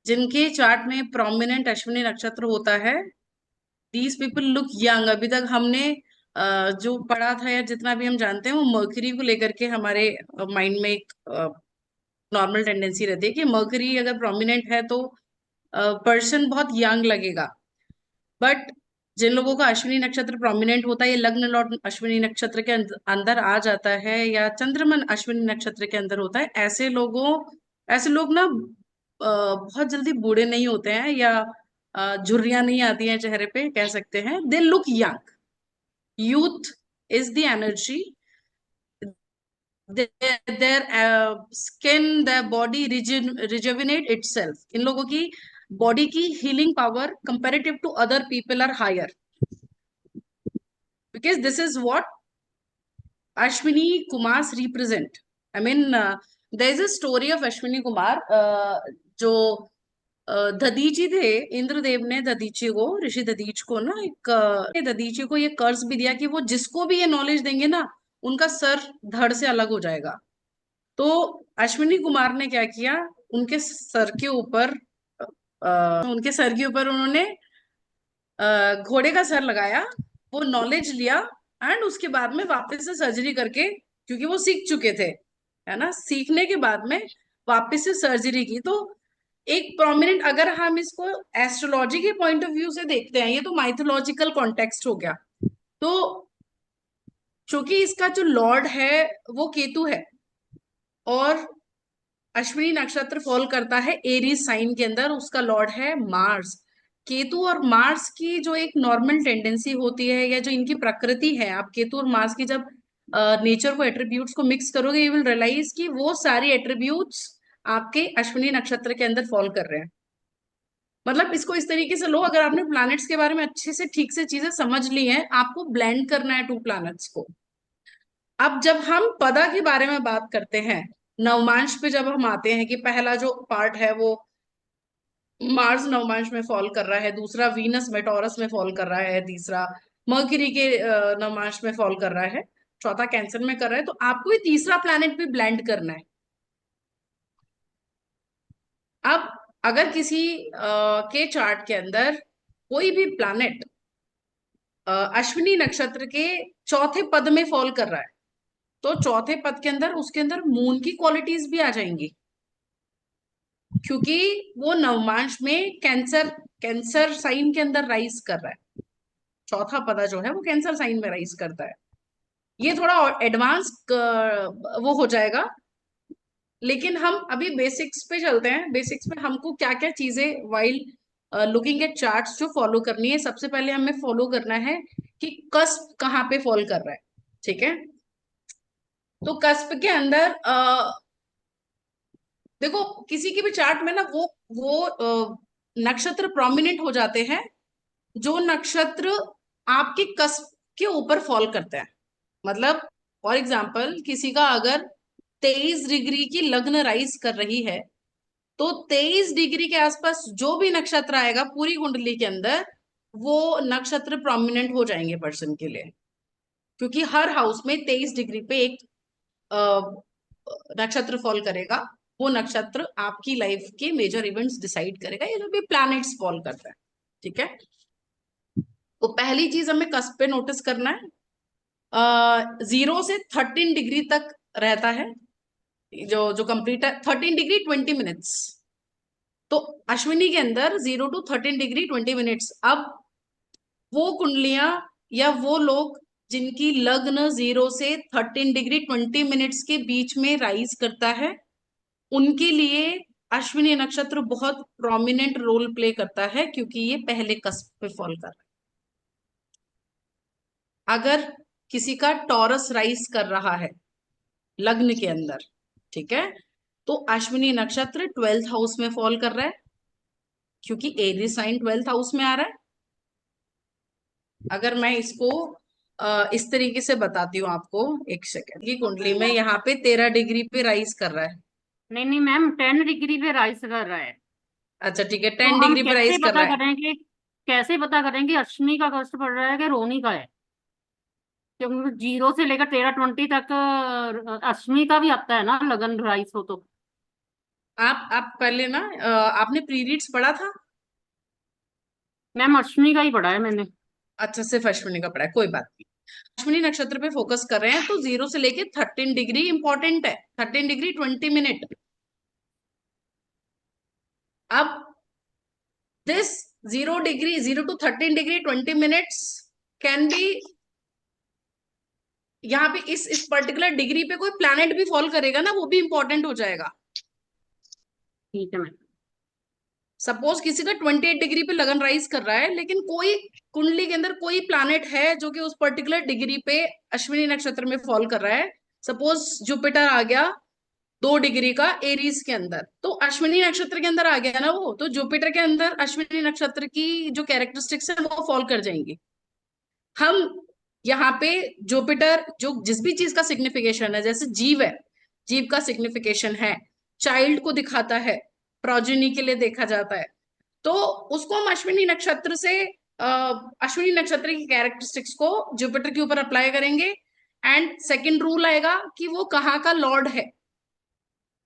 जिनके चार्ट में प्रोमिनेंट अश्विनी नक्षत्र होता है, दीज पीपल लुक यंग। अभी तक हमने जो पढ़ा था या जितना भी हम जानते हैं वो मर्करी को लेकर के हमारे माइंड में एक नॉर्मल टेंडेंसी रहती है कि मर्करी अगर प्रोमिनेंट है तो पर्सन बहुत यंग लगेगा। बट जिन लोगों का अश्विनी नक्षत्र प्रोमिनेंट होता है, ये लग्न लॉर्ड अश्विनी नक्षत्र के अंदर आ जाता है या चंद्रमन अश्विनी नक्षत्र के अंदर होता है, ऐसे लोग ना बहुत जल्दी बूढ़े नहीं होते हैं या झुर्रियां नहीं आती हैं चेहरे पे, कह सकते हैं they look young. Youth is the energy, their skin, their body rejuvenate itself. इन लोगों की बॉडी की healing power comparative to other people are higher, because this is what Ashwini Kumar represent. I mean there is a story of Ashwini Kumar. जो दधीची थे, इंद्रदेव ने दधीची को, ऋषि दधीच को ना एक दधीची को ये कर्ज भी दिया कि वो जिसको भी ये नॉलेज देंगे ना, उनका सर धड़ से अलग हो जाएगा। तो अश्विनी कुमार ने क्या किया, उनके सर के ऊपर उन्होंने घोड़े का सर लगाया, वो नॉलेज लिया, एंड उसके बाद में वापस से सर्जरी करके, क्योंकि वो सीख चुके थे, है ना, सीखने के बाद में वापस से सर्जरी की। तो एक प्रोमिनेंट, अगर हम इसको एस्ट्रोलॉजी के पॉइंट ऑफ व्यू से देखते हैं, ये तो माइथोलॉजिकल कॉन्टेक्स्ट हो गया। तो चूंकि इसका जो लॉर्ड है वो केतु है, और अश्विनी नक्षत्र फॉल करता है एरीज साइन के अंदर, उसका लॉर्ड है मार्स। केतु और मार्स की जो एक नॉर्मल टेंडेंसी होती है या जो इनकी प्रकृति है, आप केतु और मार्स की जब नेचर को, एट्रीब्यूट्स को मिक्स करोगे, यू विल रियलाइज कि वो सारे एट्रीब्यूट्स आपके अश्विनी नक्षत्र के अंदर फॉल कर रहे हैं। मतलब इसको इस तरीके से लो, अगर आपने प्लैनेट्स के बारे में अच्छे से ठीक से चीजें समझ ली हैं, आपको ब्लेंड करना है टू प्लैनेट्स को। अब जब हम पदा के बारे में बात करते हैं, नवमांश पे जब हम आते हैं कि पहला जो पार्ट है वो मार्स नवमांश में फॉल कर रहा है, दूसरा वीनस में टॉरस में फॉल कर रहा है, तीसरा मर्क्यूरी के नवमांश में फॉल कर रहा है, चौथा कैंसर में कर रहा है, तो आपको ये तीसरा प्लैनेट भी ब्लेंड करना है। अब अगर किसी के चार्ट के अंदर कोई भी प्लैनेट अश्विनी नक्षत्र के चौथे पद में फॉल कर रहा है, तो चौथे पद के अंदर उसके अंदर मून की क्वालिटीज भी आ जाएंगी, क्योंकि वो नवमांश में कैंसर कैंसर साइन के अंदर राइज कर रहा है। चौथा पदा जो है वो कैंसर साइन में राइज करता है। ये थोड़ा एडवांस वो हो जाएगा, लेकिन हम अभी बेसिक्स पे चलते हैं। बेसिक्स में हमको क्या क्या चीजें वाइल लुकिंग एट चार्ट्स जो फॉलो करनी है। सबसे पहले हमें फॉलो करना है कि कस्प कहाँ पे फॉल कर रहा है, ठीक है। तो कस्प के अंदर देखो, किसी की भी चार्ट में ना वो नक्षत्र प्रोमिनेंट हो जाते हैं जो नक्षत्र आपके कस्प के ऊपर फॉल करते हैं। मतलब फॉर एग्जाम्पल, किसी का अगर 23 डिग्री की लग्न राइज कर रही है, तो 23 डिग्री के आसपास जो भी नक्षत्र आएगा पूरी कुंडली के अंदर, वो नक्षत्र प्रोमिनेंट हो जाएंगे पर्सन के लिए, क्योंकि हर हाउस में 23 डिग्री पे एक नक्षत्र फॉल करेगा। वो नक्षत्र आपकी लाइफ के मेजर इवेंट्स डिसाइड करेगा, ये जो भी प्लैनेट्स फॉल करता है, ठीक है। तो पहली चीज हमें कस्प पे नोटिस करना है, 0 से 13 डिग्री तक रहता है, जो जो कंप्लीट है 13 डिग्री 20 मिनट्स। तो अश्विनी के अंदर 0 to 13 डिग्री 20 मिनट्स। अब वो कुंडलियां या वो लोग जिनकी लग्न 0 से 13 डिग्री 20 मिनट्स के बीच में राइज करता है, उनके लिए अश्विनी नक्षत्र बहुत प्रोमिनेंट रोल प्ले करता है, क्योंकि ये पहले कस्प पे फॉल कर रहा है। अगर किसी का टॉरस राइज कर रहा है लग्न के अंदर, ठीक है, तो अश्विनी नक्षत्र 12th हाउस में फॉल कर रहा है, क्योंकि एरीज साइन 12th हाउस में आ रहा है। अगर मैं इसको इस तरीके से बताती हूँ आपको, एक सेकेंड की कुंडली में यहाँ पे 13 डिग्री पे राइज कर रहा है। नहीं नहीं मैम, 10 डिग्री पे राइज कर रहा है। अच्छा ठीक है, तो टेन हम डिग्री पे कैसे राइज कर पता रहा है। करें कि अश्विनी का कष्ट पड़ रहा है कि रोनी का है? क्योंकि 0 से लेकर 13-20 तक अश्विनी का भी आता है ना लगन राइज हो तो। आप पहले ना आपने प्री रीड्स पढ़ा था? मैम अश्विनी का ही पढ़ा है मैंने। अच्छा, सिर्फ अश्विनी का पढ़ा है, कोई बात नहीं। अश्विनी नक्षत्र पे फोकस कर रहे हैं तो 0 से लेके 13 डिग्री इंपॉर्टेंट है, 13 डिग्री 20 मिनट। अब this 0 degree, 0 to 13 degree 20 minutes can be, यहाँ पे इस पर्टिकुलर डिग्री पे कोई प्लैनेट भी फॉल करेगा ना, वो भी इंपॉर्टेंट हो जाएगा। ठीक है मैम। सपोज किसी का 28 डिग्री पे लगन राइज कर रहा है, लेकिन कोई कुंडली के अंदर कोई प्लैनेट है जो कि उस पर्टिकुलर डिग्री पे अश्विनी नक्षत्र में फॉल कर रहा है। सपोज जुपिटर आ गया 2 डिग्री का एरीज के अंदर, तो अश्विनी नक्षत्र के अंदर आ गया ना वो, तो जुपिटर के अंदर अश्विनी नक्षत्र की जो कैरेक्टरिस्टिक्स है वो फॉल कर जाएंगी। हम यहाँ पे जुपिटर जो जिस भी चीज का सिग्निफिकेशन है, जैसे जीव है, जीव का सिग्निफिकेशन है, चाइल्ड को दिखाता है, प्रोजेनी के लिए देखा जाता है, तो उसको हम अश्विनी नक्षत्र से अश्विनी नक्षत्र की कैरेक्टरिस्टिक्स को जुपिटर के ऊपर अप्लाई करेंगे। एंड सेकंड रूल आएगा कि वो कहाँ का लॉर्ड है,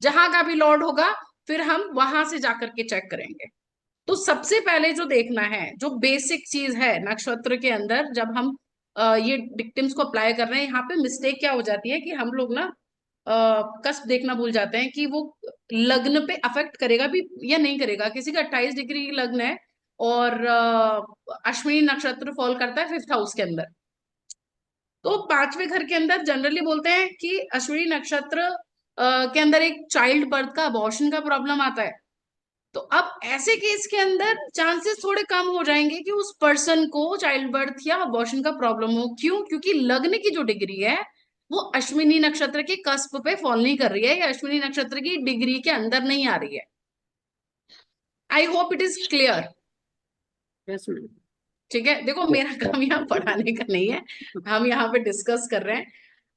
जहां का भी लॉर्ड होगा फिर हम वहां से जाकर के चेक करेंगे। तो सबसे पहले जो देखना है, जो बेसिक चीज है नक्षत्र के अंदर, जब हम ये डिक्टिम्स को अप्लाई कर रहे हैं, यहाँ पे मिस्टेक क्या हो जाती है कि हम लोग ना कष्ट देखना भूल जाते हैं कि वो लग्न पे अफेक्ट करेगा भी या नहीं करेगा। किसी का 28 डिग्री लग्न है और अश्विनी नक्षत्र फॉल करता है 5th हाउस के अंदर, तो 5वें घर के अंदर जनरली बोलते हैं कि अश्विनी नक्षत्र के अंदर एक चाइल्ड बर्थ का, अबॉर्शन का प्रॉब्लम आता है। तो अब ऐसे केस के अंदर चांसेस थोड़े कम हो जाएंगे कि उस पर्सन को चाइल्ड बर्थ या अबॉर्शन का प्रॉब्लम हो। क्यों? क्योंकि लग्न की जो डिग्री है वो अश्विनी नक्षत्र के कस्प पे फॉल नहीं कर रही है, या अश्विनी नक्षत्र की डिग्री के अंदर नहीं आ रही है। I hope it is clear. Yes ma'am. ठीक है, देखो मेरा काम यहाँ पढ़ाने का नहीं है, हम यहाँ पे डिस्कस कर रहे हैं।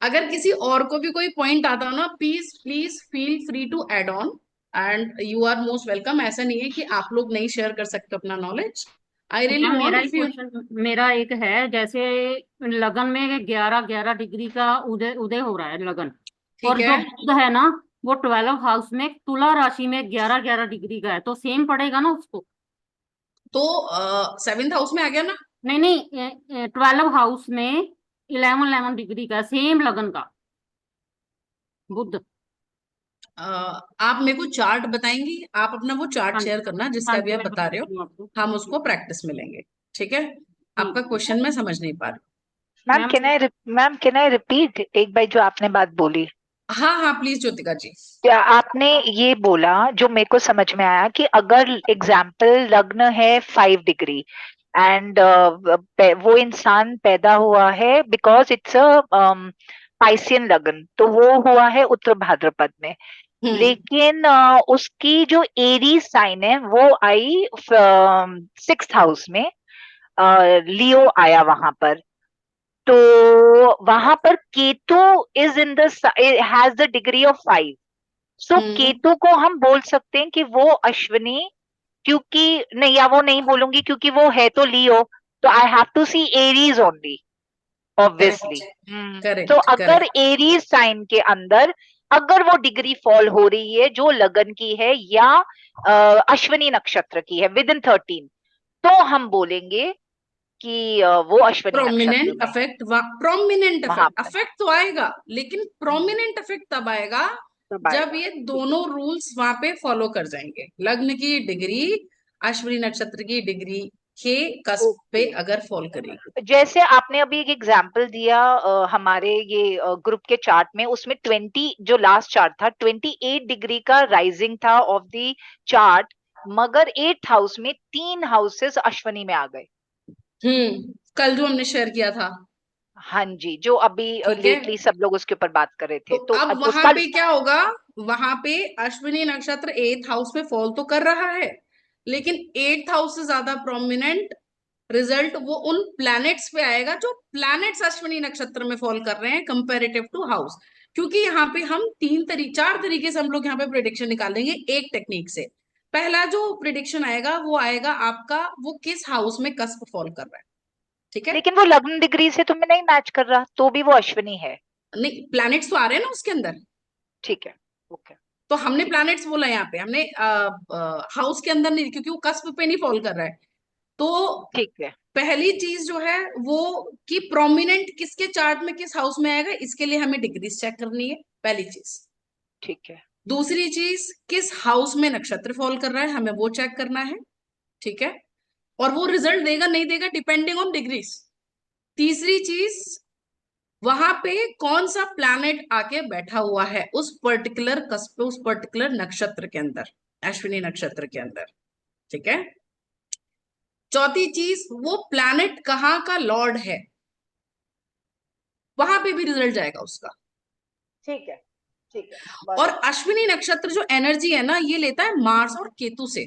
अगर किसी और को भी कोई पॉइंट आता हो ना, please please feel free to add on, and you are most welcome. ऐसा नहीं है कि आप लोग नहीं शेयर कर सकते अपना knowledge. I really ma'am want मेरा एक इफ यू। क्वेश्चन, मेरा एक है, जैसे लगन में 11-11 डिग्री का उदय उदय हो रहा है लगन, ठीक और है, जो बुध है ना वो 12th हाउस में तुला राशि में 11-11 डिग्री का है, तो सेम पड़ेगा ना उसको? तो 7th हाउस में आ गया ना। नहीं नहीं, 12th हाउस में 11-11 डिग्री का सेम लगन का बुध। आप मेरे को चार्ट बताएंगी, आप अपना वो चार्ट हाँ शेयर करना जिसका हाँ अभी जी, आप मैं बता रहे हो, बताती हूँ आपको। हम उसको प्रैक्टिस में लेंगे। ठीक है, ठीक आपका है क्वेश्चन मैं समझ नहीं पा रही। Ma'am. Ma'am can I repeat एक बार जो आपने बात बोली? हाँ हाँ प्लीज ज्योतिका जी। क्या आपने ये बोला जो मेरे को समझ में आया कि अगर एग्जाम्पल लग्न है 5 डिग्री एंड वो इंसान पैदा हुआ है बिकॉज इट्स अ पाइसियन लग्न, तो वो हुआ है उत्तर भाद्रपद में, हम्म। लेकिन उसकी जो एरी साइन है वो आई 6th हाउस में, लियो आया वहां पर, तो वहां पर Ketu is in the has the degree of 5। सो हम्म। केतु को हम बोल सकते हैं कि वो अश्विनी, क्योंकि नहीं, या वो नहीं बोलूंगी क्योंकि वो है तो लियो, तो I have to see Aries only, obviously. Correct, तो करेक्ट, अगर करेक्ट। एरीज साइन के अंदर अगर वो डिग्री फॉल हो रही है जो लगन की है या अश्विनी नक्षत्र की है विद इन 13, तो हम बोलेंगे कि वो अश्विनी नक्षत्र प्रोमिनेंट में है अफेक्ट, प्रोमिनेंट वहां अफेक्ट, पर। अफेक्ट तो आएगा, लेकिन प्रोमिनेंट अफेक्ट तब आएगा तब जब आएगा। ये ठीक दोनों रूल्स वहां पे फॉलो कर जाएंगे। लग्न की डिग्री अश्विनी नक्षत्र की डिग्री के है। कस्प पे अगर फॉल करेगी। जैसे आपने अभी एक एग्जाम्पल दिया हमारे ये ग्रुप के चार्ट में, उसमें 20 जो लास्ट चार्ट था 28 डिग्री का राइजिंग था ऑफ द चार्ट, मगर 8th हाउस में 3 हाउसेस अश्वनी में आ गए। कल जो हमने शेयर किया था। हाँ जी, जो अभी ठीक है, लेटली सब लोग उसके ऊपर बात कर रहे तो थे, तो अब वहां उसका पे क्या होगा, वहां पे अश्विनी नक्षत्र 8th हाउस में फॉल तो कर रहा है, लेकिन 8th हाउस से ज्यादा प्रोमिनेंट रिजल्ट वो उन प्लैनेट्स पे आएगा जो प्लैनेट्स अश्विनी नक्षत्र में फॉल कर रहे हैं कंपेरेटिव टू हाउस। क्योंकि यहाँ पे हम 4 तरीके से हम लोग यहाँ पे प्रिडिक्शन निकालेंगे एक टेक्निक से। पहला जो प्रिडिक्शन आएगा वो आएगा आपका, वो किस हाउस में कस्प फॉल कर रहा है। ठीक है, लेकिन वो लग्न डिग्री से तुम्हें नहीं मैच कर रहा, तो भी वो अश्विनी है। नहीं प्लैनेट्स तो आ रहे हैं ना उसके अंदर। ठीक है, ओके। तो हमने प्लैनेट्स बोला यहाँ पे, हमने हाउस के अंदर नहीं, क्योंकि वो कस्प पे नहीं फॉल कर रहा है। तो ठीक है। पहली चीज जो है वो कि प्रोमिनेंट किसके चार्ट में किस हाउस में आएगा, इसके लिए हमें डिग्रीज चेक करनी है, पहली चीज। ठीक है। दूसरी चीज, किस हाउस में नक्षत्र फॉल कर रहा है, हमें वो चेक करना है, ठीक है। और वो रिजल्ट देगा नहीं देगा डिपेंडिंग ऑन डिग्रीज। तीसरी चीज, वहां पे कौन सा प्लैनेट आके बैठा हुआ है उस पर्टिकुलर कस्प पे, उस पर्टिकुलर नक्षत्र के अंदर, अश्विनी नक्षत्र के अंदर, ठीक है। चौथी चीज, वो प्लैनेट कहाँ का लॉर्ड है, वहां पे भी रिजल्ट जाएगा उसका। ठीक है। ठीक है। और अश्विनी नक्षत्र जो एनर्जी है ना, ये लेता है मार्स और केतु से।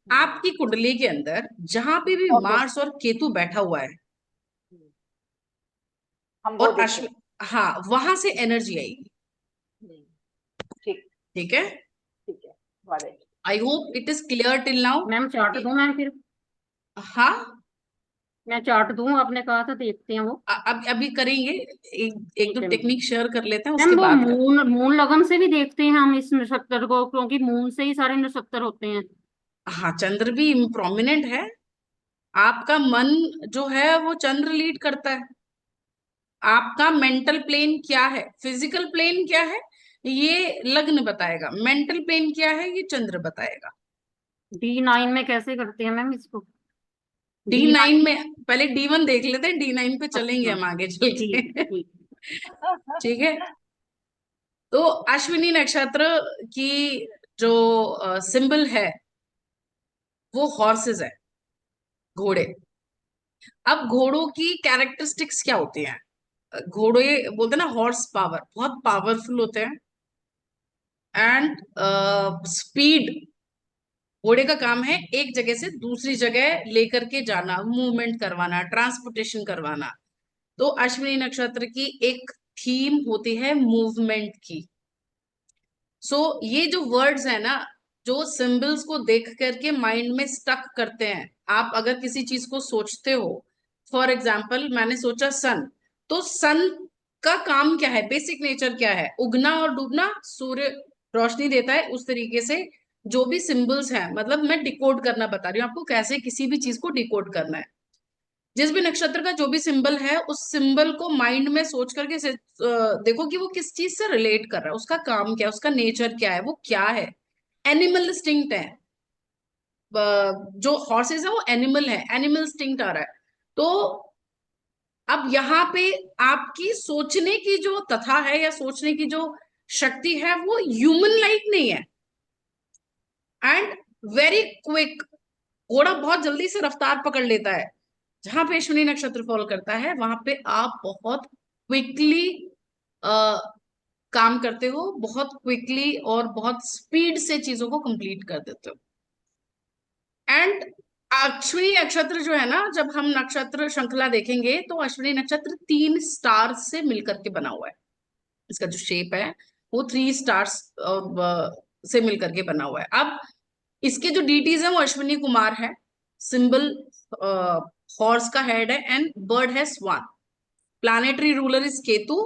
आपकी कुंडली के अंदर जहां पे भी ओके, मार्स और केतु बैठा हुआ है, हम वो और देखें। हाँ, वहां से एनर्जी आएगी, ठीक। ठीक है। ठीक है। got it। I hope it is clear till now. Ma'am chart दूं मैम फिर? हाँ, मैं चार्ट दूं, आपने कहा था देखते हैं वो। अब अभी करेंगे, एक दो ठीक है मैम। टेक्निक शेयर कर लेते हैं, मैम उसके वो बाद कर। मून मून लगन से भी देखते हैं हम इस नक्षत्र को, क्योंकि मून से ही सारे नक्षत्र होते हैं। हाँ, चंद्र भी प्रोमिनेंट है। आपका मन जो है वो चंद्र लीड करता है। आपका मेंटल प्लेन क्या है, फिजिकल प्लेन क्या है, ये लग्न बताएगा। मेंटल प्लेन क्या है, ये चंद्र बताएगा। D9 में कैसे करते हैं मैम इसको? D9 D9। में पहले D1 देख लेते हैं, D9 पे चलेंगे अच्छा, हम आगे चल ठीक के। ठीक। ठीक है। तो अश्विनी नक्षत्र की जो सिंबल है वो हॉर्सेस है, घोड़े। अब घोड़ों की कैरेक्टरिस्टिक्स क्या होती हैं? घोड़े बोलते हैं ना, हॉर्स पावर, बहुत पावरफुल होते हैं। एंड स्पीड, घोड़े का काम है एक जगह से दूसरी जगह लेकर के जाना, मूवमेंट करवाना, ट्रांसपोर्टेशन करवाना। तो अश्विनी नक्षत्र की एक थीम होती है मूवमेंट की। सो ये जो वर्ड्स है ना, जो सिंबल्स को देख करके माइंड में स्टक करते हैं, आप अगर किसी चीज को सोचते हो, फॉर एग्जाम्पल मैंने सोचा सन, तो सन का काम क्या है, बेसिक नेचर क्या है, उगना और डूबना, सूर्य रोशनी देता है, उस तरीके से जो भी सिंबल्स हैं, मतलब मैं डिकोड करना बता रही हूँ आपको, कैसे किसी भी चीज को डिकोड करना है। जिस भी नक्षत्र का जो भी सिंबल है, उस सिंबल को माइंड में सोच करके देखो कि वो किस चीज से रिलेट कर रहा है, उसका काम क्या है, उसका नेचर क्या है, वो क्या है। एनिमल इंस्टिंक्ट है, जो हॉर्सेस है वो एनिमल है, एनिमल इंस्टिंक्ट आ रहा है। तो अब यहाँ पे आपकी सोचने की जो तथा है, या सोचने की जो शक्ति है, वो ह्यूमन लाइक नहीं है। एंड वेरी क्विक, घोड़ा बहुत जल्दी से रफ्तार पकड़ लेता है। जहां पे अश्विनी नक्षत्र फॉल करता है, वहां पे आप बहुत क्विकली काम करते हो, बहुत क्विकली और बहुत स्पीड से चीजों को कंप्लीट कर देते हो। एंड अश्विनी नक्षत्र जो है ना, जब हम नक्षत्र श्रृंखला देखेंगे, तो अश्विनी नक्षत्र 3 स्टार्स से मिलकर के बना हुआ है। इसका जो शेप है वो 3 स्टार्स से मिलकर के बना हुआ है। अब इसके जो डीटीज है वो अश्विनी कुमार है, सिंबल हॉर्स का हेड है, एंड बर्ड है swan. Planetary ruler is Ketu.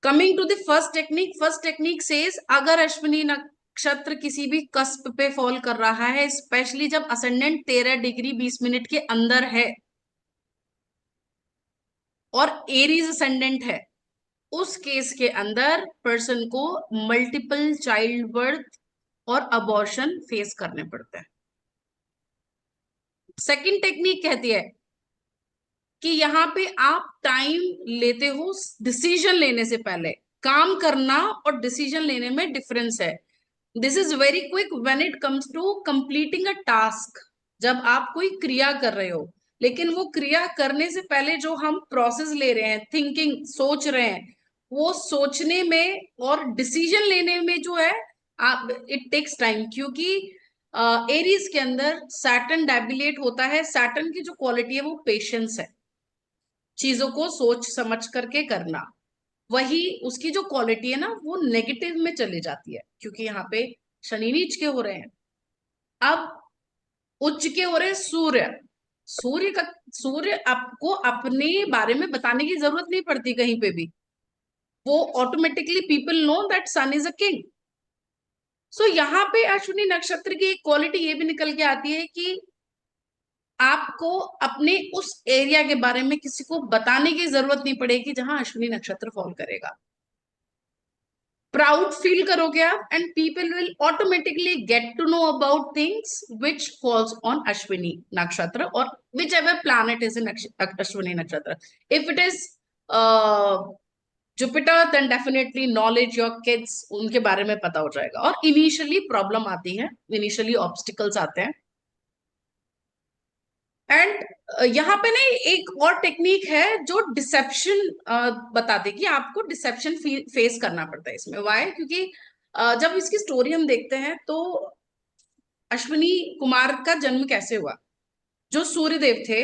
Coming to the first technique says, अगर अश्विनी नक्षत्र किसी भी कस्प पे फॉल कर रहा है, स्पेशली जब असेंडेंट 13 डिग्री 20 मिनट के अंदर है और एरीज असेंडेंट है, उस केस के अंदर पर्सन को मल्टीपल चाइल्ड बर्थ और अबॉर्शन फेस करने पड़ते हैं। सेकंड टेक्निक कहती है कि यहाँ पे आप टाइम लेते हो डिसीजन लेने से पहले। काम करना और डिसीजन लेने में डिफरेंस है। This is very quick when it comes to completing a task. जब आप कोई क्रिया कर रहे हो, लेकिन वो क्रिया करने से पहले जो हम प्रोसेस ले रहे हैं, थिंकिंग, सोच रहे हैं, वो सोचने में और डिसीजन लेने में जो है, आप इट टेक्स टाइम। क्योंकि एरीज के अंदर सैटर्न डेबिलेट होता है। सैटर्न की जो क्वालिटी है वो पेशेंस है, चीजों को सोच समझ करके करना। वही उसकी जो क्वालिटी है ना, वो नेगेटिव में चली जाती है, क्योंकि यहाँ पे शनि नीच के हो रहे हैं। अब उच्च के हो रहे हैं सूर्य। सूर्य आपको अपने बारे में बताने की जरूरत नहीं पड़ती कहीं पे भी। वो automatically people know that sun is a king. So यहाँ पे अश्विनी नक्षत्र की एक क्वालिटी ये भी निकल के आती है कि आपको अपने उस एरिया के बारे में किसी को बताने की जरूरत नहीं पड़ेगी जहां अश्विनी नक्षत्र फॉल करेगा। प्राउड फील करोगे आप, and people will automatically get to know about things which falls on Ashwini नक्षत्र और whichever planet is in Ashwini नक्षत्र। If it is Jupiter, then definitely knowledge your kids उनके बारे में पता हो जाएगा। और इनिशियली प्रॉब्लम आती है, इनिशियली ऑब्स्टिकल्स आते हैं। एंड यहाँ पे ना एक और टेक्निक है जो डिसेप्शन बताते कि आपको डिसेप्शन फेस करना पड़ता है इसमें। वाई? क्योंकि जब इसकी स्टोरी हम देखते हैं तो अश्विनी कुमार का जन्म कैसे हुआ। जो सूर्यदेव थे,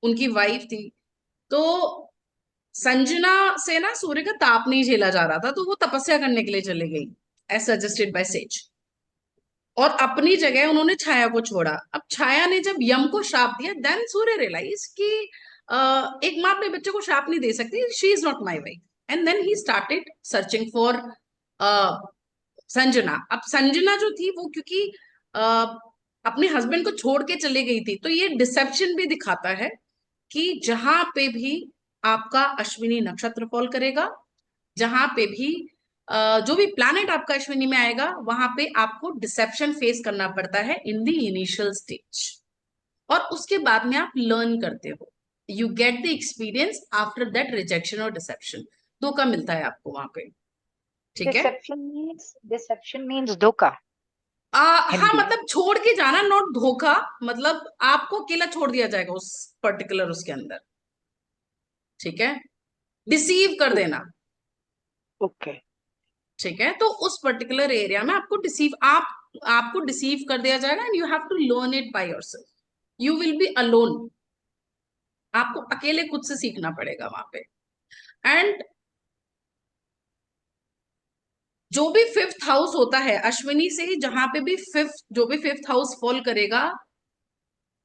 उनकी वाइफ थी, तो संजना से ना सूर्य का ताप नहीं झेला जा रहा था, तो वो तपस्या करने के लिए चले गई, एज सजेस्टेड बाय सेज। और अपनी जगह उन्होंने छाया को छोड़ा। अब छाया ने जब यम को श्राप दिया, देन सूर्य रियलाइज कि एक माँ अपने बच्चे को श्राप नहीं दे सकती, she is not my wife, and then he started searching for Sanjana. अब संजना जो थी वो क्योंकि अपने हस्बैंड को छोड़ के चली गई थी, तो ये डिसेप्शन भी दिखाता है कि जहां पे भी आपका अश्विनी नक्षत्र फॉल करेगा, जहां पे भी जो भी प्लैनेट आपका अश्विनी में आएगा, वहां पे आपको डिसेप्शन फेस करना पड़ता है इन द इनिशियल स्टेज। और उसके बाद में आप लर्न करते हो, you get the experience after that rejection और डिसेप्शन। धोखा मिलता है आपको वहां पे, ठीक है। डिसेप्शन मीन्स धोखा हाँ, हिंदी में। मतलब छोड़ के जाना, नॉट धोखा। मतलब आपको अकेला छोड़ दिया जाएगा उस पर्टिकुलर उसके अंदर, ठीक है। डिसीव कर देना, ओके। ठीक है। तो उस पर्टिकुलर एरिया में आपको डिसीव कर दिया जाएगा, and you have to learn it by yourself. You will be alone, आपको अकेले खुद से सीखना पड़ेगा वहां पे। एंड जो भी फिफ्थ हाउस होता है अश्विनी से, जहां पे भी फिफ्थ हाउस फॉल करेगा,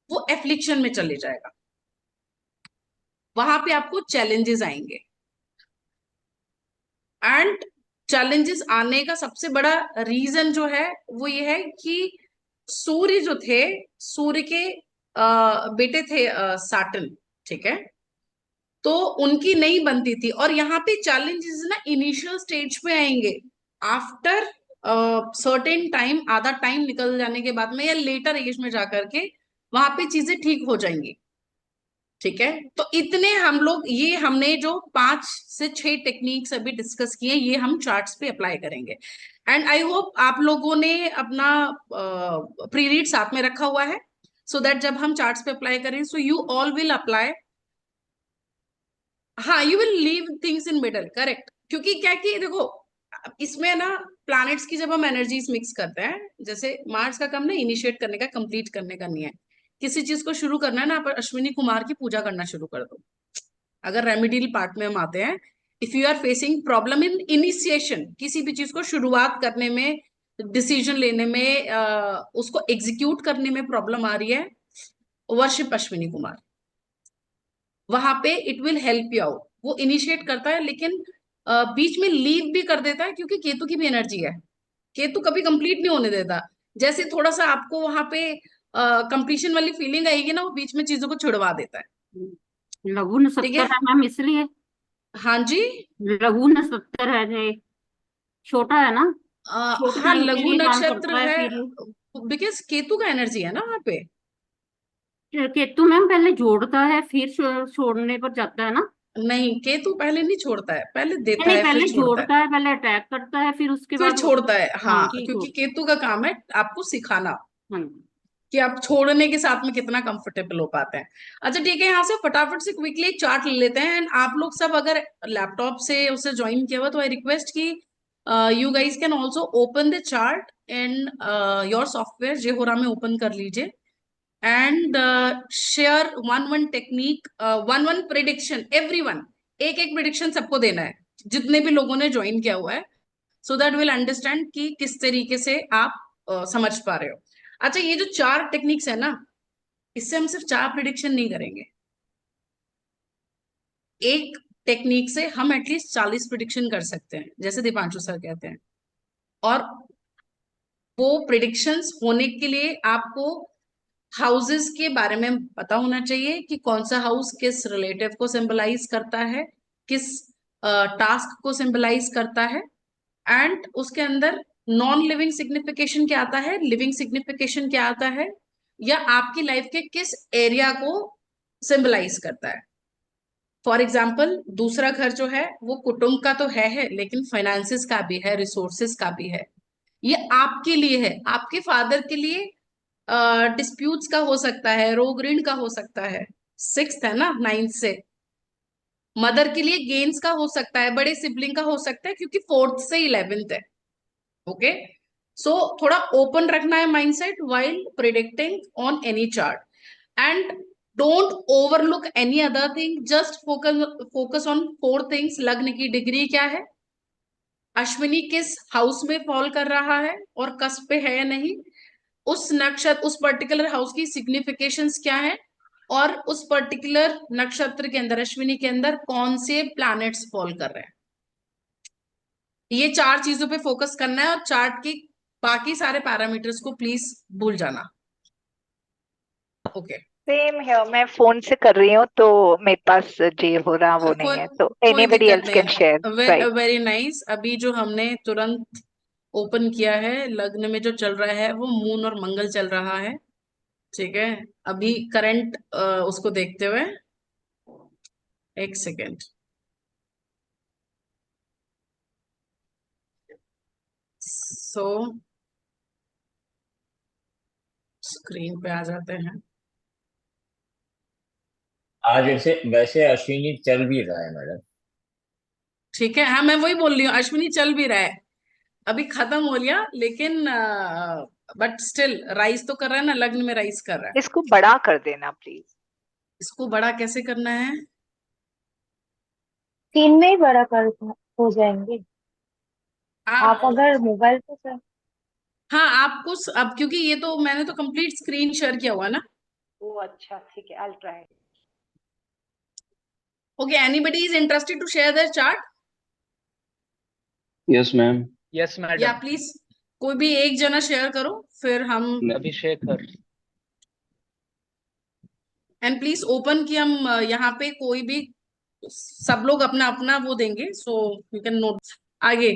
वो एफ्लिक्शन में चले जाएगा। वहां पे आपको चैलेंजेस आएंगे, एंड चैलेंजेस आने का सबसे बड़ा रीजन जो है वो ये है कि सूर्य जो थे, सूर्य के बेटे थे साटन, ठीक है। तो उनकी नहीं बनती थी, और यहाँ पे चैलेंजेस ना इनिशियल स्टेज पे आएंगे। आफ्टर सर्टेन टाइम, आधा टाइम निकल जाने के बाद में या लेटर एज में जाकर के वहां पे चीजें ठीक हो जाएंगी, ठीक है। तो इतने हम लोग, ये हमने जो 5 से 6 टेक्निक्स अभी डिस्कस किए, ये हम चार्ट्स पे अप्लाई करेंगे। एंड आई होप आप लोगों ने अपना प्री रीड साथ में रखा हुआ है, सो दैट जब हम चार्ट्स पे अप्लाई करें, so you all will apply. हाँ, you will leave things in middle, correct. क्योंकि क्या कि देखो, इसमें ना प्लैनेट्स की जब हम एनर्जीज मिक्स करते हैं, जैसे मार्स का काम ना इनिशिएट करने का, कंप्लीट करने का नहीं है। किसी चीज को शुरू करना है ना, आप अश्विनी कुमार की पूजा करना शुरू कर दो। अगर रेमेडियल पार्ट में हम आते हैं, if you are facing problem in initiation, किसी भी चीज को शुरुआत करने में, डिसीजन लेने में, उसको एग्जीक्यूट करने में प्रॉब्लम आ रही है, वर्शिप अश्विनी कुमार। वहां पे it will help you out. वो इनिशिएट करता है, लेकिन बीच में लीव भी कर देता है, क्योंकि केतु की भी एनर्जी है। केतु कभी कंप्लीट नहीं होने देता। जैसे थोड़ा सा आपको वहां पे कंप्लीशन वाली फीलिंग आएगी ना, वो बीच में चीजों को छुड़वा देता है, लघु ठीक नक्षत्र है। है मैम, इसलिए। हाँ जी। लघु नक्षत्र है जो, छोटा है ना, छोटे हाँ, टाइम के लघु लिए काम नक्षत्र करता है है, फिर। बिकॉज केतु का एनर्जी है ना वहां पे। केतु मैम पहले जोड़ता है फिर छोड़ने पर जाता है ना। नहीं, केतु पहले नहीं छोड़ता है, पहले देता नहीं, है फिर पहले छोड़ता है। जोड़ता है, पहले अटैक करता है, फिर उसके फिर बाद। छोड़ता है, हाँ, हाँ, फिर छोड़। क्योंकि केतु का काम है आपको सिखाना हाँ। कि आप छोड़ने के साथ में कितना कंफर्टेबल हो पाते हैं। अच्छा, ठीक है, यहाँ से फटाफट से क्विकली एक चार्ट ले लेते हैं। एंड आप लोग सब अगर लैपटॉप से उसे ज्वाइन किया हुआ, तो आई रिक्वेस्ट कि you guys can also open the chart in your software, जेहोरा में ओपन कर लीजिए, and share one technique, one prediction, everyone. एक एक प्रिडिक्शन सबको देना है, जितने भी लोगों ने ज्वाइन किया हुआ है, सो दैट विल अंडरस्टैंड कि किस तरीके से आप समझ पा रहे हो। अच्छा, ये जो 4 टेक्निक्स है ना, इससे हम सिर्फ 4 प्रिडिक्शन नहीं करेंगे। एक टेक्निक से हम एटलीस्ट 40 प्रिडिक्शन कर सकते हैं, जैसे दीपांशु सर कहते हैं। और वो प्रिडिक्शंस होने के लिए आपको हाउसेस के बारे में पता होना चाहिए कि कौन सा हाउस किस रिलेटिव को सिंबलाइज करता है, किस टास्क को सिंबलाइज करता है, एंड उसके अंदर नॉन लिविंग सिग्निफिकेशन क्या आता है, लिविंग सिग्निफिकेशन क्या आता है, या आपकी लाइफ के किस एरिया को सिंबलाइज करता है। फॉर एग्जाम्पल, दूसरा घर जो है वो कुटुंब का तो है लेकिन फाइनेंसिस का भी है, रिसोर्सेस का भी है। ये आपके लिए है, आपके फादर के लिए डिस्प्यूट्स का हो सकता है, रोग ऋण का हो सकता है, सिक्स्थ है ना, नाइन्थ से। मदर के लिए गेन्स का हो सकता है, बड़े सिबलिंग का हो सकता है, क्योंकि फोर्थ से 11th है। ओके, सो थोड़ा ओपन रखना है mindset while predicting on any chart, and don't overlook any other thing, just focus on 4 things. लग्न की डिग्री क्या है, अश्विनी किस हाउस में फॉल कर रहा है और कस्प पे है या नहीं, उस नक्षत्र, उस पर्टिकुलर हाउस की सिग्निफिकेशंस क्या है, और उस पर्टिकुलर नक्षत्र के अंदर, अश्विनी के अंदर कौन से प्लैनेट्स फॉल कर रहे हैं। ये 4 चीजों पे फोकस करना है, और चार्ट के बाकी सारे पैरामीटर्स को प्लीज भूल जाना। ओके, सेम है, मैं फोन से कर रही हूँ तो मेरे पास जे हो रहा वो नहीं कोई है, तो कोई एनीबडी दिक्कत एल्स नहीं कैन शेयर, है। राइट। Very nice. अभी जो हमने तुरंत ओपन किया है, लग्न में जो चल रहा है वो मून और मंगल चल रहा है। ठीक है, अभी करंट उसको देखते हुए, एक सेकेंड। सो स्क्रीन पे आ जाते हैं। आज ऐसे वैसे अश्विनी चल भी रहा है मैडम। ठीक है, हाँ मैं वही बोल रही हूँ, अश्विनी चल भी रहा है, अभी खत्म हो लिया, लेकिन बट स्टिल राइज तो कर रहा है ना, लग्न में राइज कर रहा है। इसको बड़ा कर देना प्लीज। इसको बड़ा कैसे करना है? 3 में ही बड़ा कर हो जाएंगे। आप आप, अगर मोबाइल पे कर। हाँ आपको अब, क्योंकि ये तो मैंने तो कंप्लीट स्क्रीन शेयर किया हुआ ना। ओ अच्छा, ठीक है, I will try. Okay, anybody is interested to share their chart? Yes ma'am. Yes yeah madam. Please कोई भी एक जना शेयर करो, फिर हम, अभिषेक एंड प्लीज ओपन की हम यहाँ पे कोई भी, सब लोग अपना अपना वो देंगे, सो यू कैन नोट आगे।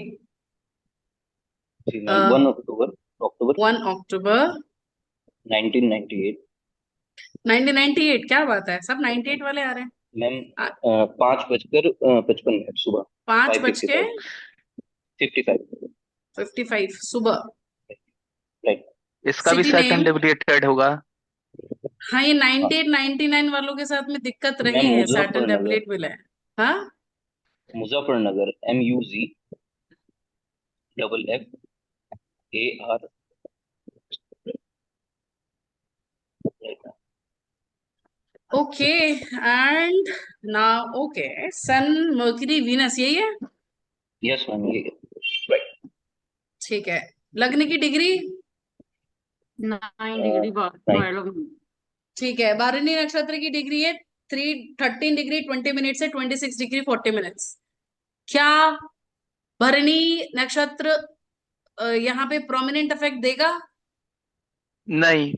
जी मैम, 1 अक्टूबर अक्टूबर 1 अक्टूबर 1998। 1998, क्या बात है, सब 98 वाले आ रहे हैं। मैम, आ, 5:55 सुबह। 5:55 55। 55 सुबह। राइट। इसका भी सिटी सैटर्न नेम, रिलेटेड होगा। हाँ ये 98 99 वालों के साथ में दिक्कत मैम, रही है, सैटर्न मुजफ्फरनगर। टेबलेट मिला है। हाँ, Muzaffarnagar, MUZFFAR। Right. Okay, and now okay, sun Mercury Venus यही है। यस मैम, ये राइट। ठीक है, लग्न की डिग्री, 9 डिग्री 12 मिनट। ठीक है, भरणी नक्षत्र की डिग्री है 13 डिग्री 20 मिनट से 26 डिग्री 40 मिनट्स। क्या भरणी नक्षत्र यहाँ पे प्रोमिनेंट इफेक्ट देगा? नहीं,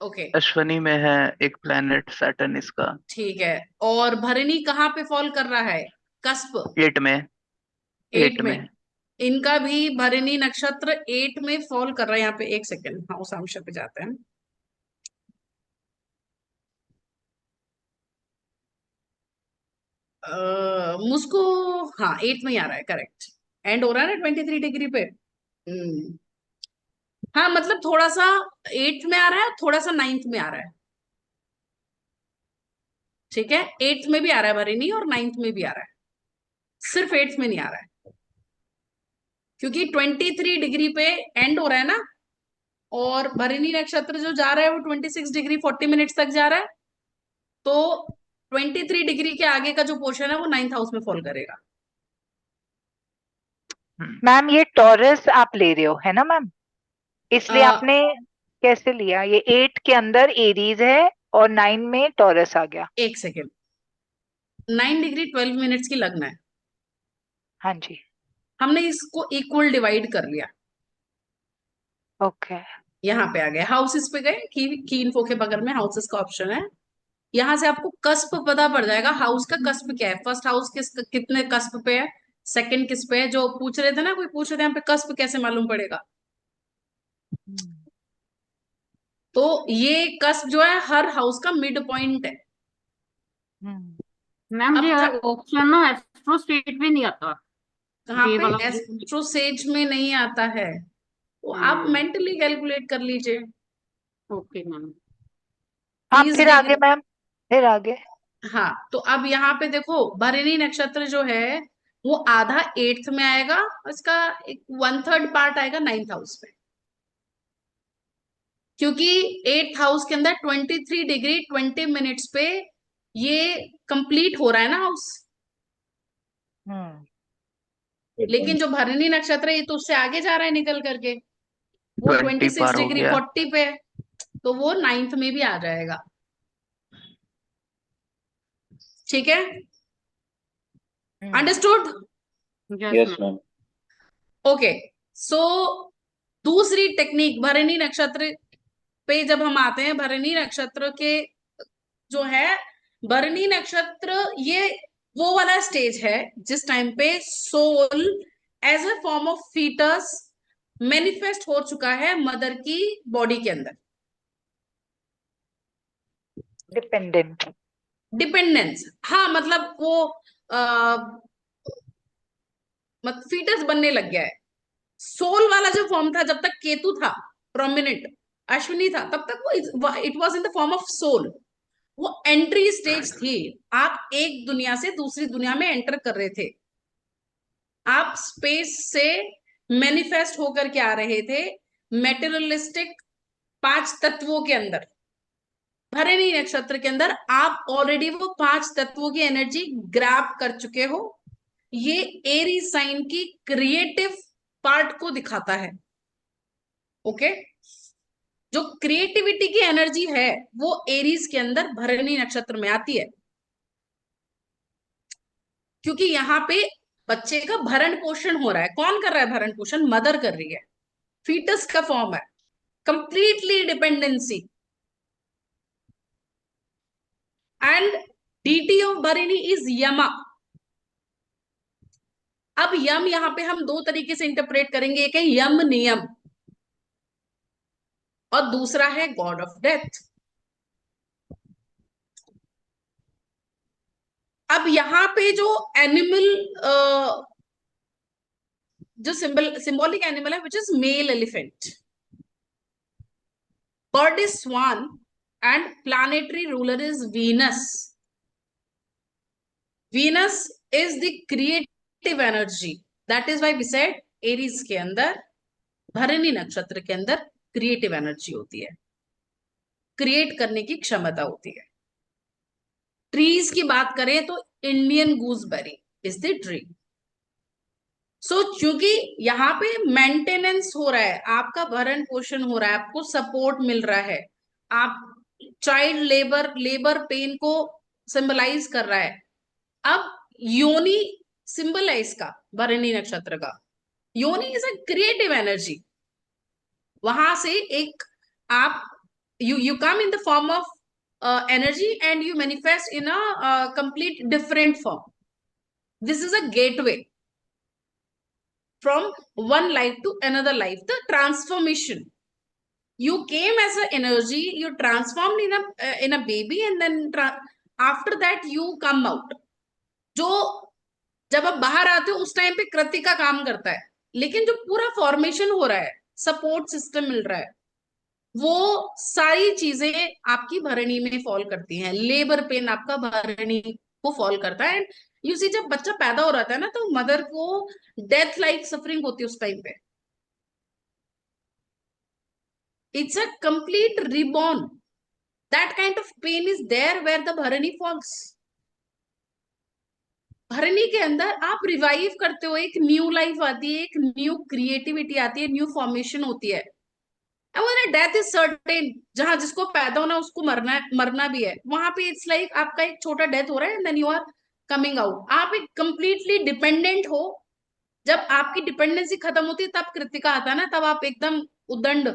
ओके, अश्वनी में है एक प्लेनेट सैटर्न इसका। ठीक है, और भरणी कहाँ पे फॉल कर रहा है? कस्प, 8 में। 8 8 में। में। इनका भी भरणी नक्षत्र 8 में फॉल कर रहा है। यहाँ पे एक सेकेंड, हाँ उस अंश पे जाते हैं। मुझको, हाँ 8 में ही आ रहा है, करेक्ट, एंड हो रहा है ना 23 डिग्री पे। हाँ मतलब थोड़ा सा 8 में आ रहा है, थोड़ा सा 9th में आ रहा है। ठीक है, 8th में भी आ रहा है भरणी, और 9th में भी आ रहा है, सिर्फ 8th में नहीं आ रहा है, क्योंकि 23 डिग्री पे एंड हो रहा है ना, और भरणी नक्षत्र जो जा रहा है वो 26 डिग्री 40 मिनट्स तक जा रहा है, तो 23 डिग्री के आगे का जो पोर्शन है वो 9th हाउस में फॉल करेगा। मैम ये टॉरस आप ले रहे हो है ना मैम, इसलिए आपने कैसे लिया? ये 8 के अंदर एरीज है और 9 में टॉरस आ गया। एक सेकेंड, 9 डिग्री 12 मिनट्स की लग्न है, हाँ जी। हमने इसको इक्वल डिवाइड कर लिया। ओके। यहाँ पे आ गए, हाउसेस पे गए, की इन्फो के बगल में हाउसेस का ऑप्शन है। यहाँ से आपको कस्प पता पड़ जाएगा, हाउस का कस्प क्या है, फर्स्ट हाउस कितने कस्प पे है, सेकंड किस पे है। जो पूछ रहे थे ना, कोई पूछ रहे थे यहाँ पे कस्प कैसे मालूम पड़ेगा, तो ये कस्प जो है हर हाउस का मिड पॉइंट है। मैम अब ये ऑप्शन ना एस्ट्रो स्टेट में नहीं आता, कहाँ ये पे वाला। एस्ट्रोसेज में नहीं आता है, तो आप मेंटली कैलकुलेट कर लीजिए ओके मैम। हाँ, 30 फिर आगे डिग्री। मैम, फिर आगे। हाँ, तो अब यहाँ पे देखो भरणी नक्षत्र जो है वो आधा 8th में आएगा, इसका एक 1/3 पार्ट आएगा 9th हाउस में, क्योंकि 8th हाउस के अंदर 23 डिग्री 20 मिनट्स पे ये कंप्लीट हो रहा है ना हाउस। लेकिन जो भरणी नक्षत्र है ये तो उससे आगे जा रहा है निकल करके, वो 20 26 पार हो डिग्री गया। 40 पे है, तो वो 9th में भी आ जाएगा। ठीक है, understood? Yes Yes, ma'am. ma'am. Okay, so दूसरी टेक्निक भरणी नक्षत्र पे जब हम आते हैं, भरणी नक्षत्र के जो है, भरणी नक्षत्र ये वो वाला स्टेज है जिस टाइम पे soul as a form of fetus manifest हो चुका है मदर की बॉडी के अंदर। डिपेंडेंट। डिपेंडेंस, हाँ, मतलब वो फीटस बनने लग गया है। सोल वाला जो फॉर्म था, जब तक केतु था प्रोमिनेंट, अश्विनी था, तब तक वो it was in the form of soul. वो एंट्री स्टेज थी, आप एक दुनिया से दूसरी दुनिया में एंटर कर रहे थे, आप स्पेस से मैनिफेस्ट होकर के आ रहे थे मेटेरियलिस्टिक 5 तत्वों के अंदर। भरणी नक्षत्र के अंदर आप ऑलरेडी वो 5 तत्वों की एनर्जी ग्रैब कर चुके हो। ये एरीज साइन की क्रिएटिव पार्ट को दिखाता है। ओके, जो क्रिएटिविटी की एनर्जी है वो एरीज के अंदर भरणी नक्षत्र में आती है, क्योंकि यहाँ पे बच्चे का भरण पोषण हो रहा है। कौन कर रहा है भरण पोषण? मदर कर रही है, फीटस का फॉर्म है, completely dependency. And deity of Bharani is Yama. अब यम यहाँ पे हम दो तरीके से इंटरप्रेट करेंगे, एक है यम नियम और दूसरा है गॉड ऑफ डेथ। अब यहाँ पे जो एनिमल, जो सिंबॉलिक एनिमल है, which is male elephant, bird is swan, and planetary ruler is Venus. Venus is the creative energy. That is why we said Aries के अंदर, भरणी नक्षत्र के अंदर क्रिएटिव एनर्जी होती है, क्रिएट करने की क्षमता होती है। ट्रीज की बात करें तो Indian gooseberry is the tree. So चूंकि यहाँ पे मेंटेनेंस हो रहा है, आपका भरण पोषण हो रहा है, आपको सपोर्ट मिल रहा है, आप चाइल्ड लेबर पेन को सिंबलाइज कर रहा है। अब योनि सिंबल है इसका, भरणी नक्षत्र का। योनि इज अ क्रिएटिव एनर्जी। वहां से एक आप you come in the form of energy and you manifest in a complete different form. This is a gateway from one life to another life, the transformation. You came as an energy, you transformed in a baby, and then after that you come out. जो जब आप बाहर आते हो उस time पे कृतिका काम करता है, लेकिन जो पूरा फॉर्मेशन हो रहा है, सपोर्ट सिस्टम मिल रहा है, वो सारी चीजें आपकी भरणी में फॉल करती हैं। लेबर पेन आपका भरणी को फॉल करता है। यू सी, जब बच्चा पैदा हो रहा है ना, तो मदर को डेथ लाइक सफरिंग होती है उस टाइम पे। It's a complete reborn. That kind of pain is there where the Bharani falls. Bharani के अंदर आप रिवाइव करते हो, एक न्यू लाइफ आती है, एक न्यू क्रिएटिविटी आती है, न्यू फॉर्मेशन होती है। डेथ इज सर्टेन, जहां जिसको पैदा होना उसको मरना भी है। वहां पे इट्स लाइक आपका एक छोटा डेथ हो रहा है and then you are coming out. आप एक कंप्लीटली डिपेंडेंट हो जब आपकी डिपेंडेंसी खत्म होती है तब कृतिका आता है ना, तब आप एकदम उदंड,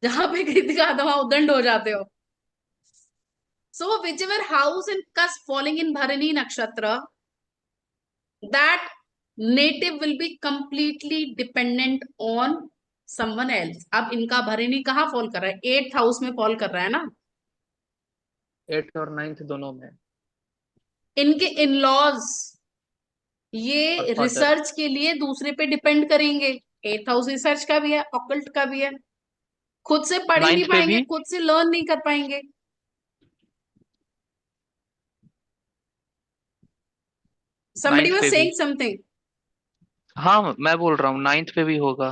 जहां पे कृतिका आता है वहां उदंड हो जाते हो. So whichever house in cusp falling in Bharani nakshatra, that native will be completely dependent on someone else. अब इनका भरणी कहाँ फॉल कर रहा है? 8th हाउस में फॉल कर रहा है ना. 8th और 9th दोनों में। इनके इन लॉज ये और father। रिसर्च के लिए दूसरे पे डिपेंड करेंगे. 8th हाउस रिसर्च का भी है, ऑकल्ट का भी है. खुद से पढ़ ही नहीं 9th पे पाएंगे, भी। खुद से लर्न नहीं कर पाएंगे. somebody 9th was पे भी। saying something. हाँ मैं बोल रहा हूँ 9th पे भी होगा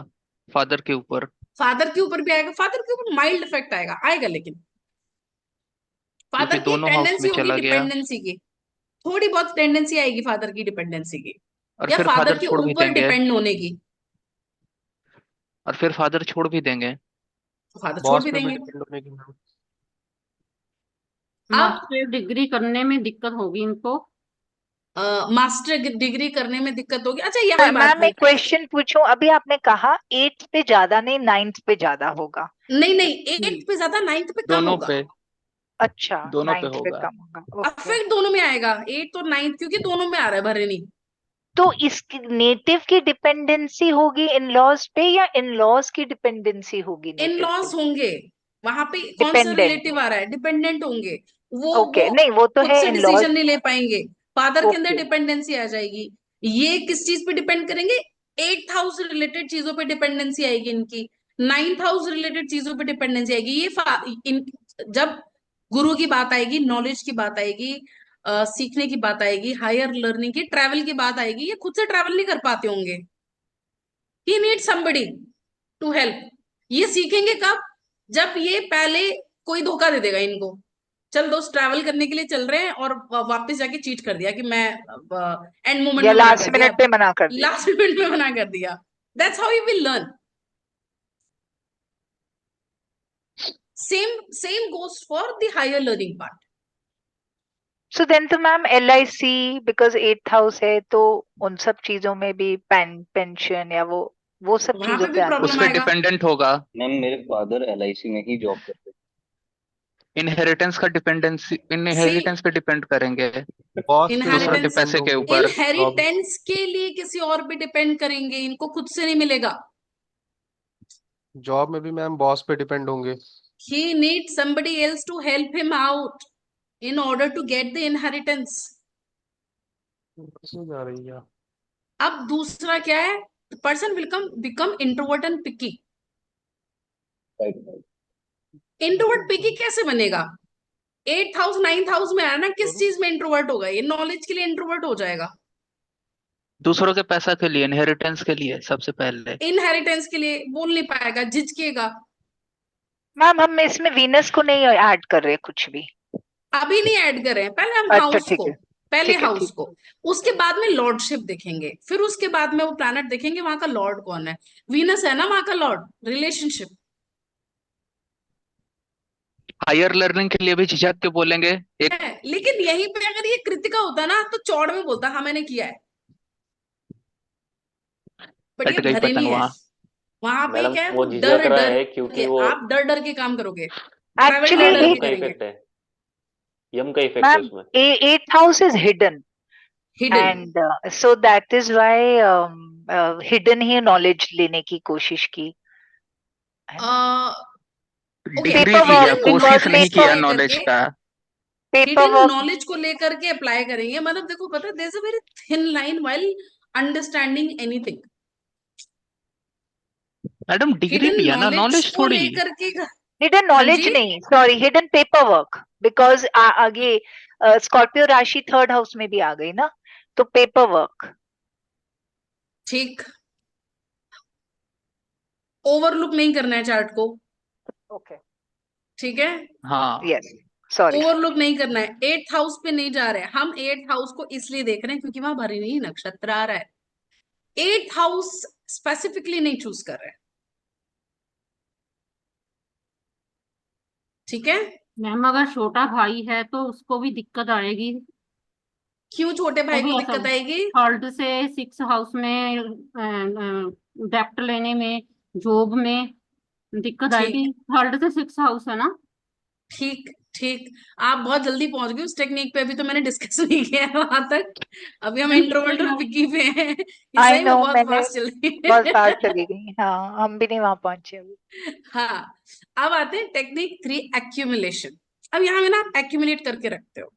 फादर के ऊपर। फादर के ऊपर भी आएगा, फादर के ऊपर माइल्ड इफेक्ट आएगा, आएगा, लेकिन क्योंकि फादर की दोनों हाउस टेंडेंसी में होगी चला गया डिपेंडेंसी की. थोड़ी बहुत टेंडेंसी आएगी फादर की डिपेंडेंसी की, और या फिर फादर फादर के छोड़ भी ऊपर देंगे। डिपेंड होने की. और फिर फादर छोड़ भी देंगे। फादर छोड़ बॉस भी पे भी देंगे. डिपेंड होने की मैम। अब मास्टर डिग्री करने में दिक्कत होगी इनको। मास्टर डिग्री करने में दिक्कत होगी. अच्छा यहाँ बात मैम है, एक क्वेश्चन पूछूं, अभी आपने कहा 8th पे ज्यादा नहीं 9th पे ज्यादा होगा। नहीं नहीं, 8th पे ज्यादा 9th पे कम दोनों होगा. पे। अच्छा दोनों पे 9th पे होगा। कम होगा, ओके। अफेक्ट दोनों में आएगा, 8th और 9th, क्योंकि दोनों में आ रहा है भरणी. तो इसकी नेटिव की डिपेंडेंसी होगी इन लॉज पे या इन लॉज की डिपेंडेंसी होगी इन नेटिव लॉज पे? होंगे. वहां पे कौन सा डिपेंडेंट, रिलेटिव आ रहा है? डिपेंडेंट होंगे. ओके, वो नहीं वो तो खुद है से इन लॉज। डिसीजन नहीं ले पाएंगे. फादर के अंदर ओके, डिपेंडेंसी आ जाएगी. ये किस चीज पे डिपेंड करेंगे? 8th हाउस रिलेटेड चीजों पे डिपेंडेंसी आएगी इनकी. 9th हाउस रिलेटेड चीजों पे डिपेंडेंसी आएगी. जब गुरु की बात आएगी, नॉलेज की बात आएगी, सीखने की बात आएगी, हायर लर्निंग की, ट्रैवल की बात आएगी, ये खुद से ट्रैवल नहीं कर पाते होंगे. ही नीड समबडी टू हेल्प. ये सीखेंगे कब? जब ये पहले कोई धोखा दे देगा इनको. चल दोस्त, ट्रैवल करने के लिए चल रहे हैं, और वापस जाके चीट कर दिया कि मैं एंड मोमेंट या में मना लास्ट कर दिया, मिनट पे मना कर दिया। लास्ट मिनट में मना कर दिया. That's how you will learn. Same goes for the higher learning part. So then तो ma'am LIC because 8th house है तो उन सब चीजों में भी पेंशन या वो सब वहां चीजों पे पे भी आता उस प्रॉब्लम पे है। आएगा. डिपेंडेंट होगा। मैम मेरे फादर LIC में ही जॉब करते इनहेरिटेंस का डिपेंडेंसी, सी, इनहेरिटेंस पे डिपेंड करेंगे बॉस पे दूसरों के मैम इनहेरिटेंस, डिपेंड पैसे के होंगे ऊपर। जॉब। इनहेरिटेंस के लिए किसी और पे डिपेंड करेंगे, इनको खुद से नहीं मिलेगा. जॉब में भी मैम बॉस पे डिपेंड होंगे। He needs somebody else to help him out in order to get the inheritance. कैसे जा रही है? अब दूसरा क्या है? Person will become introvert and picky. Right. Introvert picky कैसे बनेगा? 8th हाउस 9th हाउस में आया ना, किस चीज में इंट्रोवर्ट होगा? ये नॉलेज के लिए इंट्रोवर्ट हो जाएगा. दूसरों के पैसा के लिए, इनहेरिटेंस के लिए सबसे पहले। इनहेरिटेंस के लिए बोल नहीं पाएगा, झिझकेगा. मैम हम इसमें वीनस को नहीं ऐड कर रहे कुछ भी। अभी नहीं ऐड कर रहे हैं, पहले हम अच्छा हाउस ठीक को, है, पहले ठीक है, हाउस ठीक को, उसके बाद में लॉर्डशिप देखेंगे, फिर उसके बाद में वो प्लैनेट देखेंगे वहां का लॉर्ड कौन है. वीनस है ना वहां का लॉर्ड. रिलेशनशिप. हायर लर्निंग के लिए भी झिझक के बोलेंगे एक। है, लेकिन यहीं पे अगर ये कृतिका होता ना तो चौड़ में बोलता हाँ मैंने किया है. बट ये कट गई भरे पतंग नहीं है. वहां। वहां पे मैडम क्या है? वो वो झिझक रहा डर है क्योंकि के, वो आप डर के काम करोगे. ट्रैवल एक्चुअली डर यम के का करेंगे. इफेक्ट है, यम का इफेक्ट है मैम उसमें। 8th house is hidden hidden. And so that is why hidden he knowledge लेने की कोशिश की है ना। ओके, डिग्री पेपर लिया, वर्क, हिडन बिकॉज कोशिश नॉलेज नहीं को किया लेकर नॉलेज के, का। Paper hidden work. नॉलेज को लेकर के अप्लाई करेंगे. मतलब देखो, पता है, there is a very thin line while understanding anything. Madam degree hidden लिया ना, नॉलेज नॉलेज को थोड़ी। लेकर के. हिडन हाँ नॉलेज जी. नहीं, sorry, hidden paper work, because आगे स्कॉर्पियो राशि 3rd हाउस में भी आ गई ना, तो पेपर वर्क। ठीक. ओवरलुक नहीं करना है चार्ट को. ओके, ठीक है. हाँ यस, सॉरी। ओवरलुक नहीं करना है. 8th हाउस पे नहीं जा रहे हैं हम. 8th हाउस को इसलिए देख रहे हैं क्योंकि वहां भरणी नक्षत्र आ रहा है. 8th हाउस स्पेसिफिकली नहीं चूज कर रहे हैं. ठीक है. मैम अगर छोटा भाई है तो उसको भी दिक्कत आएगी। क्यों छोटे वो भाई भी को ऐसा दिक्कत आएगी? थर्ड से 6 हाउस में डेप्ट लेने में, जॉब में दिक्कत ठीक, आएगी। थर्ड से 6 हाउस है ना। ठीक, ठीक। आप बहुत जल्दी पहुंच गए उस टेक्निक पे, अभी तो मैंने डिस्कस नहीं किया है वहां तक। अभी हम नहीं, इंट्रोवर्ट और नहीं, पिकी पे हैं। ये आई सही नो, में बहुत मैंने फास्ट चल रही बहुत है। बार चली गई। हाँ, हम भी नहीं वहां पहुंचे अभी। हाँ, अब आते हैं टेक्निक 3, एक्यूमुलेशन। अब यहाँ में ना आप एक्यूमुलेट करके रखते हो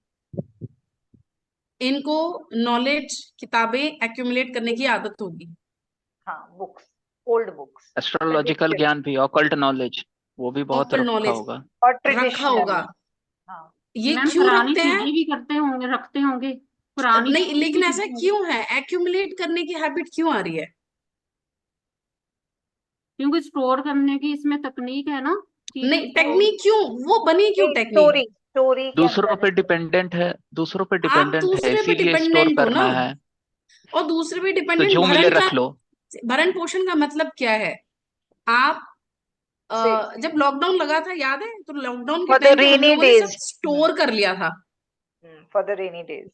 इनको, नॉलेज, किताबें एक्यूमुलेट करने की आदत होगी। हाँ, books, old books, astrological tradition ज्ञान भी, ऑकल्ट नॉलेज, वो भी बहुत ऑक्कल्ट रखा नॉलेज होगा। और रखा ट्रेडिशनल। होगा। हाँ, ये मैम क्यों पुरानी रखते हैं? चीजें भी करते होंगे, रखते होंगे। पुरानी नहीं, चीजें भी लेकिन ऐसा करते होंगे। क्यों है? एक्यूमुलेट करने की हैबिट क्यों आ रही है? क्योंकि स्टोर करने की इसमें तकनीक है ना, चीजें नहीं, स्टोर। टेक्निक क्यों, वो बनी क्यों टेक्निक? स्टोरी स्टोरी के दूसरों अंदर पे है। डिपेंडेंट है, दूसरों पे आप डिपेंडेंट है, दूसरे पे इसीलिए स्टोर डिपेंडेंट हो ना, करना है। और दूसरे पे तो डिपेंडेंट जो मिले भरण का, रख लो। भरण पोषण का मतलब क्या है? आप से जब लॉकडाउन लगा था याद है, तो लॉकडाउन के फॉर द टाइम पे हम रेनी लोगों ने सब डेज। स्टोर कर लिया था for the rainy days.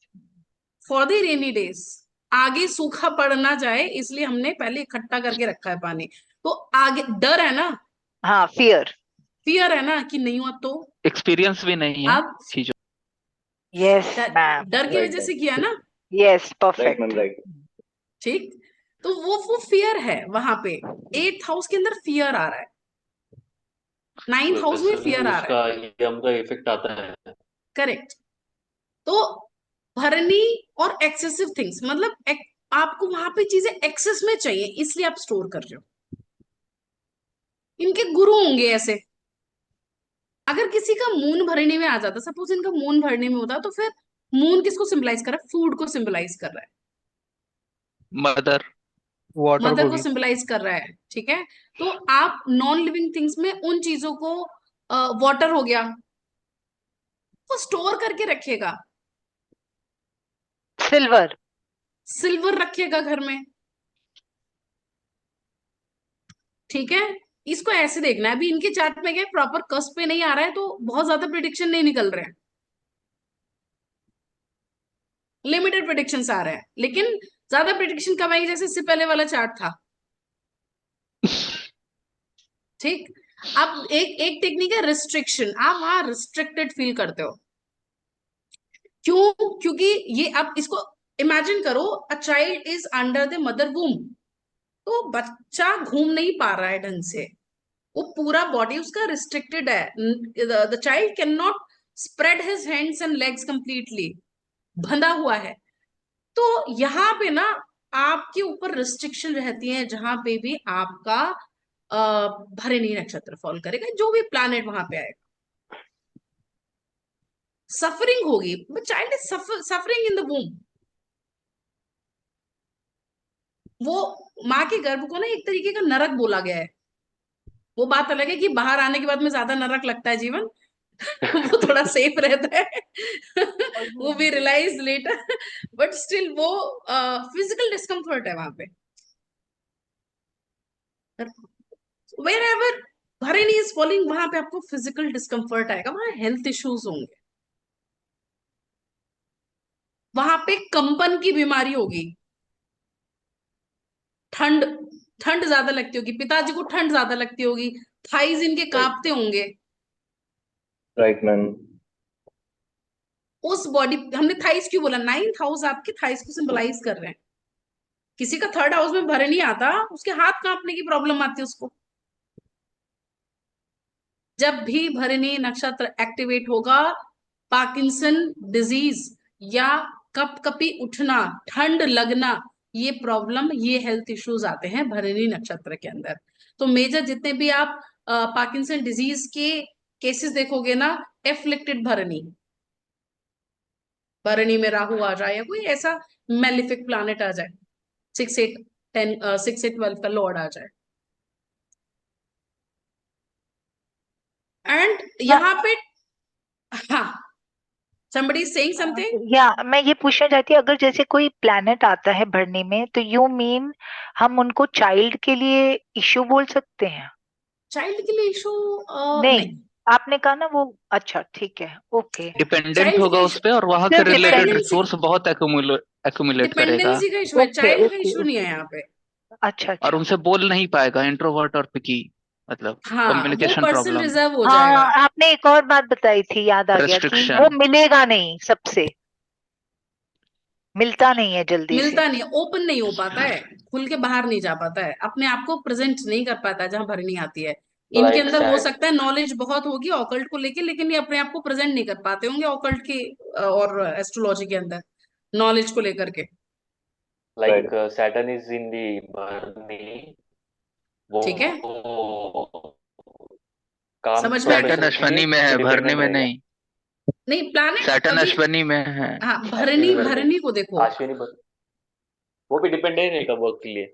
For the rainy days. आगे सूखा पड़ ना जाए इसलिए हमने पहले इकट्ठा करके रखा है पानी। तो आगे डर है ना, हाँ, फियर। फियर है ना कि नहीं हुआ तो। एक्सपीरियंस भी नहीं है अब चीजों। यस डर, मैम। डर की राइट वजह मैम, से किया ना। Yes, right ma'am, perfect. Right. ठीक, तो वो फियर है वहां पे। 8th हाउस के अंदर फियर आ रहा है, 9th हाउस में वैसे भी फियर आ रहा है। उसका यम का इफेक्ट आता है। करेक्ट। तो भरनी और एक्सेसिव थिंग्स, मतलब आपको वहां पे चीजें एक्सेस में चाहिए इसलिए आप स्टोर कर रहे हो। इनके गुरु होंगे ऐसे। अगर किसी का मून भरनी में आ जाता, सपोज इनका मून भरनी में होता, तो फिर मून किसको सिंबलाइज कर रहा है? फूड को सिंबलाइज कर रहा है, मदर। वाटर मदर को को भी। सिंबलाइज कर रहा है। ठीक है, तो आप नॉन लिविंग थिंग्स में उन चीजों को, वाटर हो गया, वो स्टोर करके रखेगा। सिल्वर। सिल्वर रखेगा घर में। ठीक है, इसको ऐसे देखना है। अभी इनके चार्ट में क्या प्रॉपर कस्प पे नहीं आ रहा है, तो बहुत ज्यादा प्रिडिक्शन नहीं निकल रहे हैं, लिमिटेड प्रिडिक्शन आ रहे हैं। लेकिन ज्यादा प्रिडिक्शन कब आएगी? जैसे इससे पहले वाला चार्ट था। ठीक, अब एक एक टेक्निक है रिस्ट्रिक्शन। आप वहां रिस्ट्रिक्टेड फील करते हो, क्यों? क्योंकि ये, अब इसको इमेजिन करो, a child is under the mother womb. तो बच्चा घूम नहीं पा रहा है ढंग से, वो पूरा बॉडी उसका रिस्ट्रिक्टेड है। The child can not spread his hands and legs completely, बंधा हुआ है। तो यहाँ पे ना आपके ऊपर रिस्ट्रिक्शन रहती है, जहां पे भी आपका भरणी नक्षत्र फॉल करेगा, जो भी प्लैनेट वहां पे आएगा, सफरिंग होगी। Child is suffering in the वूम। वो माँ के गर्भ को ना एक तरीके का नरक बोला गया है। वो बात अलग है कि बाहर आने के बाद में ज्यादा नरक लगता है जीवन। वो थोड़ा सेफ रहता है। वो भी रियलाइज लेटर, बट स्टिल वो फिजिकल डिस्कम्फर्ट है वहां पे। वेर एवर भरणी इज फॉलिंग, वहां पे आपको फिजिकल डिस्कम्फर्ट आएगा, वहां हेल्थ इश्यूज होंगे, वहां पे कंपन की बीमारी होगी, ठंड, ठंड ज्यादा लगती होगी, पिताजी को ठंड ज्यादा लगती होगी, थाइज इनके राइट, कांपते होंगे। Right ma'am. उस बॉडी, हमने थाइस क्यों बोला? 9th हाउस आपके थाइस को सिंबलाइज कर रहे हैं। किसी का 3rd हाउस में भरे नहीं आता, उसके हाथ कांपने की प्रॉब्लम आती है उसको। जब भी भरणी नक्षत्र एक्टिवेट होगा, पार्किंसन डिजीज या कपकपी उठना, ठंड लगना, ये प्रॉब्लम, ये हेल्थ इश्यूज आते हैं भरणी नक्षत्र के अंदर। तो मेजर जितने भी आप पार्किंसन डिजीज के केसेस देखोगे ना, एफ्लिक्टेड भरणी, भरणी में राहु आ जाए या कोई ऐसा मेलिफिक प्लैनेट आ जाए, 6 8 10 6 8 12 का लॉर्ड आ जाए। एंड यहाँ पे, हाँ, somebody is saying something. या मैं ये पूछना चाहती हूँ, अगर जैसे कोई प्लैनेट आता है भरने में, तो यू मीन हम उनको चाइल्ड के लिए इश्यू बोल सकते हैं? चाइल्ड के लिए इशू नहीं, नहीं। आपने कहा ना वो, अच्छा ठीक है, ओके। डिपेंडेंट चाइल्ड होगा का उस पे और वहां के सिर्फ रिलेटेड डिपेंडेंट, रिसोर्स बहुत एक्यूमुलेट करेगा डिपेंडेंसी का इशू है, ओके चाइल्ड का ओके इशू नहीं है ओके, यहाँ पे। अच्छा और अच्छा। उनसे बोल नहीं पाएगा, इंट्रोवर्ट और पिकी, मतलब हाँ, वो कम्युनिकेशन पर्सन प्रॉब्लम, रिजर्व हो हाँ, जाएगा। आपने एक और बात बताई थी, याद आ गया कि वो रेस्ट्रिक्शन। मिलेगा नहीं सबसे, मिलता नहीं है जल्दी से। मिलता नहीं, ओपन नहीं हो पाता है, खुल के बाहर नहीं जा पाता है, अपने आप को प्रेजेंट नहीं कर पाता है जहां भरनी आती है। इनके लाइक अंदर हो सैट सकता है नॉलेज बहुत होगी ऑकल्ट को लेके, लेकिन ये अपने आप को प्रेजेंट नहीं कर पाते होंगे ऑकल्ट के और एस्ट्रोलॉजी के अंदर नॉलेज को लेकर के। लाइक सैटर्न इज इन दी बर्नी, ठीक है, वो काम समझ में आ सैटर्न गया? प्रोफेशन के लिए अश्वनी में है, भरने इंडिपेंडेंट में रहेगा। नहीं। नहीं, प्लैनेट सैटर्न अभी, अश्वनी में है। हाँ, अश्विनी भरनी भरनी, भरनी को देखो। अश्विनी भर, वो भी डिपेंडेंट रहेगा वर्क के लिए,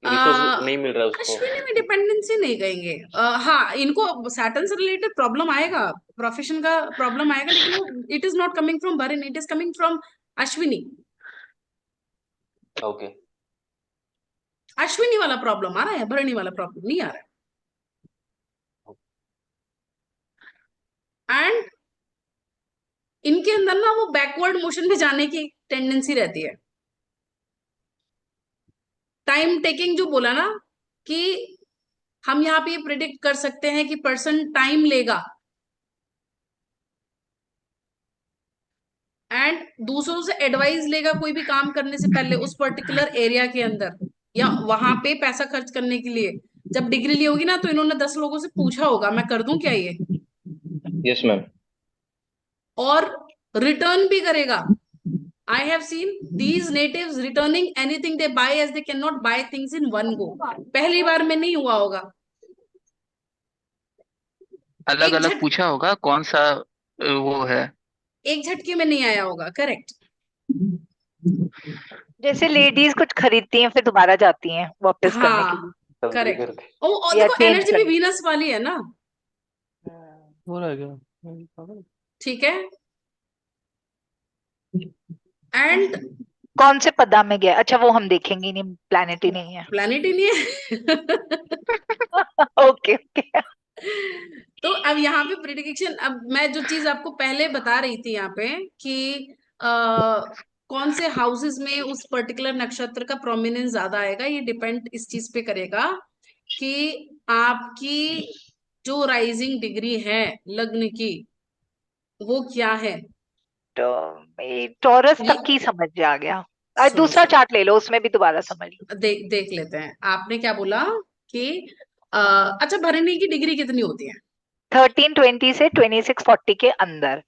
आ, रिसोर्स नहीं मिल रहा है उसको। अश्विनी में डिपेंडेंसी नहीं कहेंगे। हाँ, इनको सैटर्न से रिलेटेड प्रॉब्लम आएगा, प्रोफेशन का प्रॉब्लम आएगा, लेकिन वो it is not coming from Bharani, it is coming from Ashwini. Okay, Ashwini वाला प्रॉब्लम आ रहा है, भरणी वाला प्रॉब्लम नहीं आ रहा है। एंड इनके अंदर ना वो बैकवर्ड मोशन में जाने की टेंडेंसी रहती है। टाइम टेकिंग जो बोला ना, कि हम यहाँ पे प्रिडिक्ट कर सकते हैं कि पर्सन टाइम लेगा एंड दूसरों से एडवाइस लेगा कोई भी काम करने से पहले उस पर्टिकुलर एरिया के अंदर, या वहां पे पैसा खर्च करने के लिए। जब डिग्री ली होगी ना, तो इन्होंने 10 लोगों से पूछा होगा मैं कर दूं क्या ये, Yes, ma'am. और रिटर्न भी करेगा। I have seen these natives returning anything they buy, as they can not buy things in one go. पहली बार में नहीं हुआ होगा, अलग एक अलग झट पूछा होगा कौन सा वो है। एक झटके में नहीं आया होगा। करेक्ट, जैसे लेडीज कुछ खरीदती हैं फिर दोबारा जाती हैं वापस करने के हाँ, लिए, तब्दीली करेक्ट। करके। और या देखो चेंज एनर्जी भी करने। वीनस वाली है ना, हो रहा है क्या? ठीक है। एंड कौन से पदा में गया, अच्छा वो हम देखेंगे ही नहीं, प्लैनेट ही नहीं है। प्लैनेट ही नहीं है। Okay okay. तो अब यहाँ पे प्रिडिक्शन, अब मैं जो चीज आपको पहले बता रही थी यहाँ पे कि कौन से हाउसेस में उस पर्टिकुलर नक्षत्र का प्रोमिनेंस ज्यादा आएगा, ये डिपेंड इस चीज पे करेगा कि आपकी जो राइजिंग डिग्री है लग्न की, वो क्या है। तो टॉरस ये तक की समझ में आ गया। सुनो दूसरा सुनो, चार्ट ले लो, उसमें भी दोबारा समझ लो। देख लेते हैं। आपने क्या बोला कि अच्छा, भरणी की डिग्री कितनी होती है? 1320 से 2640 के अंदर,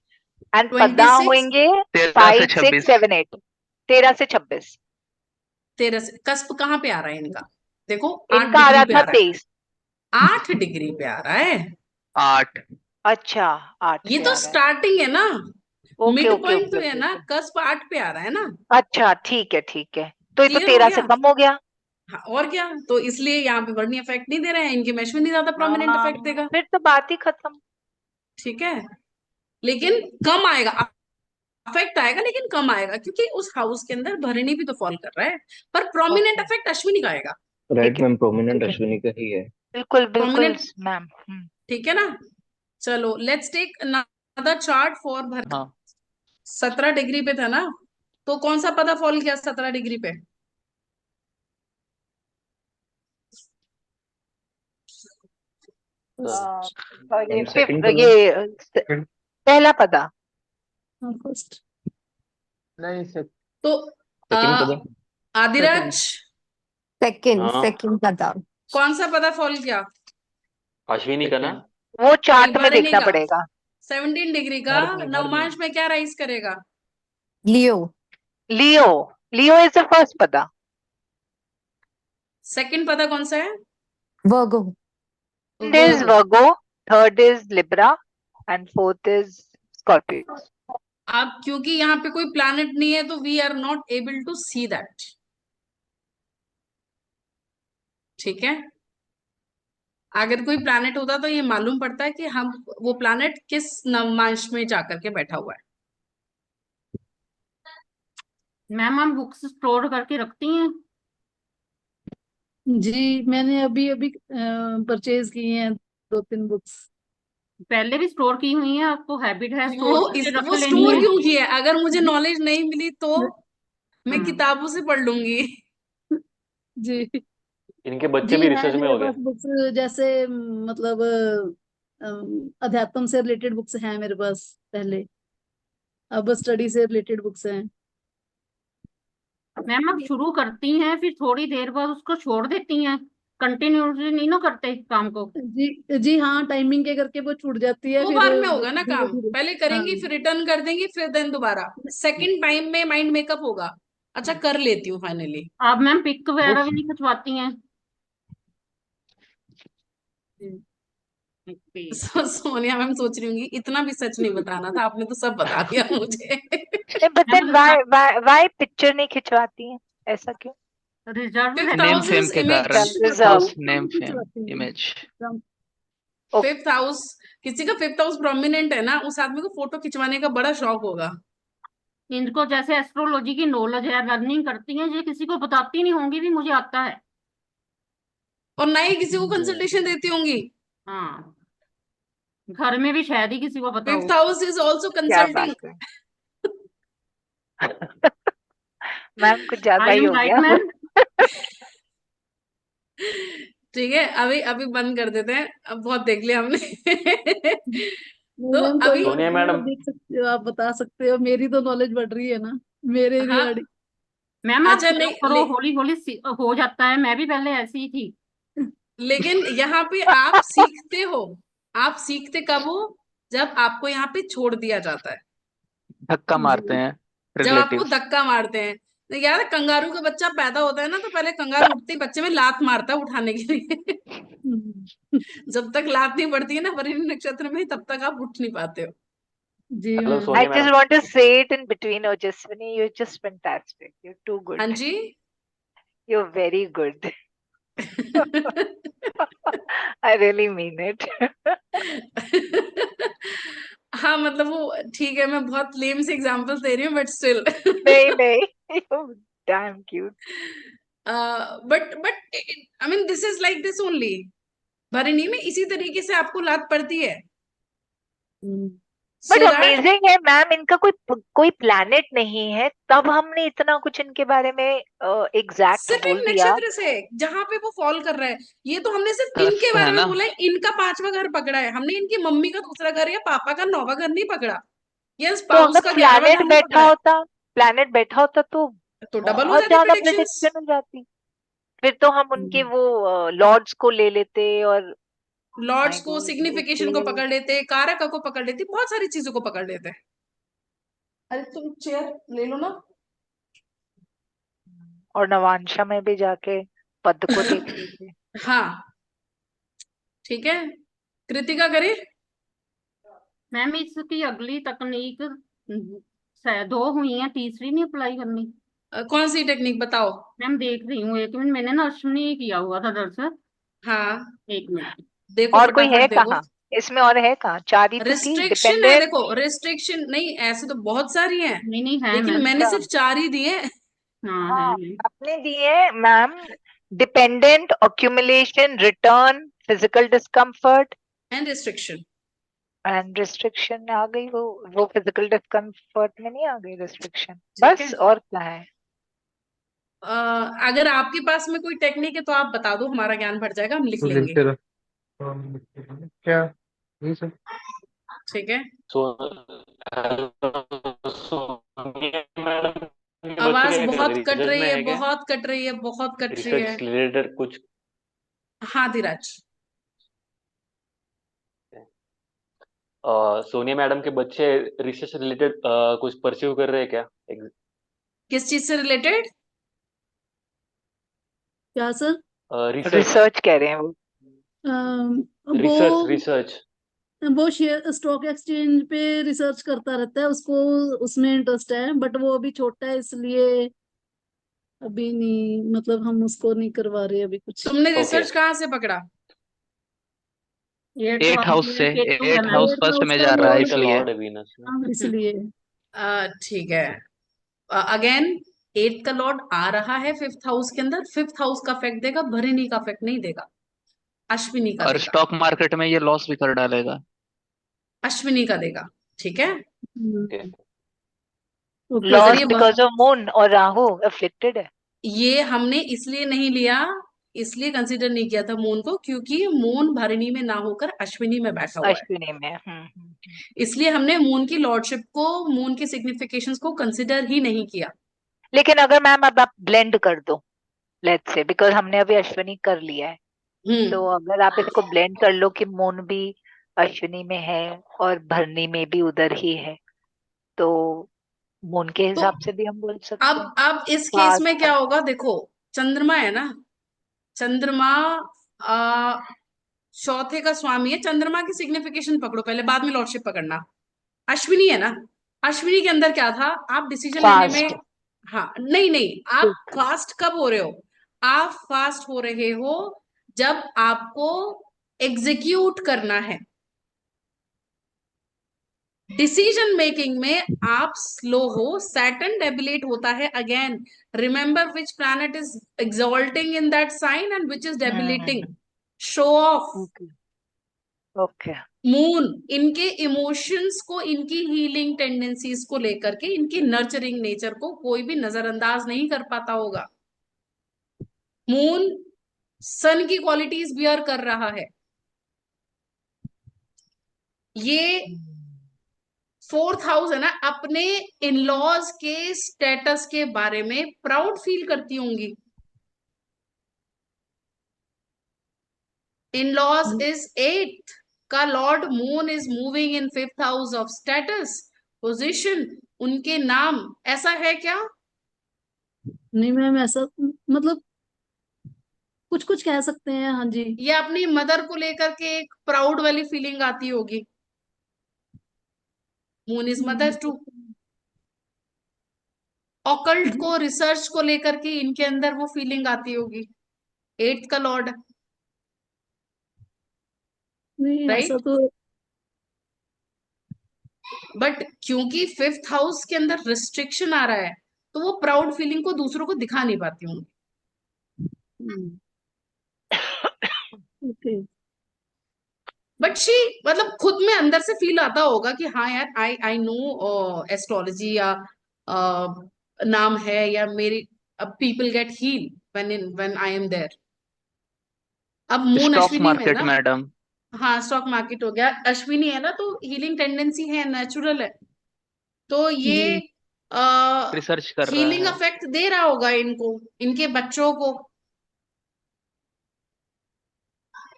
एंड पदा 26, होंगे 13 से 5 6 26। 7 8, 13 से 26। 13 से कस्प कहाँ पे आ रहा है इनका? देखो, आठ इनका आ डिग्री रहा पे था आ रहा 23। है, 8 डिग्री पे आ रहा है। 8। अच्छा, 8 ये पे तो आ रहा है। स्टार्टिंग है ना, okay mid okay point okay तो है ओके ना, ओके। कस्प 8 पे आ रहा है ना। अच्छा ठीक है ठीक है, तो ये तो क्लियर हो 13 से गया? कम हो गया। हाँ, और क्या, तो इसलिए यहाँ पे वर्णी इफेक्ट नहीं दे रहे हैं, इनके मैच में नहीं ज्यादा प्रोमिनेंट इफेक्ट देगा। फिर तो बात ही खत्म। ठीक है, लेकिन कम आएगा, अफेक्ट आएगा लेकिन कम आएगा, क्योंकि उस हाउस के अंदर भरणी भी तो फॉल कर रहा है, पर प्रोमिनेंट ओके इफेक्ट अश्विनी का आएगा। Right, ठीक है ma'am. Prominent ठीक है, अश्विनी का ही है. बिल्कुल बिल्कुल प्रोमिनेंट, मैम। ठीक है ना। चलो let's take another chart for भर। हाँ 17 डिग्री पे था ना, तो कौन सा पदा फॉल किया 17 डिग्री पे? ये Ma'am, second फिफ्थ, पदा. ये पहला पदा। फर्स्ट। नहीं तो Second पदा. आदिराज, सेकंड हाँ, सेकंड का था। कौन सा पदा फॉल किया? अश्विनी का ना। सेकंड। वो नहीं, चार्ट में भरणी देखना का। पड़ेगा। 17 डिग्री का नवमांश में क्या राइज करेगा? Leo. Leo, Leo is the first पदा। सेकंड पदा कौन सा है? Virgo. Is Virgo. Virgo, third is Libra, and fourth is Scorpio. अब क्योंकि यहाँ पे कोई प्लैनेट नहीं है, तो we are not able to see that. ठीक है, अगर कोई प्लैनेट होता तो ये मालूम पड़ता है कि हम वो प्लैनेट किस नवमांश में जाकर के बैठा हुआ है। मैम आप बुक्स स्टोर करके रखती हैं? जी मैंने अभी अभी परचेज की हैं 2-3 बुक्स। पहले भी स्टोर की हुई है, आपको हैबिट है स्टोर करके रख वो लेनी स्टोर है। क्यों किया है? अगर मुझे नॉलेज नहीं मिली तो मैं हाँ किताबों से पढ़ लूंगी। जी इनके बच्चे जी भी है रिसर्च में मेरे हो गए। पास बुक्स, जैसे मतलब अध्यात्म से रिलेटेड बुक्स हैं मेरे पास पहले, अब स्टडी से रिलेटेड बुक्स हैं। मैम, आप शुरू करती हैं फिर थोड़ी देर बाद उसको छोड़ देती हैं, कंटिन्यूसली नहीं ना करते काम को। जी जी हाँ, टाइमिंग के करके वो छूट जाती है, वो फिर बाद में होगा ना धीरे काम, धीरे। पहले हाँ करेंगी फिर रिटर्न कर देंगी फिर देन दोबारा सेकंड टाइम में माइंड मेकअप होगा। अच्छा कर लेती हूँ फाइनली। आप मैम पिक वगैरह बुक्स भी नहीं खिंचवाती हैं? ओके। सोनिया मैम सोच रही होंगी इतना भी सच नहीं बताना था, आपने तो सब बता दिया मुझे। But ma'am then why picture नहीं खिंचवाती हैं, ऐसा क्यों? रिजर्व फिफ्थ रहती नेम हाउस फेम इज के इमेज। कारण, रिजर्व। हाउस नेम फेम खिंचवाती हैं। इमेज। ओके। फिफ्थ हाउस, किसी का फिफ्थ हाउस प्रोमिनेंट है ना, उस आदमी को फोटो खिंचवाने का बड़ा शौक होगा। इनको जैसे एस्ट्रोलॉजी की नॉलेज है, रनिंग करती हैं, ये किसी को बताती नहीं होंगी भी मुझे आता है। और ना ही किसी को कंसल्टेशन देती होंगी। हाँ, घर में भी शायद ही किसी को पता फिफ्थ हो। हाउस इज ऑल्सो क्या कंसल्टिंग। बात है मैम, कुछ ज्यादा आई ही एम हो राइट गया। मैम? ठीक है, अभी अभी बंद कर देते हैं, अब बहुत देख लिया हमने। नहीं तो मैम, कोई अभी बात सोनिया नहीं, आप मैडम, देख सकते हो, आप बता सकते हो, मेरी तो नॉलेज बढ़ रही है ना मेरे हाँ, रिगार्डिंग। मैम आप अच्छा करो नहीं करो, हौली हौली हो जाता है, मैं भी पहले ऐसी ही थी। लेकिन यहाँ पे आप सीखते हो। आप सीखते कब हो? जब आपको यहाँ पे छोड़ दिया जाता है, धक्का मारते जी हैं जब आपको रिलेटिव्स। धक्का मारते हैं। तो यार कंगारू का बच्चा पैदा होता है ना, तो पहले कंगारू उठते ही बच्चे में लात मारता है उठाने के लिए। हम्म, जब तक लात नहीं पड़ती है ना वरिणी नक्षत्र में, तब तक आप उठ नहीं पाते हो। जी hello ma'am. I Sonia just madam. want to say it in between, Ojaswini, you're just fantastic. You're too good. हाँ जी। You're very good. I really mean it. हाँ मतलब वो ठीक है, मैं बहुत लेम से एग्जांपल्स दे रही हूँ बट स्टिल। नहीं नहीं, you're damn cute. But I mean this is like this only. भरणी में इसी तरीके से आपको लात पड़ती है। बट सो दैट अमेजिंग है मैम, इनका कोई प्लैनेट नहीं है, तब हमने इतना कुछ इनके बारे में एग्जैक्ट सिर्फ एक बोल दिया। नक्षत्र से जहां पे वो फॉल कर रहा है, ये तो हमने सिर्फ इनके कष्ट है बारे में ना। बोला है, इनका 5वां घर पकड़ा है हमने, इनकी मम्मी का दूसरा घर या पापा का 9वां घर नहीं पकड़ा, या तो स्पाउस अगर का 11वां घर नहीं पकड़ा प्लैनेट बैठा होता तो है, तो डबल हो बहुत जाती ज्यादा प्रेडिक्शंस। प्रेडिक्शन हो जाती। फिर तो हम उनके वो लॉर्ड्स को ले लेते और लॉर्ड्स माय को, गॉड सिग्निफिकेशन को ओके। पकड़ लेते, कारक को पकड़ लेती, बहुत सारी चीजों को पकड़ लेते हैं। अरे तुम चेयर ले लो ना। और नवांशा में भी जाके पद को देख लीजिए। हाँ ठीक है, कृतिका करे। मैम इसकी अगली तकनीक 2 हुई है, तीसरी नहीं अप्लाई करनी? कौन सी टेक्निक बताओ। मैम देख रही हूँ, 1 मिनट, मैंने ना अश्विनी किया हुआ था दरअसल। हाँ 1 मिनट। देखो और कोई है फटाफट देखो। कहाँ इसमें? और है कहाँ? 4 ही तो थी रिस्ट्रिक्शन है, डिपेंडेंट। देखो रिस्ट्रिक्शन नहीं, ऐसे तो बहुत सारी हैं, नहीं नहीं है लेकिन मैम। मैंने अच्छा, सिर्फ 4 ही दिए हैं। हाँ हाँ है। आपने दिए ma'am. Dependent, accumulation, return, physical discomfort and restriction. And restriction आ गई। वो फिजिकल डिस्कम्फर्ट में नहीं आ गई रिस्ट्रिक्शन? ठीक है। बस, और क्या है? अगर आपके पास में कोई टेक्निक है तो आप बता दो, हमारा ज्ञान बढ़ जाएगा, हम लिख तो लेंगे। लिखते रहो, हम लिखते रहो। क्या ये सब? ठीक है। सो सोनिया मैडम के बच्चे आवाज क्या कर बहुत रहे, कट रिसर्च रही में है, है क्या? बहुत कट रही है, बहुत कट रही है। रिसर्च रिलेटेड कुछ? हाँ धीरज। सोनिया मैडम के बच्चे रिसर्च रिलेटेड कुछ परस्यू कर रहे हैं क्या? किस चीज से रिलेटेड? क्या सर? रिसर्च रिसर्च कह रहे हैं वो। रिसर्च वो रिसर्च वो शेयर स्टॉक एक्सचेंज पे रिसर्च करता रहता है, उसको उसमें इंटरेस्ट है, बट वो अभी छोटा है इसलिए अभी नहीं, मतलब हम उसको नहीं करवा रहे अभी कुछ। तुमने ओके। रिसर्च कहाँ से पकड़ा? 8th 8 हाउस हाउस में से, केतु है 8 ma'am. House 8th first house में का जा रहा है लॉर्ड का है। इसलिए। लॉर्ड है वीनस में। हाँ, इसलिए। ठीक है। अगेन 8 का लॉर्ड आ रहा है 5th हाउस के अंदर, 5th हाउस का इफेक्ट देगा, भरणी का इफेक्ट नहीं देगा, अश्विनी का और देगा। स्टॉक मार्केट में ये लॉस भी कर डालेगा। अश्विनी का देगा, ठीक है। Okay. ओके अगर लॉस्ट ये बिकॉज ऑफ मून और राहु अफ्लिक्टेड है। ये हमने इसलिए नहीं लिया, इसलिए कंसिडर नहीं किया था मून को, क्योंकि मून भरणी में ना होकर अश्विनी में बैठा हुआ है, अश्विनी में। इसलिए हमने मून की लॉर्डशिप को, मून के सिग्निफिकेशंस को कंसिडर ही नहीं किया। लेकिन अगर मैम अब आप ब्लेंड कर दो, लेट्स से, बिकॉज हमने अभी अश्विनी कर लिया है, तो अगर आप इसको ब्लेंड कर लो कि मून भी अश्विनी में है और भरणी में भी उधर ही है, तो मून के तो हिसाब से भी हम बोल सकते हैं। अब इस केस में क्या होगा, देखो चंद्रमा है ना, चंद्रमा आ, चौथे का स्वामी है। चंद्रमा की सिग्निफिकेशन पकड़ो पहले, बाद में लॉर्डशिप पकड़ना। अश्विनी है ना, अश्विनी के अंदर क्या था, आप डिसीजन लेने में, फास्ट। हाँ नहीं नहीं, आप फास्ट कब हो रहे हो, आप फास्ट हो रहे हो जब आपको एग्जीक्यूट करना है। डिसीजन मेकिंग में आप स्लो हो, सैटर्न डेबिलेट होता है again. Remember which planet is exalting in that sign and which is debilitating, show off. Okay. Moon इनके इमोशंस को, इनकी हीलिंग टेंडेंसीज को लेकर के, इनकी नर्चरिंग नेचर को कोई भी नजरअंदाज नहीं कर पाता होगा। मून सन की क्वालिटीज बियर कर रहा है। ये 4th हाउस है ना, अपने इन लॉज के स्टेटस के बारे में प्राउड फील करती होंगी। इन लॉज इज 8th का Lord, moon is moving in 5th house of status position. उनके नाम ऐसा है क्या? नहीं मैम, ऐसा मतलब कुछ कुछ कह सकते हैं, हाँ जी। ये अपनी मदर को लेकर के एक प्राउड वाली फीलिंग आती होगी। Moon is mother too. Occult को, रिसर्च को लेकर के इनके अंदर वो फीलिंग आती होगी। 8th का लॉर्ड, नहीं ऐसा राइट। तो बट क्योंकि 5th हाउस के अंदर रिस्ट्रिक्शन आ रहा है, तो वो प्राउड फीलिंग को दूसरों को दिखा नहीं पाती होंगी। ओके। बट शी, मतलब खुद में अंदर से फील आता होगा कि हाँ यार, आई आई नो एस्ट्रोलॉजी, या नाम है, या मेरी, अब people get heal when I am there. अब मून स्टॉक अश्विनी में है मार्केट ना, मैडम। हाँ स्टॉक मार्केट हो गया, अश्विनी है ना, तो हीलिंग टेंडेंसी है, नेचुरल है। तो ये जी रिसर्च कर रहा हीलिंग है। अफेक्ट दे रहा होगा इनको, इनके बच्चों को।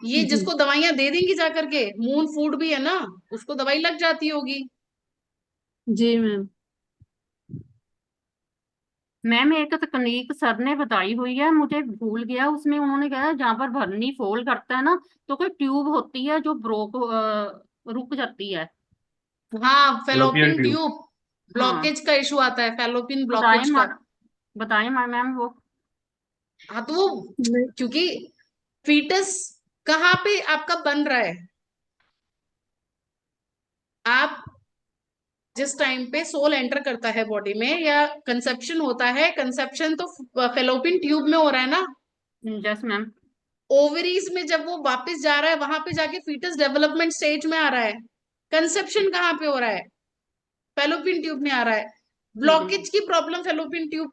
ये जी जिसको दवाइयां दे देंगी जाकर के, मून फूड भी है ना, उसको दवाई लग जाती होगी। जी मैम। मैम एक तकनीक सर ने बताई हुई है, मुझे भूल गया, उसमें उन्होंने कहा जहाँ पर भरनी फोल्ड करता है ना, तो कोई ट्यूब होती है जो रुक जाती है। हाँ, फेलोपियन फेलोपिन ट्यूब। ट्यूब हाँ, ब्लॉकेज का इशू आता है, फेलोपिन बताएं ब्लॉकेज का। बताएं मैम वो। हाँ तो वो, नहीं, क्योंकि फीटस कहाँ पे आपका बन रहा है, आप जिस टाइम पे सोल एंटर करता है बॉडी में, या कंसेप्शन होता है, कंसेप्शन तो फेलोपिन ट्यूब में हो रहा है ना। Yes ma'am. ओवरीज में जब वो वापस जा रहा है, वहां पे जाके फीटस डेवलपमेंट स्टेज में आ रहा है। कंसेप्शन कहाँ पे हो रहा है, फेलोपिन ट्यूब में आ रहा है। ब्लॉकेज की प्रॉब्लम फेलोपिन ट्यूब,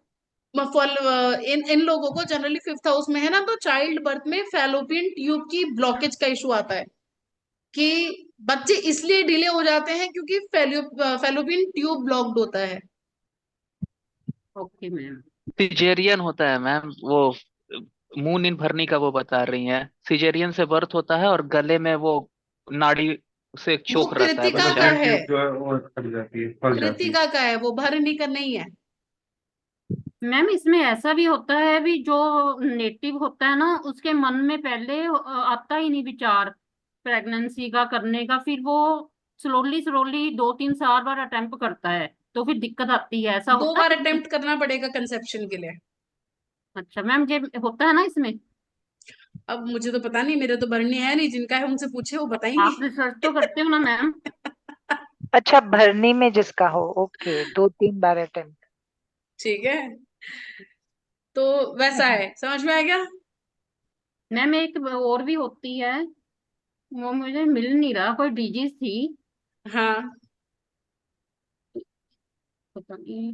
इन लोगों को जनरली 5th हाउस में है ना, तो चाइल्ड बर्थ में फेलोपिन ट्यूब की ब्लॉकेज का इशू आता है, कि बच्चे इसलिए डिले हो जाते हैं क्योंकि फेलोपिन ट्यूब ब्लॉक्ड होता है। Okay ma'am. सिजेरियन होता है मैम वो, मून इन भरनी का वो बता रही हैं। सिजेरियन से बर्थ होता है और गले में वो नाड़ी से एक वो चोक रहता है कृतिका बच्चा। का फेलोपियन है, ट्यूब जो है वो फट जाती है, फंस जाती है। कृतिका का है, वो भरणी का नहीं है। मैम इसमें ऐसा भी होता है भी, जो नेटिव होता है ना, उसके मन में पहले आता ही नहीं विचार प्रेगनेंसी का करने का, फिर वो स्लोली स्लोली 2-3 साल बार अटेम्प्ट करता है, तो फिर दिक्कत आती है, ऐसा 2 होता बार है इसमें? अटेम्प्ट करना पड़ेगा कंसेप्शन के लिए। अच्छा मैम, ये होता है ना इसमें? अब मुझे तो पता नहीं, मेरे तो भरणी है नहीं, जिनका है उनसे पूछे, वो बताएंगे। आप रिसर्च तो करते हो ना मैम? अच्छा, भरनी में जिसका हो, ओके, 2-3 बार अटेम्प्ट। ठीक है, तो वैसा है, समझ में आ गया। मैम एक और भी होती है, वो मुझे मिल नहीं रहा, कोई डिजीज थी, हाँ, पता नहीं।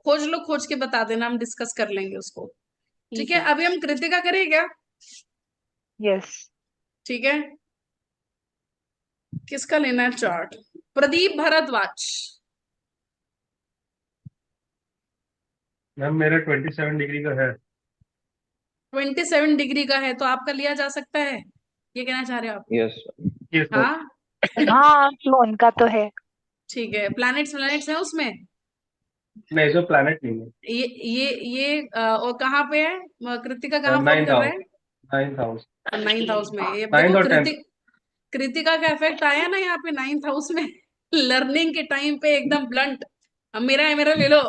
खोज लो, खोज के बता देना, हम डिस्कस कर लेंगे उसको। ठीक ठीक है, है। अभी हम कृतिका करें क्या? यस ठीक है, किसका लेना है चार्ट? प्रदीप भारद्वाज। मैम मेरा 27 डिग्री का है। 27 डिग्री का है तो आपका लिया जा सकता है, ये कहना चाह रहे हो आप? Yes. Yes sir. हाँ, हाँ, तो उनका तो है। ठीक है। प्लैनेट्स प्लैनेट्स है उसमें? नहीं, जो प्लैनेट नहीं है। और कहाँ पे है? कृतिका कहाँ फॉल नाइन्थ कर रहा हाउस। है? Ninth house. नाइन्थ हाउस में। ये देखो, नाइन्थ और 10th। कृतिका का इफेक्ट आया ना यहाँ पे नाइन्थ हाउस में। लर्निंग के टाइम पे एकदम ब्लंट। अब मेरा है, मेरा ले लो।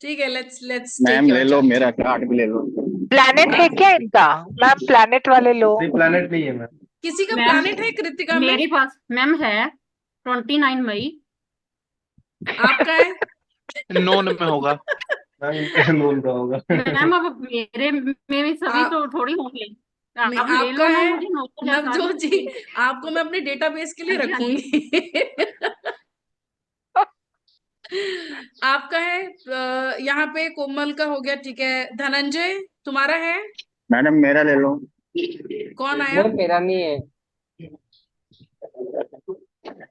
ठीक है, let's let's take ma'am your ले लो, चार्ट। मेरा कार्ड भी ले लो। प्लैनेट है क्या इनका? मैम प्लैनेट वाले लो। नहीं, प्लैनेट नहीं है मैम। किसी का मैम प्लैनेट है कृतिका में? मेरे पास मैम है 29 मई। आपका है? नोन में होगा। मैम इनका नोन का होगा। मैम अब मेरे में सभी आप तो थोड़ी होंगे। नहीं, आप ले आपका लो ना, है मुझे नॉलेज है सारी नवजोत जी। चीजें। आपको मैं अपने डेटाबेस के लिए हाँ जी, हाँ जी। रखूंगी। आपका है यहाँ पे कोमल का हो गया, ठीक है। धनंजय, तुम्हारा है? मैडम मेरा ले लो। कौन आया? मेरा नहीं है।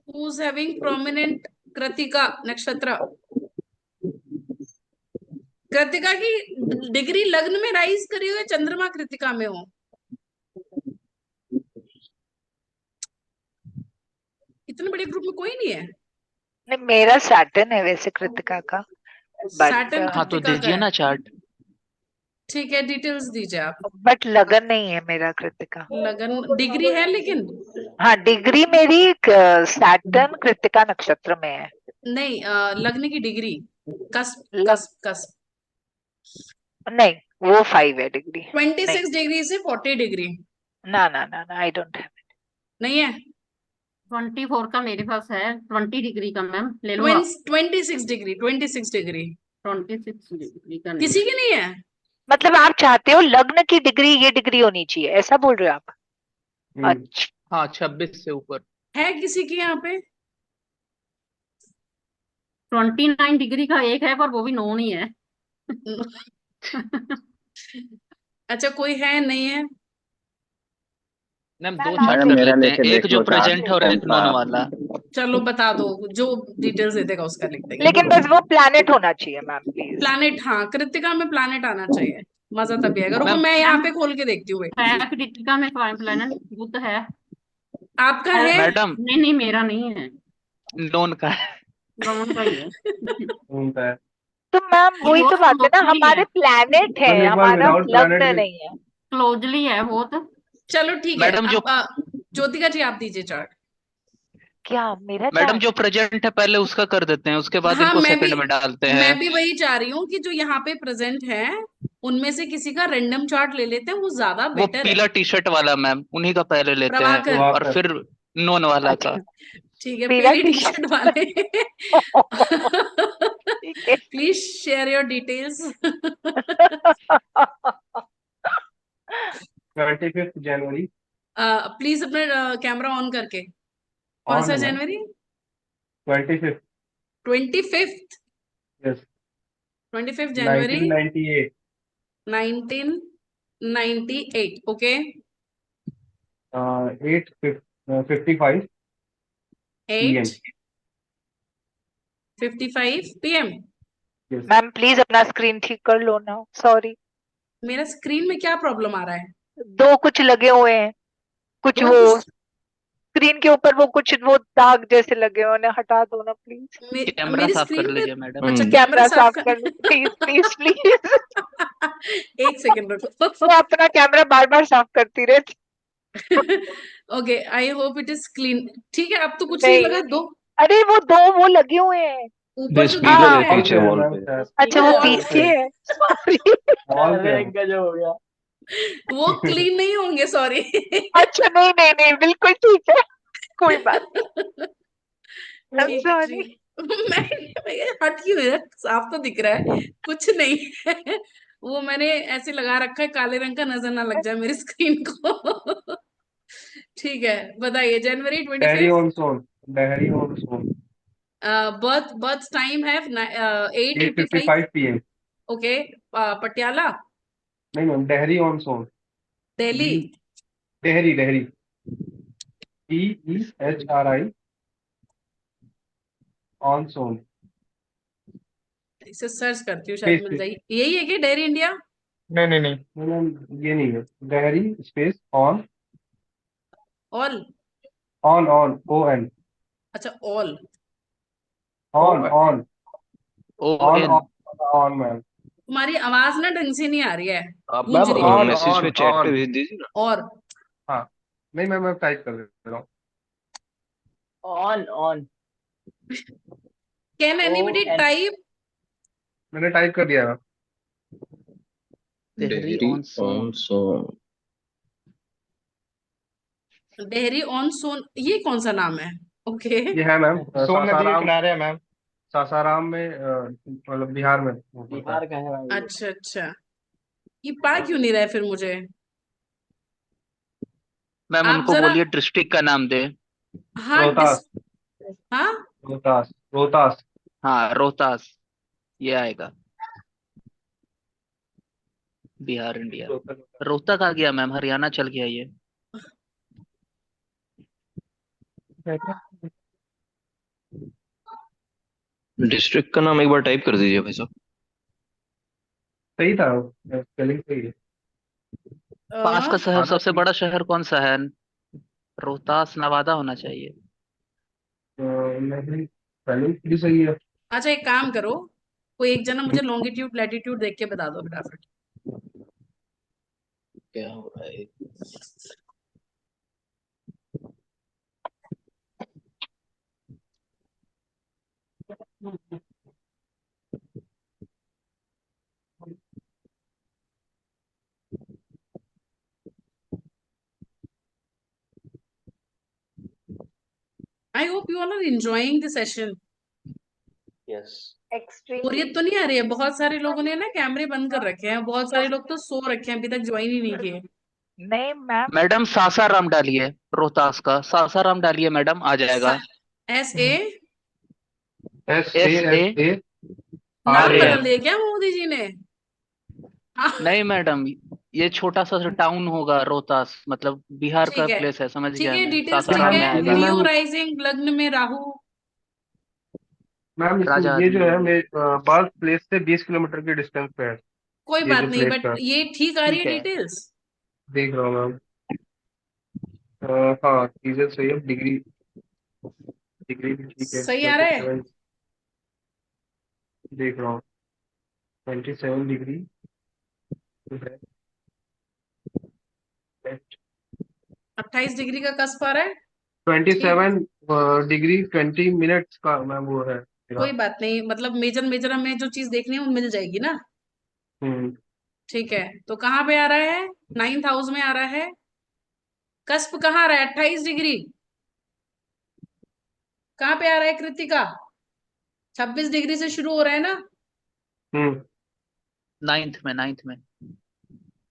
Who's having prominent कृतिका नक्षत्र? कृतिका की डिग्री लग्न में राइज करी हुई, चंद्रमा कृतिका में हो। इतने बड़े ग्रुप में कोई नहीं है। नहीं, मेरा सैटर्न है वैसे कृतिका का, बट सैटर्न हाँ तो कृतिका का दीजिए है। ना चार्ट। ठीक है, डिटेल्स दीजिए आप। बट लगन नहीं है मेरा कृतिका। लगन डिग्री है लेकिन हाँ, डिग्री मेरी सैटर्न कृतिका नक्षत्र में है। नहीं, लग्न की डिग्री। कस्प लग कस्प कस्प। नहीं, वो 5 है डिग्री। नहीं, 26 डिग्री से 40 डिग्री। ना ना ना ना, आई डोंट हैव। नहीं है? 24 का मेरे पास है, 20 डिग्री का मैम ले लो आप। 26 डिग्री, 26 डिग्री 26 डिग्री का नहीं किसी है। की नहीं है? मतलब आप चाहते हो लग्न की डिग्री ये डिग्री होनी चाहिए, ऐसा बोल रहे हो आप? अच्छा। हाँ 26 से ऊपर। है किसी की यहाँ पे? 29 डिग्री का एक है, पर वो भी नॉन ही है। अच्छा, कोई है नहीं है? मैम मैम दो आप चार्ट मैडम कर मेरा लेते हैं, लेके एक देख जो लो चार्ट, प्रेजेंट है और कौन एक सा। नॉन वाला। चलो बता दो, जो डिटेल्स दे देगा उसका लिख देंगे। लेकिन बस वो प्लैनेट होना चाहिए मैम प्लीज। प्लैनेट, हाँ, कृतिका में प्लैनेट आना चाहिए। मजा तभी आएगा। रुको, मैम मैं यहाँ मैम पे खोल के देखती हूँ। wait। है कृतिका में प्लेनेट बुध है। आपका है? मैडम नहीं नहीं, मेरा नहीं है, नोन का है। नॉन का ही है। नोन का है। तो मैम वही बहुत तो बात है ना, क्लोजली हमारे है, प्लैनेट है, मैम एक बार हमारा विदाउट प्लैनेट लग्न भी। नहीं है। क्लोजली है बहुत। चलो ठीक है, मैडम जो अब ज्योतिका जी आप दीजिए चार्ट। क्या मेरा मैडम चार्ट? जो प्रेजेंट है पहले उसका कर देते हैं, उसके बाद हाँ, इनको सेकंड में डालते हैं। मैं भी वही चाह रही हूँ कि जो यहाँ पे प्रेजेंट है उनमें से किसी का रैंडम चार्ट ले लेते हैं, वो ज्यादा वो बेटर है। पीला टी शर्ट वाला मैम, उन्हीं का पहले लेते हैं प्रभाकर, और वाकर। फिर नॉन वाला का। अच्छा, ठीक है, पीला पीली टी टी शर्ट शर्ट। वाले। ठीक है। Please share your details. 25 January. Please अपना कैमरा ऑन करके। कौन ऑन सा है ma'am. January? 25। 25th? Yes. 25th January 1998। 1998, okay. 8:55 PM। 8:55 PM। Yes. Ma'am please अपना स्क्रीन ठीक कर लो ना, सॉरी। मेरा स्क्रीन में क्या प्रॉब्लम आ रहा है? दो कुछ लगे हुए हैं, कुछ दो वो किस स्क्रीन के ऊपर वो कुछ वो दाग जैसे लगे हुए, उन्हें हटा दो ना प्लीज। कैमरा मेरी साफ कर स्क्रीन पे? लीजिए मैडम। अच्छा, कैमरा कैमरा साफ साफ कर। कर लो प्लीज प्लीज प्लीज। एक सेकंड रुको। मैं अपना कैमरा बार बार साफ करती रहती। Okay, I hope it is clean. ठीक है, अब तो कुछ नहीं नहीं, लगा। दो अरे वो दो वो लगे हुए हैं। ऊपर जो Display दिखा पे है वॉल पीछे पे है वॉल मैम पे। शायद। अच्छा वो वो वॉल पीछे है, सॉरी। वॉल पे है। गजब हो गया। क्लीन नहीं होंगे, सॉरी। अच्छा नहीं नहीं नहीं, बिल्कुल ठीक है, कोई बात नहीं, आई एम ठीक है, सॉरी। ठीक। मैं हट क्यों है? साफ तो दिख रहा है, कुछ नहीं है। वो मैंने ऐसे लगा रखा है काले रंग का, नजर ना लग जाए मेरी स्क्रीन को। ठीक ठीक है, बताइए। जनवरी Dehri 25th। On Son, Dehri on Son, birth time है 8:55। 8:55 PM। ओके। पटियाला। नहीं ma'am, Dehri on Son, Delhi. Dehri, Dehri, DEHRI on Son. इसे सर्च करती हूँ, शायद मिल स्पेस, जाए। यही है कि डेयरी इंडिया? नहीं नहीं नहीं मैम, ये नहीं है। Dehri space on, all. On ON, अच्छा, all. On on on ON। On ma'am. तुम्हारी आवाज ना ढंग से नहीं आ रही है, आप गूंज रही है। मैसेज पे चैट पे ऑन। भेज दीजिए ना। और हाँ, नहीं मैम, मैं टाइप कर दे रहा हूँ। On can anybody ON। Type? मैंने टाइप कर दिया ma'am. Dehri Dehri on Son. On Son. Dehri on Son, ये कौन सा नाम है? ओके। ये है मैम, सोन नदी के सासाराम, किनारे है मैम। सासाराम में, मतलब बिहार में वो पड़ता है। बिहार का है मैम ये। अच्छा अच्छा, ये पा क्यों नहीं रहा है फिर मुझे? मैम आप उनको जरा। बोलिए डिस्ट्रिक्ट का नाम दे। हाँ रोहतास, हाँ। रोहतास, रोहतास। हाँ, रोहतास, ये आएगा। बिहार इंडिया। रोहतक। रोहतक आ गया मैम, हरियाणा चल गया ये। डिस्ट्रिक्ट का नाम एक बार टाइप कर दीजिए भाई साहब। सही था, स्पेलिंग सही है। पास का शहर, आधा सबसे बड़ा शहर कौन सा है? रोहतास नवादा होना चाहिए। नहीं, स्पेलिंग भी सही है। अच्छा, एक काम करो, कोई एक जना मुझे लॉन्गिट्यूड लैटिट्यूड देख के बता दो फटाफट। क्या हो रहा है? I hope you all are enjoying the session. Yes. बोरियत तो नहीं आ रही है? बहुत सारे लोगों ने ना कैमरे बंद कर रखे हैं, बहुत सारे लोग तो सो रखे हैं, अभी तक ज्वाइन ही नहीं किए। नहीं मैम, मैडम सासाराम डालिए, रोहतास का सासाराम डालिए मैडम, आ जाएगा। SA। SASA नाम RAM। बदल दिया क्या मोदी जी ने? हाँ, नहीं मैडम, ये छोटा सा टाउन होगा रोहतास, मतलब बिहार का ठीक है। प्लेस है, समझ ठीक गए? है, मैं डिटेल्स ठीक सासाराम है। में ये आएगा। लियो मैम, राइजिंग, लग्न में राहु। मैम राजा ये जो आदमी। है मेरे बर्थ प्लेस से 20 किलोमीटर के डिस्टेंस पे है। कोई ये बात जो नहीं, प्लेस बट का, ये ठीक आ रही है ठीक है। डिटेल्स। देख रहा हूँ मैम। हाँ, चीजें सही है। डिग्री, डिग्री भी ठीक है। सही आ रहा है। 27, देख रहा हूँ, 27 डिग्री है। 28 डिग्री का कस्प आ रहा है। ठीक। 27 डिग्री 20 मिनट्स का मैम वो है कोई मेरा। बात नहीं, मतलब मेजर मेजर हमें जो चीज देखनी है वो मिल जाएगी ना। हम्म। ठीक है, तो कहाँ पे आ रहा है? 9th हाउस में आ रहा है। कस्प कहाँ आ रहा है? 28 डिग्री। कहाँ पे आ रहा है कृतिका? 26 डिग्री से शुरू हो रहा है ना? हम्म। नाइन्थ में।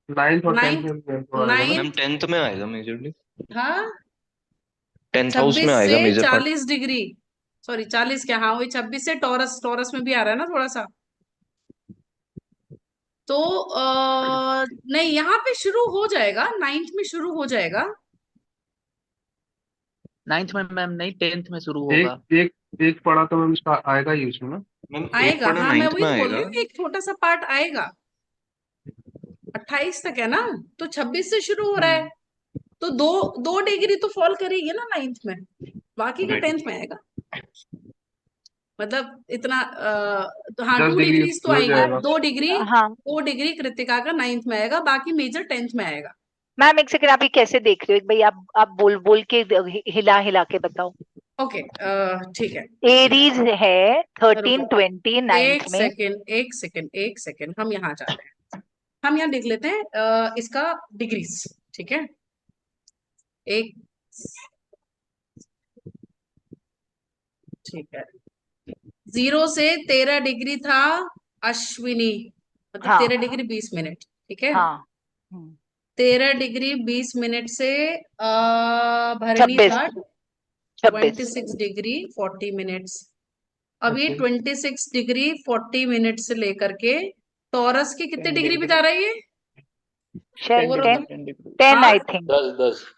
9th और 10th 9th। में तो आएगा ना। Ma'am 9th। 10th में आएगा मेजरली। हाँ, 10th हाउस में 26 आएगा से मेजर पार्ट। 40 डिग्री। सॉरी, 40 क्या, हाँ वही 26 से टॉरस, टॉरस में भी आ रहा है ना थोड़ा सा। तो नहीं, यहाँ पे शुरू हो जाएगा, 9th में शुरू हो जाएगा। नाइन्थ में मैम नहीं, 10th में शुरू होगा। एक एक एक पढ़ा तो मैम इसका आएगा ही उसमें ना। मैम एक आएगा, पढ़ा हाँ मैं 9th वही में तो बोल रही आएगा। हूँ, एक छोटा सा पार्ट आएगा। 28 तक है ना, तो 26 से शुरू हो रहा है। तो 2 डिग्री तो फॉल करेगी ना 9th में, बाकी का राइट। 10th में आएगा। मतलब इतना तो हाँ, 10 टू डिग्री डिग्रीज तो हो आएगी। जाएगा। 2 डिग्री, हाँ 2 डिग्री कृतिका का 9th में आएगा, बाकी मेजर 10th में आएगा। मैम, एक सेकंड, आप ये कैसे देख रहे हो? एक भाई, आप बोल बोल के हिला हिला के बताओ। ओके, ठीक है। एरीज है 13 रुको, 20 9th एक में। सेकेंड एक सेकेंड एक सेकेंड, हम यहाँ जाते हैं। हम यहाँ लिख लेते हैं इसका डिग्रीज। ठीक है, एक, ठीक है। 0 से 13 डिग्री था अश्विनी, मतलब हाँ 13 डिग्री 20 मिनट। ठीक है, हाँ। हम्म, 13 डिग्री 20 मिनट से भरणी 26 स्टार्ट 26 26 डिग्री 40 मिनट्स। अब ये Okay. 26 डिग्री 40 मिनट से लेकर के टॉरस के कितने 10 डिग्री डिग्री बिता रहा है ये? 10 ओवर 10 10 डिग्री 10 हाँ आई थिंक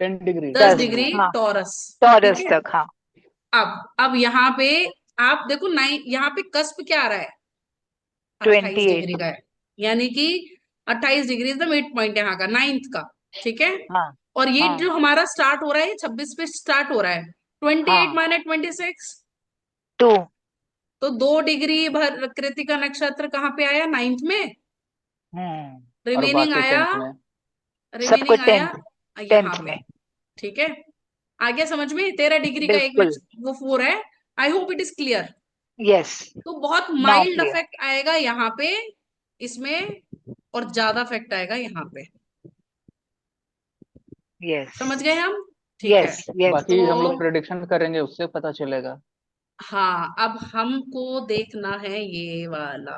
10 डिग्री 10 10 डिग्री हाँ टॉरस। टॉरस ठीक है, तक हाँ अब यहाँ पे आप देखो 9, यहाँ पे कस्प क्या आ रहा है? 28 डिग्री 28 का है, यानी कि 28 degree is the mid point यहाँ का, 9th का। ठीक है, हाँ और ये हाँ जो हमारा स्टार्ट हो रहा है 26 पे स्टार्ट हो रहा है। 28 हाँ माइनस 26 2 तो 2 डिग्री भर कृतिका नक्षत्र कहाँ पे आया? 9th में। हम्म और रिमेनिंग बाकी आया 10th में। सबको रिमेनिंग आया 10th यहाँ 10th पे। में ठीक है, आ गया समझ में? 13 डिग्री का एक में बिल्कुल वो 4 है। I hope it is clear. Yes तो बहुत नाउ माइल्ड क्लियर इफेक्ट आएगा यहाँ पे इसमें, और ज्यादा इफेक्ट आएगा यहाँ पे। यस समझ गए हम? ठीक है, यस यस बाकी हम लोग तो प्रेडिक्शन करेंगे, उससे पता चलेगा। हाँ, अब हमको देखना है ये वाला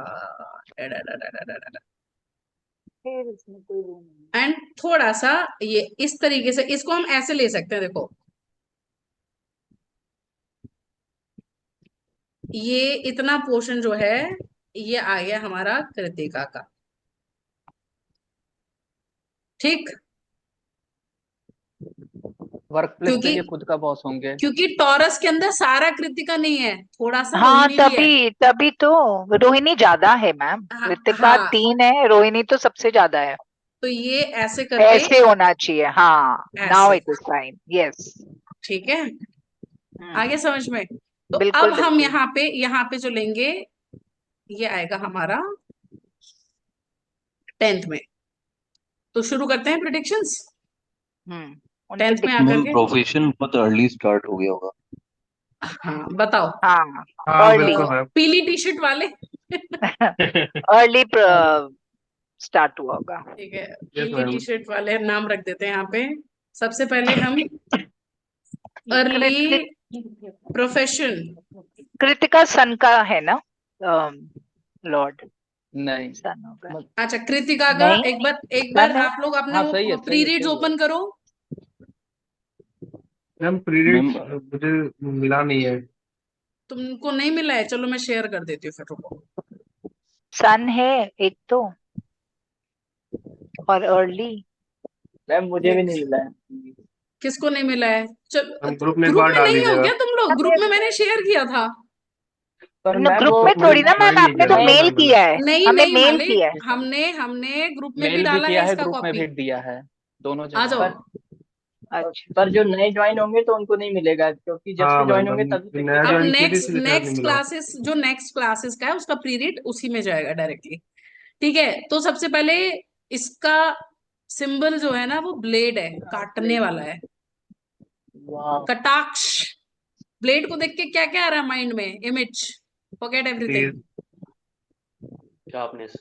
फिर इसमें कोई वो नहीं एंड थोड़ा सा ये इस तरीके से, इसको हम ऐसे ले सकते हैं। देखो ये इतना पोर्शन जो है ये आ गया हमारा कृतिका का। ठीक, वर्क प्लेस पे क्योंकि ये खुद का बॉस होंगे। क्योंकि टॉरस के अंदर सारा कृतिका नहीं है, थोड़ा सा हाँ रोहिणी भी है। तभी तभी तो रोहिणी ज्यादा है मैम कृतिका हाँ, 3 है रोहिणी तो सबसे ज्यादा है तो ये ऐसे करके ऐसे होना चाहिए हाँ नाउ ऐसे। इट इज फाइन यस ठीक है, आगे समझ में? तो अब बिल्कुल हम बिल्कुल यहाँ पे जो लेंगे ये आएगा हमारा 10th में। तो शुरू करते हैं प्रिडिक्शंस उनके 10th में दिख आकर मैम के। प्रोफेशन बहुत अर्ली स्टार्ट हो गया होगा। हाँ बताओ, हाँ हाँ अर्ली बिल्कुल मैम। पीली टी शर्ट वाले। अर्ली स्टार्ट हुआ होगा ठीक है, यस पीली मैम। टी शर्ट वाले नाम रख देते हैं यहाँ पे। सबसे पहले हम अर्ली प्रोफेशन। कृतिका सन का है ना लॉर्ड नहीं सन होगा अच्छा, कृतिका का नहीं एक बार सन है आप लोग अपने हाँ सही है, वो सही प्री है, रीड्स सही है। ओपन करो। मैम पीरियड्स मुझे मिला नहीं है। तुमको नहीं मिला है? चलो मैं शेयर कर देती हूँ फिर, रुको। सन है एक तो और अर्ली मैम मुझे भी एक, नहीं मिला है। किसको नहीं मिला है? चल, हम ग्रुप में एक ग्रुप बार में डाल नहीं हो दीजिएगा। क्या तुम लोग? ग्रुप में मैंने शेयर किया था। पर मैम ग्रुप वो में थोड़ी ना ज्वाइन मैम नहीं आपने किया तो था मेल मैंने। किया है नहीं हमें नहीं, मेल मालिक, किया है हमने ग्रुप में भी मेल भी डाला है किया है, इसका ग्रुप में कॉपी। भी दिया है, दोनों आ जगह। जाओ। अच्छा पर जो नए ज्वाइन होंगे तो उनको नहीं मिलेगा, क्योंकि जब हाँ से ज्वाइन मैम होंगे तभी नया अब ज्वाइन किए थे नेक्स्ट इसलिए शायद नहीं नेक्स्ट मिला। क्लासेस, जो नेक्स्ट क्लासेस का है उसका प्री रीड उसी में जाएगा डायरेक्टली। ठीक है, तो सबसे पहले इसका सिंबल जो है ना वो ब्लेड है, काटने वाला है, वाह कटाक्ष। ब्लेड को देख के क्या क्या आ रहा है माइंड में? Image, forget everything. तेज शार्पनेस।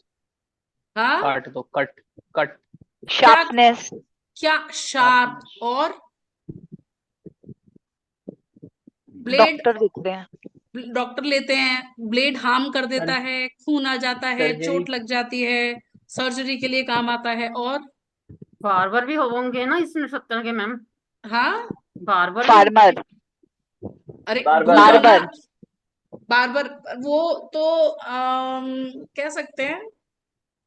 हाँ, काट दो, कट कट। क्या शार्पनेस क्या? शार्प। और ब्लेड, डॉक्टर दिख रहे हैं डॉक्टर लेते हैं, ब्लेड हार्म कर देता है, खून आ जाता है, सर्जरी। चोट लग जाती है, सर्जरी के लिए काम आता है। और बार्बर भी होंगे ना इसमें 17 के मैम? हाँ, बार्बर भी फार्मर अरे बार बार भूलो ना, बार्बर बार्बर वो तो कह सकते हैं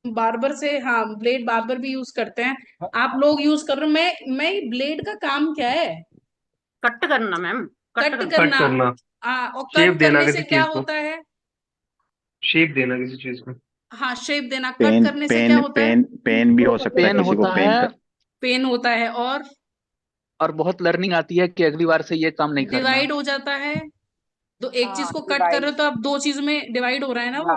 बार्बर से। हाँ, ब्लेड बार्बर भी यूज करते हैं, आप लोग यूज कर रहे हो। मैं ब्लेड का काम क्या है? कट करना मैम, कट कट करना। कट करना। करना और शेप कट देना करने से किसी क्या चीज को होता है? शेप देना किसी चीज को। हाँ, शेप देना। कट पेन करने से क्या पेन होता है? पेन पेन भी हो सकता है पेन किसी को होता पेन है, का। पेन होता है। और बहुत लर्निंग आती है कि अगली बार से ये काम नहीं करना। डिवाइड हो जाता है। तो एक चीज हाँ को कट कर रहे डिवाइड हो तो अब 2 चीज में डिवाइड हो रहा है ना वो।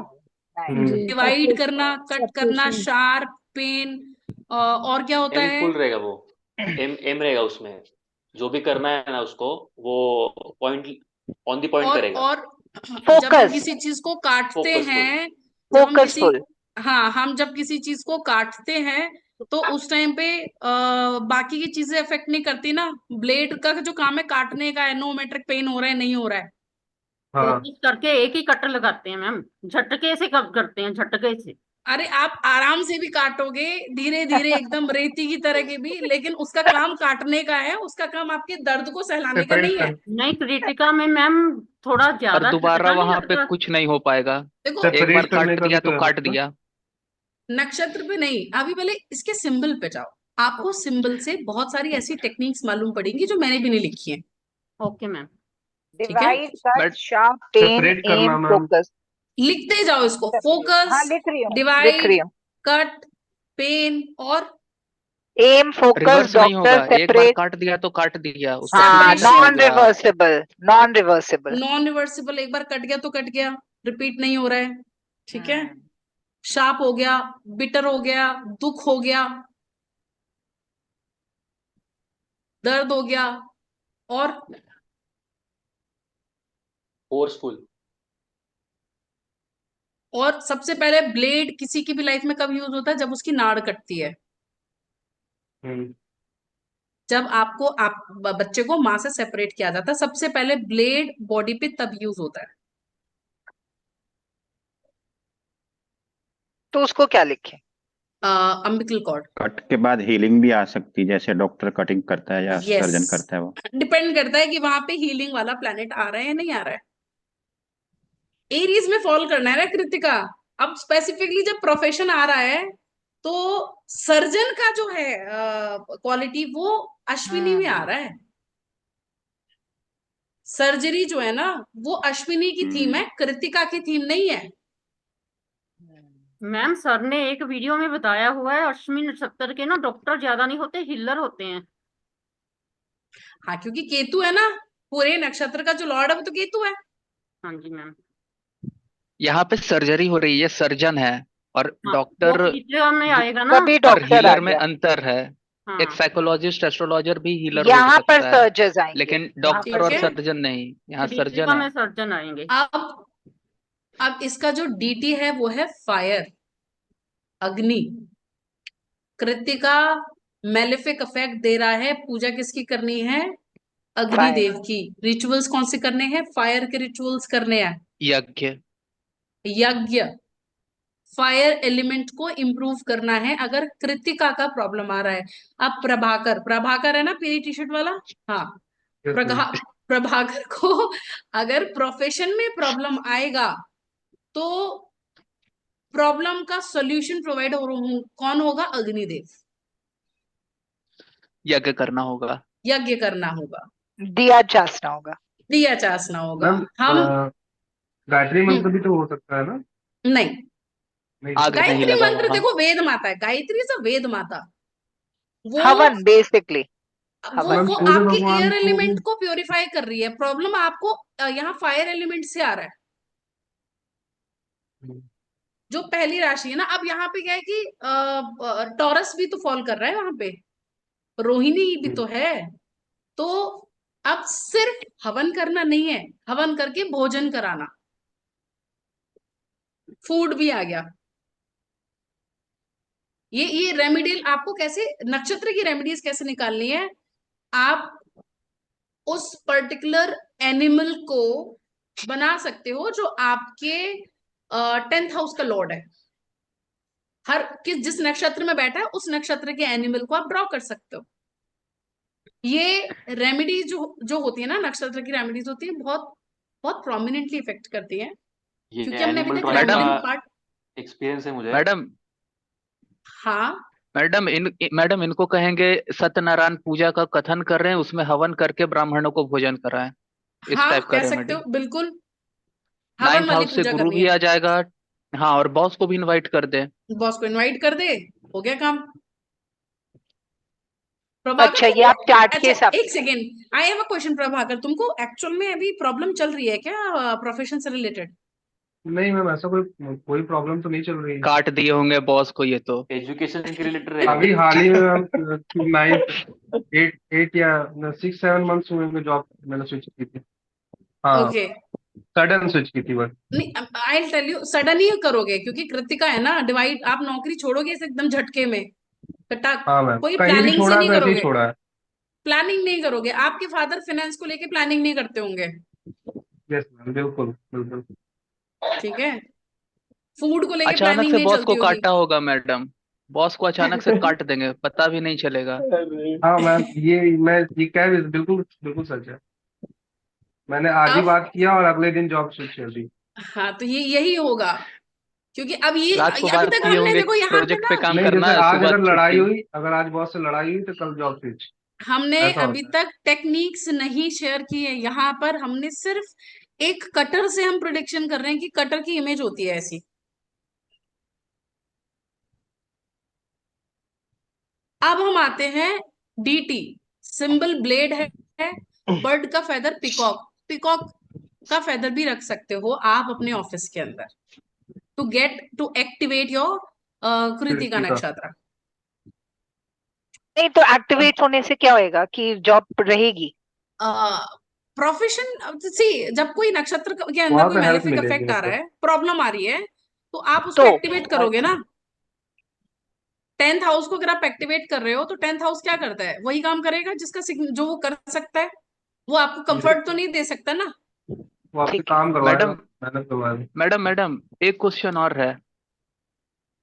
जी डिवाइड करना, कट करना, सेपरेशन। Sharp, pain. और क्या होता एम है? फुल रहेगा वो। एम रहेगा उसमें, जो भी करना है ना उसको, वो पॉइंट ऑन द पॉइंट करेगा। और जब हम फोकस किसी चीज को काटते फोकसफुल। हैं, जब हम किसी फोकसफुल हाँ, हम जब किसी चीज को काटते हैं तो उस टाइम पे बाकी की चीजें अफेक्ट नहीं करती ना। ब्लेड का जो काम है काटने का है, नो मैटर पेन हो रहा है नहीं हो रहा है। हाँ फोकस करके एक ही कट लगाते हैं मैम, झटके से कब करते हैं, झटके से। अरे आप आराम से भी काटोगे, धीरे धीरे एकदम रेती की तरह के भी, लेकिन उसका काम काटने का है, उसका काम आपके दर्द को सहलाने का सेपरेट नहीं है। कर नहीं, कृतिका में मैम थोड़ा और ज्यादा दोबारा झटका नहीं वहां पे लगता? कुछ नहीं हो पाएगा। देखो एक बार सेपरेट करने काट का भी दिया तो तो है काट ना। दिया। नक्षत्र पे नहीं, अभी पहले इसके सिंबल पे जाओ। आपको सिंबल से बहुत सारी ऐसी टेक्निक्स मालूम पड़ेंगी जो मैंने भी नहीं लिखी है। Okay ma'am. ठीक है, divide, cut, but sharp, pen, separate em, करना मैम। फोकस। लिखते जाओ इसको। सेपरेट, हाँ फोकस, लिख रही हूँ, लिख डिवाइड, रही हूँ। कट, पेन और एम, फोकस, रिवर्स नहीं डॉक्टर, होगा, एक बार सेपरेट। काट दिया तो काट दिया, उसका हाँ, ट्रीटमेंट हो नॉन गया। Reversible, non reversible. Non reversible. एक बार कट गया तो कट गया, रिपीट नहीं हो रहा है। ठीक है, हम्म। शार्प हो गया, बिटर हो गया, दुख हो गया, दर्द हो गया, और फोर्सफुल। सबसे पहले ब्लेड किसी की भी लाइफ में कब यूज होता है? जब उसकी नाड़ कटती है। हम्म। जब आपको बच्चे को माँ से सेपरेट किया जाता है, सबसे पहले ब्लेड बॉडी पे तब यूज होता है। तो उसको क्या लिखे? Umbilical cord. कट के बाद हीलिंग भी आ सकती है, जैसे डॉक्टर कटिंग करता है या यस, सर्जन करता है वो। डिपेंड करता है कि वहां पे हीलिंग वाला प्लैनेट आ रहा है या नहीं आ रहा है। एरीज में फॉल करना है ना कृतिका। अब स्पेसिफिकली जब प्रोफेशन आ रहा है, तो सर्जन का जो है क्वालिटी, वो अश्विनी में आ रहा है। सर्जरी जो है ना, वो अश्विनी की थीम है, कृतिका की थीम नहीं है। मैम सर ने एक वीडियो में बताया हुआ है अश्विनी नक्षत्र के ना डॉक्टर ज्यादा नहीं होते, हीलर होते हैं। हाँ, क्योंकि केतु है ना, पूरे नक्षत्र का जो लॉर्ड है वो तो केतु है। हाँ जी मैम। यहाँ पे सर्जरी हो रही है, सर्जन है, और हाँ, वो डॉक्टर हीलर में आएगा ना। तभी और डॉक्टर आ हीलर में गया। अंतर है। एक हाँ, साइकोलॉजिस्ट एस्ट्रोलॉजर भी हीलर हो यहाँ पर सकता है, सर्जर्स आएंगे, लेकिन यहाँ डॉक्टर पर ठीक और है, सर्जन नहीं, यहाँ सर्जन कृतिका है। में सर्जन आएंगे। अब इसका जो डीटी है वो है फायर, अग्नि। कृतिका मेलेफिक इफेक्ट दे रहा है। पूजा किसकी करनी है? फायर। अग्निदेव की। रिचुअल्स कौन से करने हैं? फायर के रिचुअल्स करने हैं। यज्ञ। यज्ञ। फायर एलिमेंट को इम्प्रूव करना है अगर कृतिका का प्रॉब्लम आ रहा है। अब प्रभाकर, प्रभाकर है ना पीली टी शर्ट वाला? हाँ, यस मैम। प्रभाकर को अगर प्रोफेशन में प्रॉब्लम आएगा, तो प्रॉब्लम का सॉल्यूशन प्रोवाइड कौन होगा? अग्निदेव। यज्ञ करना होगा। यज्ञ करना होगा, दिया चासना होगा। दिया चासना होगा। मैम हम गायत्री मंत्र हम्म, भी तो हो सकता है ना? नहीं, नहीं आग तो नहीं गायत्री लगा मंत्र वहां। देखो वेद माता है, गायत्री से वेद माता। वो हवन बेसिकली, वो हवन। मैम वो सूर्य आपके भगवान एयर को भी। एलिमेंट को प्योरीफाई कर रही है। प्रॉब्लम आपको यहाँ फायर एलिमेंट से आ रहा है, जो पहली राशि है ना। अब यहाँ पे क्या है कि टॉरस भी तो फॉल कर रहा है वहां पे, रोहिणी भी तो है। तो अब सिर्फ हवन करना नहीं है, हवन करके भोजन कराना, फूड भी आ गया। ये रेमेडियल आपको कैसे, नक्षत्र की रेमेडीज कैसे निकालनी है? आप उस पर्टिकुलर एनिमल को बना सकते हो जो आपके 10th हाउस का लॉर्ड है। हर किस जिस नक्षत्र में बैठा है उस नक्षत्र के एनिमल को आप ड्रॉ कर सकते हो। ये रेमेडी जो जो होती है ना, नक्षत्र की रेमेडीज होती है, बहुत बहुत प्रोमिनेंटली इफेक्ट करती है। ये क्योंकि हमने अभी एनिमल तक ड्राइंग का मैडम, रेमेडी पार्ट। एक्सपीरियंस है मुझे। मैडम, हाँ, मैडम इनको कहेंगे सत्यनारायण पूजा का कथन कर रहे हैं, उसमें हवन करके ब्राह्मणों को भोजन कराएं, इस हाँ टाइप का कह सकते रेमेडी। हो, बिल्कुल। हवन 9th वाली हाउस से पूजा गुरु करनी भी है। आ जाएगा। हाँ, और बॉस को भी इनवाइट कर दे। बॉस को इनवाइट कर दे, हो गया काम। प्रभाकर अच्छा, ये तुमको, आप चार्ट के अच्छा हिसाब एक से। Second, I have a question. Prabhakar, तुमको एक्चुअल में अभी प्रॉब्लम चल रही है क्या प्रोफेशन से रिलेटेड? नहीं मैम, ऐसा कोई कोई प्रॉब्लम तो नहीं चल रही। काट दिए होंगे बॉस को ये तो। एजुकेशन के रिलेटेड रहेगा अभी ये। हाल ही में मैम 8 या 6-7 मंथ्स हुए हैं जॉब मैंने स्विच की थी। हाँ, ओके, सडन स्विच की थी बट। नहीं आई टेल यू, सडन ही करोगे क्योंकि कृतिका है ना डिवाइड। आप नौकरी छोड़ोगे ऐसे एकदम झटके में, फटाक। हाँ मैम, कोई कहीं भी प्लानिंग से छोड़ा नहीं तो ऐसे ही करोगे, छोड़ा है। प्लानिंग नहीं करोगे। आपके फादर फाइनेंस को लेके प्लानिंग नहीं करते होंगे। यस मैम, बिल्कुल बिल्कुल। ठीक है, फूड को लेके अचानक प्लानिंग से नहीं बॉस चलती को होगी। काटा होगा मैडम, बॉस को अचानक से काट देंगे, पता भी नहीं चलेगा। हाँ मैम, ये क्या है, बिल्कुल बिल्कुल सच है। मैंने आज ही अब बात किया और अगले दिन जॉब स्विच कर दी। हाँ, तो ये यही होगा, क्योंकि अब ये रात को अभी बात तक किए हमने होंगे, देखो यहाँ पे प्रोजेक्ट पे ना, काम नहीं, करना जैसे है, आज सुबह अगर लड़ाई छुट्टी। हुई, अगर आज बॉस से लड़ाई हुई तो कल जॉब स्विच, हमने ऐसा अभी होता है। तक टेक्निक्स नहीं शेयर की है यहाँ पर। हमने सिर्फ एक कटर से हम प्रिडिक्शन कर रहे हैं कि कटर की इमेज होती है ऐसी। अब हम आते हैं डीटी, सिंबल ब्लेड है, बर्ड का फेदर पिकॉक। पिकॉक का फेदर भी रख सकते हो आप अपने ऑफिस के अंदर, to activate your Krittika Krittika. नक्षत्र। नहीं तो एक्टिवेट होने से क्या होएगा कि जॉब रहेगी? प्रोफेशन सी, जब कोई नक्षत्र के अंदर वहां कोई पे हेल्प मैलेफिक मिलेगी इफेक्ट आ रहा मतलब। है, प्रॉब्लम आ रही है, तो आप उसको तो एक्टिवेट करोगे ना। 10th हाउस को अगर आप एक्टिवेट कर रहे हो तो 10th हाउस क्या करता है, वही काम करेगा जिसका जो वो कर सकता है। वो आपको कंफर्ट तो नहीं दे सकता ना। वो आपसे ठीक है। काम करवाएगा, मैडम मेहनत करवाएगा। मैडम मैडम एक क्वेश्चन और है।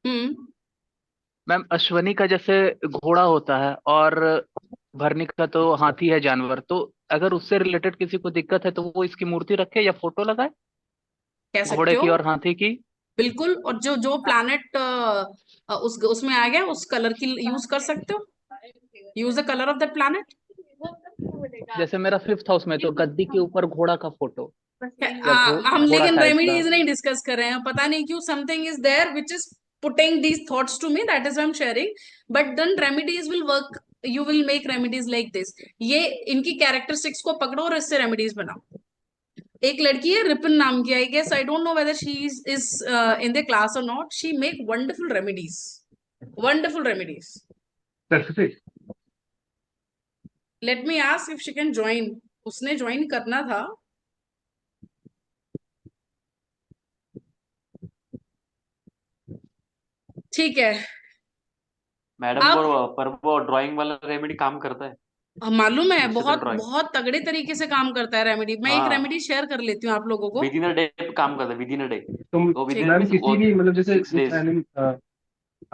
हम्म। मैम अश्वनी का जैसे घोड़ा होता है और भरनी का तो हाथी है जानवर, तो अगर उससे रिलेटेड किसी को दिक्कत है तो वो इसकी मूर्ति रखे या फोटो लगाए, कह सकते घोड़े हो, की और हाथी की। बिल्कुल। और जो जो प्लैनेट उसमें आ गया, उस कलर की यूज कर सकते हो। Use the colour of that planet. जैसे मेरा 5th हाउस में तो गद्दी के ऊपर घोड़ा का फोटो या हम घोड़ा लेकिन टाइप का। रेमेडीज नहीं डिस्कस कर रहे हैं, पता नहीं क्यों something is there which is putting these thoughts to me, that is I am sharing. But then remedies will work, you will make remedies like this. ये इनकी कैरेक्टरिस्टिक्स को पकड़ो और इससे रेमेडीज बनाओ। एक लड़की है रिपन नाम की, I guess, I don't know whether she is in the class और not. She make wonderful remedies, wonderful remedies. Specific. Let me ask if she can join. उसने ज्वाइन करना था। ठीक है। मैडम अब वो पर वो ड्राइंग वाला रेमेडी काम करता है, मालूम है, नक्षत्र बहुत ड्राइंग। बहुत तगड़े तरीके से काम करता है रेमेडी। मैं एक हाँ, रेमेडी शेयर कर लेती हूँ आप लोगों को। विद इन अ डे काम करता है, विद इन अ डे। तुम वो विद ठीक। इन मैम वो किसी भी मतलब जैसे 6 days।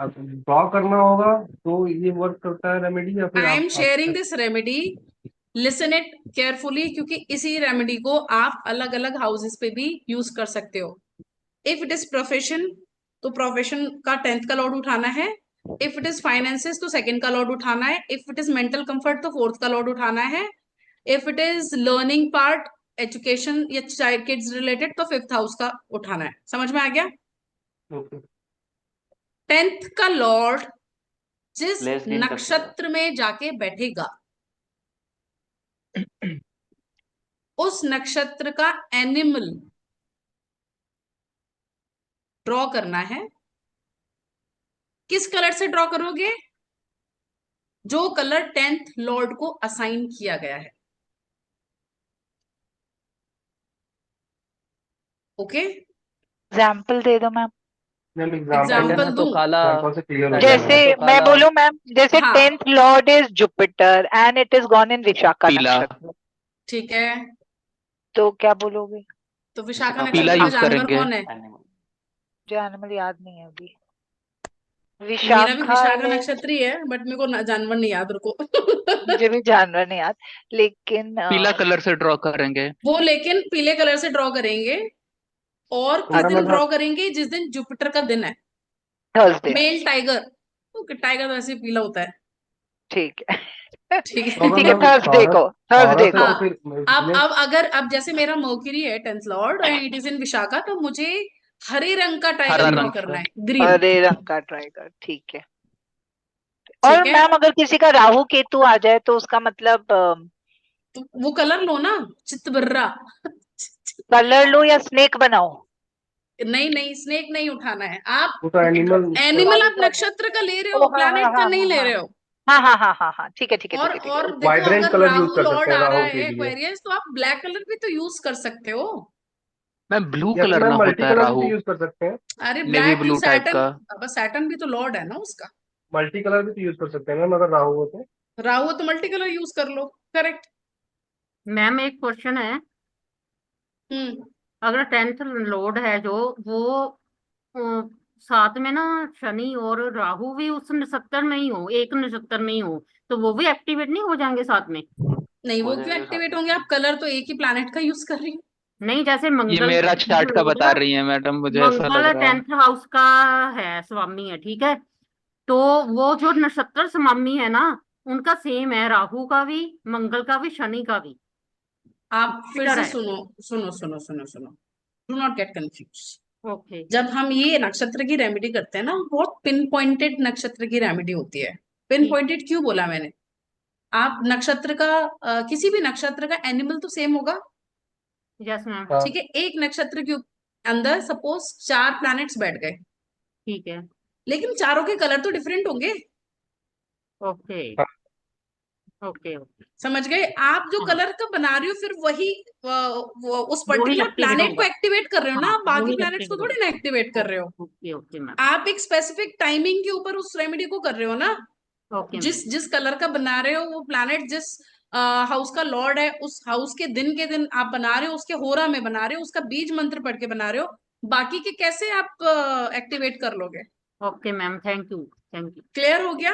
ड्रॉ करना होगा तो ये वर्क करता है रेमेडी, या फिर आई एम आप sharing this remedy, listen it carefully, क्योंकि इसी रेमेडी को आप अलग अलग हाउसेस पे भी यूज कर सकते हो। इफ इट इज प्रोफेशन, तो प्रोफेशन का 10th का लॉर्ड उठाना है। इफ इट इज फाइनेंसेस तो 2nd का लॉर्ड उठाना है। If it is mental comfort तो 4th का लॉर्ड उठाना है। If it is learning part, education या चाइल्ड किड्स रिलेटेड, तो 5th हाउस का उठाना है। समझ में आ गया? ओके। 10th का लॉर्ड जिस लेस दिन कर सकता है। नक्षत्र में जाके बैठेगा, उस नक्षत्र का एनिमल ड्रॉ करना है। किस कलर से ड्रॉ करोगे? जो कलर 10th लॉर्ड को असाइन किया गया है। ओके, एग्जाम्पल दे दो मैम। मैम पैटर्न एग्जाम्पल है तो दूं? काला, एग्जाम्पल से क्लियर हो पैटर्न जाएगा। जैसे है तो मैं काला। बोलूं मैम, जैसे हाँ, 10th Lord is Jupiter and it is gone in Vishakha पीला, नक्षत्र, ठीक है। तो क्या बोलोगे? तो विशाखा पीला नक्षत्र का यूज जानवर करेंगे। कौन है? एनिमल। जो एनिमल याद नहीं है अभी। मेरा भी विशाखा विशाखा में नक्षत्र ही है, बट मेरे को जानवर नहीं याद, रुको। मुझे भी जानवर नहीं याद, लेकिन पीला कलर से ड्रॉ करेंगे। वो लेकिन पीले कलर से ड्रॉ करेंगे। और तो किस मैम दिन अगर ड्रॉ करेंगे? जिस दिन जुपिटर का दिन है। Thursday. Male tiger, okay, tiger तो ऐसे ही पीला होता है। ठीक है। ठीक तो है। अगर ठीक है, मैम थर्सडे टॉरस, को, थर्सडे टॉरस है को। तो हाँ, फिर इसमें अब अगर अब जैसे मेरा मर्क्यूरी है 10th Lord and it is in Vishakha, तो मुझे हरे रंग का टाइगर हरा ड्रॉ रंग करना का। है, ग्रीन। हरे रंग का टाइगर, ठीक है। और ठीक है, मैम अगर किसी का राहु केतु आ जाए तो उसका मतलब तो वो कलर लो ना, चितबर्रा। कलर लो या स्नेक बनाओ? नहीं नहीं, स्नेक नहीं उठाना है आप। वो तो एनिमल उसका। एनिमल आप नक्षत्र का ले रहे ओ हो, हाँ हाँ प्लैनेट का हाँ नहीं हाँ ले हाँ रहे हो। हाँ हाँ हाँ हाँ हाँ, ठीक है ठीक है ठीक है ठीक है, और ओके। देखो, वाइब्रेंट अगर कलर यूज राहु कर लॉर्ड सकते हैं आ रहा राहु के है लिए, एक्वेरियस, तो आप ब्लैक कलर भी तो यूज कर सकते हो। मैम ब्लू या फिर कलर मैम ना मल्टी होता है कलर भी तो राहु, यूज कर सकते हैं। अरे नेवी ब्लैक क्यों? ब्लू टाइप सैटर्न, का। अब सैटर्न भी तो लॉर्ड है ना उसका। मल्टी कलर भी तो यूज कर सकते हैं मैम अगर राहु हो तो। राहु है तो मल्टी कलर यूज कर लो। करेक्ट। मैम एक क्वेश्चन है, हम्म। अगर 10th लॉर्ड है जो, वो साथ में ना शनि और राहु भी उस नक्षत्र में ही हो, एक नक्षत्र में ही हो, तो वो भी एक्टिवेट नहीं हो जाएंगे साथ में? नहीं, हो वो क्यों जाएगा साथ एक्टिवेट में। होंगे? आप कलर तो एक ही प्लैनेट का यूज कर रही हो। नहीं, जैसे ये मंगल मेरा चार्ट का हो बता गया, रही है मैडम, मुझे ऐसा लग मंगल रहा है। 10th हाउस का है, स्वामी है, ठीक है। तो वो जो नक्षत्र स्वामी है ना, उनका सेम है, राहु का भी, मंगल का भी, शनि का भी आप फिर इधर से है। सुनो, सुनो सुनो सुनो सुनो, do not get confuse. Okay. जब हम ये नक्षत्र की रेमेडी करते हैं ना, बहुत पिन पॉइंटेड नक्षत्र की रेमेडी होती है। पिन ठीक। पॉइंटेड क्यों बोला मैंने? आप नक्षत्र का किसी भी नक्षत्र का एनिमल तो सेम होगा, यस मैम। हाँ। ठीक है? एक नक्षत्र के अंदर सपोज 4 प्लैनेट्स बैठ गए, ठीक है। लेकिन चारों के कलर तो डिफरेंट होंगे। ओके। हाँ। ओके। ओके। समझ गए? आप जो हाँ, कलर का बना रही हो, फिर वही उस वो ही पर्टिकुलर एक्टिवेट प्लैनेट को होगा। एक्टिवेट कर रहे हो ना, हाँ, आप वो बाकी ही प्लैनेट्स को एक्टिवेट थोड़ी ना एक्टिवेट कर होगा। रहे हो। ओके। Okay ma'am. आप एक स्पेसिफिक टाइमिंग के ऊपर उस रेमेडी को कर रहे हो ना। Okay ma'am. जिस जिस कलर का बना रहे हो, वो प्लैनेट जिस हाउस का लॉर्ड है, उस हाउस के दिन आप बना रहे हो, उसके होरा में बना रहे हो, उसका बीज मंत्र पढ़ के बना रहे हो। बाकी के कैसे आप एक्टिवेट कर लोगे? Okay ma'am, thank you. Thank you. Clear हो गया?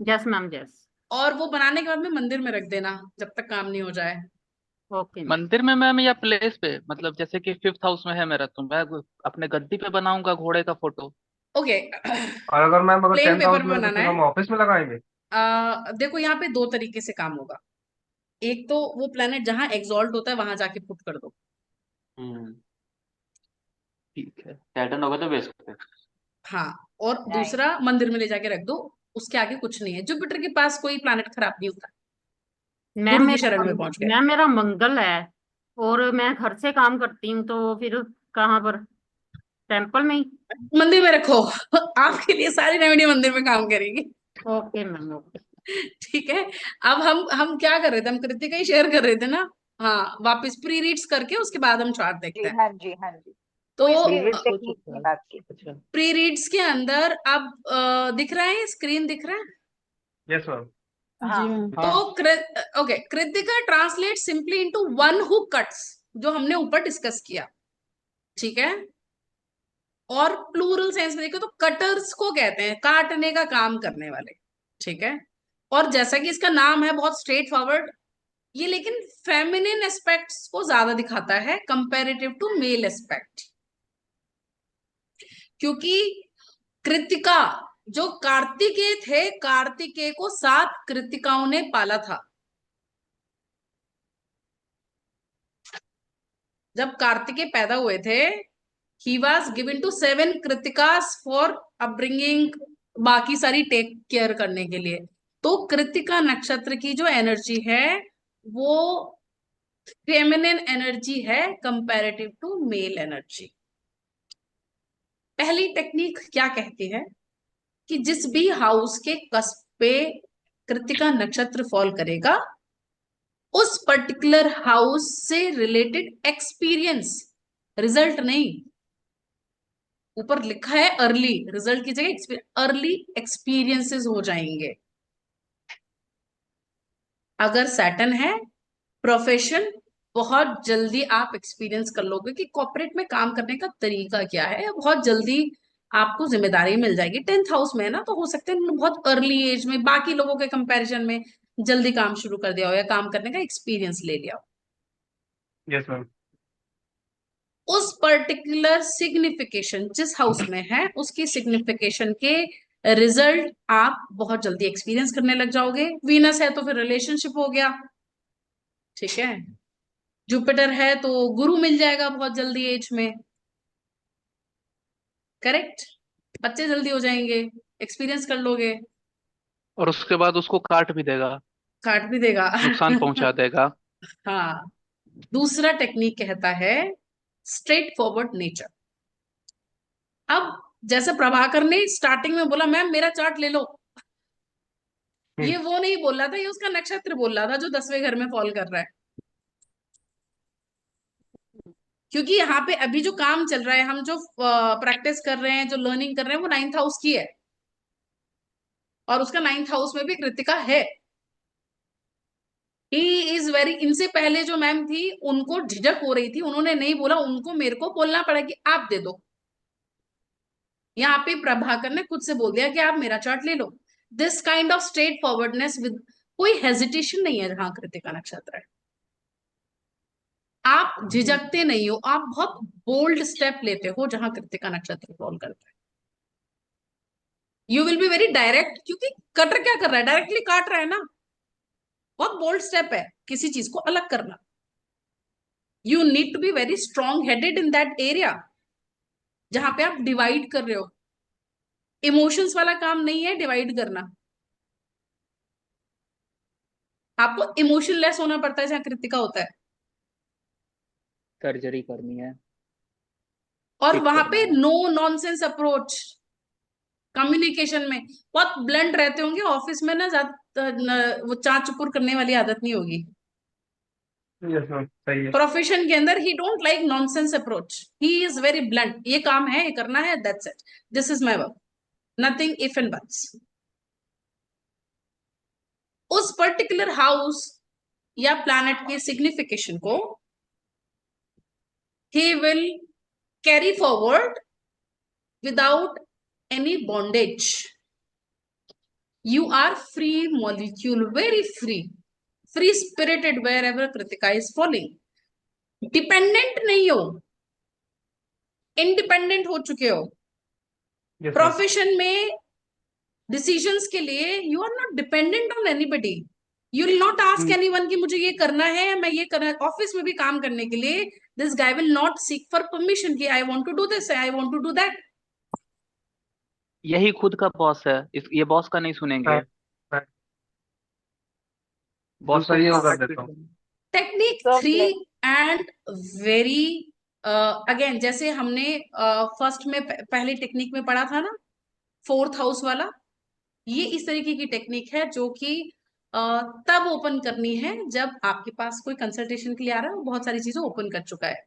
Yes ma'am, yes. और वो बनाने के बाद में मंदिर में रख देना जब तक काम नहीं हो जाए। Okay ma'am. मंदिर में मैम या प्लेस पे, मतलब जैसे कि 5th हाउस में है मेरा, तो मैं अपने गद्दी पे बनाऊंगा घोड़े का फोटो। ओके। और अगर मैम अगर प्लेन 10th पेपर हाउस पे में है तो बनाना फिर है। हम ऑफिस में लगाएंगे? देखो, यहाँ पे 2 तरीके से काम होगा। एक तो वो प्लेनेट जहां एग्जॉल्ट होता है वहां जाके पुट कर दो। हम्म। ठीक है। सैटर्न होगा तो बेस करते हैं। हाँ। और दूसरा, मंदिर में ले जाके रख दो। उसके आगे कुछ नहीं है। जुपिटर के पास कोई प्लैनेट खराब नहीं होता। मैम गुरु की मेरा शरण में पहुंच गए। मैम मेरा मंगल है, और मैं घर से काम करती हूँ, तो फिर कहाँ पर? टेम्पल में ही? मंदिर में रखो। आपके लिए सारी रेमेडी मंदिर में काम करेगी। Okay ma'am. ओके। ठीक है। अब हम क्या कर रहे थे? हम कृतिका ही शेयर कर रहे थे ना। हाँ, वापस प्री रीड्स करके उसके बाद हम चार्ट देखते जी हैं। हाँ जी, हाँ जी। तो वो इस पीरियड हो टेक्निक चुका की है। बात की। अच्छा। प्री रीड्स के अंदर अब दिख रहा है, स्क्रीन दिख रहा है? Yes ma'am. जी हाँ मैम। तो हाँ। Okay, Kritika translate simply into one who cuts, जो हमने ऊपर डिस्कस किया, ठीक है? और प्लूरल सेंस में देखो तो कटर्स को कहते हैं काटने का काम करने वाले, ठीक है? और जैसा कि इसका नाम है, बहुत स्ट्रेट फॉरवर्ड ये, लेकिन फेमिनिन एस्पेक्ट्स को ज्यादा दिखाता है कंपैरेटिव टू मेल एस्पेक्ट। क्योंकि कृतिका, जो कार्तिकेय थे, कार्तिकेय को 7 कृतिकाओं ने पाला था। जब कार्तिकेय पैदा हुए थे, he was given to 7 Krittikas for upbringing, बाकी सारी टेक केयर करने के लिए। तो कृतिका नक्षत्र की जो एनर्जी है, वो फेमिनिन एनर्जी है कंपैरेटिव टू मेल एनर्जी। पहली टेक्निक क्या कहती है कि जिस भी हाउस के कस्प पे कृतिका नक्षत्र फॉल करेगा, उस पर्टिकुलर हाउस से रिलेटेड एक्सपीरियंस, रिजल्ट नहीं, ऊपर लिखा है अर्ली, रिजल्ट की जगह अर्ली एक्सपीरियंसेस हो जाएंगे। अगर सैटर्न है, प्रोफेशन, बहुत जल्दी आप एक्सपीरियंस कर लोगे कि कॉर्पोरेट में काम करने का तरीका क्या है। बहुत जल्दी आपको जिम्मेदारी मिल जाएगी। 10th हाउस में है ना, तो हो सकता है उन्होंने बहुत अर्ली एज में बाकी लोगों के कंपैरिजन में जल्दी काम शुरू कर दिया हो, या काम करने का एक्सपीरियंस ले लिया हो। Yes ma'am. उस पर्टिकुलर सिग्निफिकेशन जिस हाउस में है, उसकी सिग्निफिकेशन के रिजल्ट आप बहुत जल्दी एक्सपीरियंस करने लग जाओगे। वीनस है तो फिर रिलेशनशिप हो गया, ठीक है? जुपिटर है तो गुरु मिल जाएगा बहुत जल्दी एज में, करेक्ट? बच्चे जल्दी हो जाएंगे, एक्सपीरियंस कर लोगे। और उसके बाद उसको काट भी देगा, काट भी देगा। नुकसान पहुंचा देगा। हाँ। दूसरा टेक्निक कहता है स्ट्रेट फॉरवर्ड नेचर। अब जैसे प्रभाकर ने स्टार्टिंग में बोला, मैम मेरा चार्ट ले लो, ये वो नहीं बोल रहा था, ये उसका नक्षत्र बोल रहा था जो 10वें घर में फॉल कर रहा है। क्योंकि यहाँ पे अभी जो काम चल रहा है, हम जो प्रैक्टिस कर रहे हैं, जो लर्निंग कर रहे हैं, वो 9th हाउस की है, और उसका 9th हाउस में भी कृतिका है। ही इज वेरी, इनसे पहले जो मैम थी उनको झिझक हो रही थी, उन्होंने नहीं बोला, उनको मेरे को बोलना पड़ा कि आप दे दो। यहाँ पे प्रभाकर ने खुद से बोल दिया कि आप मेरा चार्ट ले लो। This kind of straightforwardness with कोई हेजिटेशन नहीं है जहां कृतिका नक्षत्र है। आप झिझकते नहीं हो, आप बहुत बोल्ड स्टेप लेते हो जहां कृतिका नक्षत्र फॉल करता है। You will be very direct, क्योंकि कटर क्या कर रहा है, डायरेक्टली काट रहा है ना। बहुत बोल्ड स्टेप है किसी चीज को अलग करना। You need to be very strong headed in that area जहां पे आप डिवाइड कर रहे हो। इमोशंस वाला काम नहीं है डिवाइड करना। आपको इमोशनलेस होना पड़ता है जहां कृतिका होता है। सर्जरी करनी है, और ठीक वहां करना पे है। No nonsense approach. कम्युनिकेशन में बहुत ब्लंट रहते होंगे ऑफिस में ना, ज्यादा वो चाँ चुपुर करने वाली आदत नहीं होगी। यस मैम, सही है। प्रोफेशन के अंदर ही don't like nonsense approach, he is very blunt. ये काम है, ये करना है, that's it, this is my work, nothing if and buts. उस पर्टिकुलर हाउस या प्लैनेट के सिग्निफिकेशन को he will carry forward without any bondage. You are free molecule, very free spirited wherever Kritika is falling. Dependent नहीं हो, independent हो चुके हो। Yes ma'am. Profession में डिसीजंस के लिए you are not dependent on anybody. You will not ask anyone कि मुझे ये करना है, मैं ये करना है। ऑफिस में भी काम करने के लिए this guy will not seek for permission कि I want to do this, I want to do that. यही खुद का बॉस है, ये बॉस का नहीं सुनेंगे। जो बॉस को सही है वो कर perfect देता हूँ। Technique So, 3 and very again, जैसे हमने फर्स्ट में पहले टेक्निक में पढ़ा था ना, 4th हाउस वाला, ये इस तरीके की टेक्निक है जो कि तब ओपन करनी है जब आपके पास कोई कंसल्टेशन के लिए आ रहा है और बहुत सारी चीजें ओपन कर चुका है।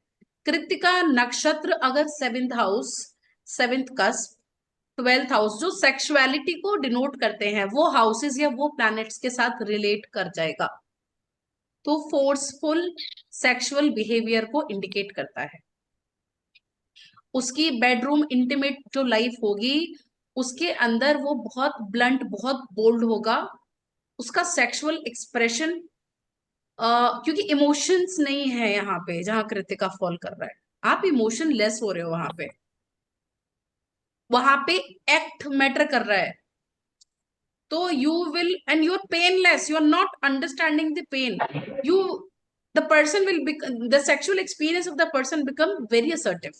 कृतिका नक्षत्र अगर 7th house, 7th cusp, 12th house जो सेक्सुअलिटी को डिनोट करते हैं, वो हाउसेस या वो प्लैनेट्स के साथ रिलेट कर जाएगा, तो फोर्सफुल सेक्सुअल बिहेवियर को इंडिकेट करता है। उसकी बेडरूम इंटीमेट जो लाइफ होगी उसके अंदर वो बहुत ब्लंट, बहुत बोल्ड होगा। उसका सेक्सुअल एक्सप्रेशन, क्योंकि इमोशंस नहीं है यहाँ पे जहां कृतिका फॉल कर रहा है, आप इमोशन लेस हो रहे हो वहां पे एक्ट मैटर कर रहा है। तो you will and you are painless, you are not understanding the pain, you the person will become, the sexual experience of the person become very assertive.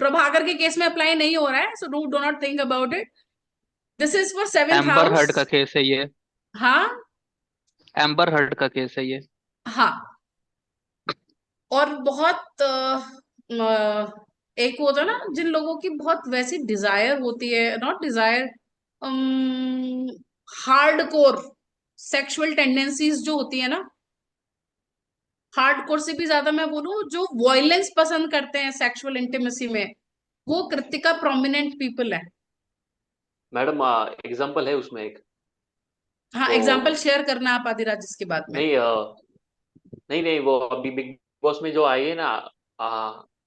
Prabhakar के केस में अप्लाई नहीं हो रहा है, so do not think about it. This is for 7th amber house. Heard का case है ये, हाँ एम्बर हर्ड का केस है ये। हाँ। और बहुत एक होता है ना जिन लोगों की बहुत वैसी डिजायर होती है, not Dzire, hardcore sexual tendencies जो होती है ना, हार्डकोर से भी ज्यादा मैं बोलूं जो वॉयलेंस पसंद करते हैं सेक्सुअल इंटीमेसी में, वो कृतिका प्रोमिनेंट पीपल है। मैडम एग्जांपल है उसमें एक। हाँ, तो एग्जाम्पल शेयर करना आप आदिराज इसके बाद में। नहीं नहीं वो अभी बिग बॉस में जो आई है ना,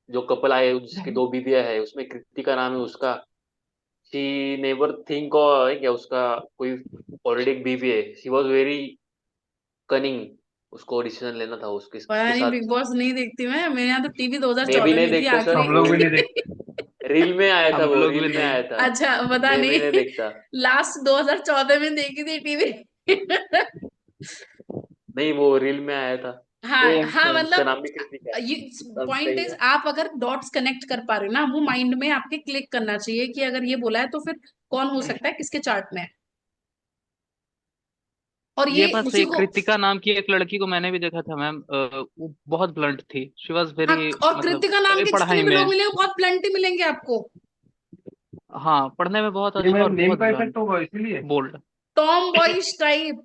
जो कपल आए जिसकी 2 बीवियां है, उसमें कृतिका नाम है उसका। शी नेवर थिंक है क्या उसका कोई ऑलरेडी एक बीवी है। शी वॉज वेरी कनिंग, उसको डिसीजन लेना था उसके पता इसके नहीं, साथ। बिग बॉस नहीं देखती मैं, मेरे यहाँ तो टीवी मैं भी 2014 नहीं में थी देखता सर, हम लोग भी नहीं आखिरी। देखते। रील में आया था, हम वो लोग रील भी में नहीं। आया था। अच्छा पता मैं भी नहीं नहीं, देखता। लास्ट 2014 में देखी थी टीवी। नहीं वो रील में आया था। हाँ सेम हाँ, सेम, उसका मतलब नाम भी कृतिका है। ये सब पॉइंट सही इज, है। आप अगर डॉट्स कनेक्ट कर पा रहे हो ना, वो माइंड में आपके क्लिक करना चाहिए कि अगर ये बोला है तो फिर कौन हो सकता है, किसके चार्ट में है। और ये ये बस उसी एक को, कृतिका नाम की एक लड़की को मैंने भी देखा था मैम, वो बहुत ब्लंट थी, शी वॉज हाँ, वेरी, और मतलब कृतिका नाम के जितने पढ़ाई भी लोग में। मिलेंगे बहुत प्लेंटी मिलेंगे आपको। हाँ, पढ़ने में बहुत ये अच्छा और मैम नेम बहुत का ब्लंट, इफेक्ट होगा इसीलिए। बोल्ड। Tom boys type.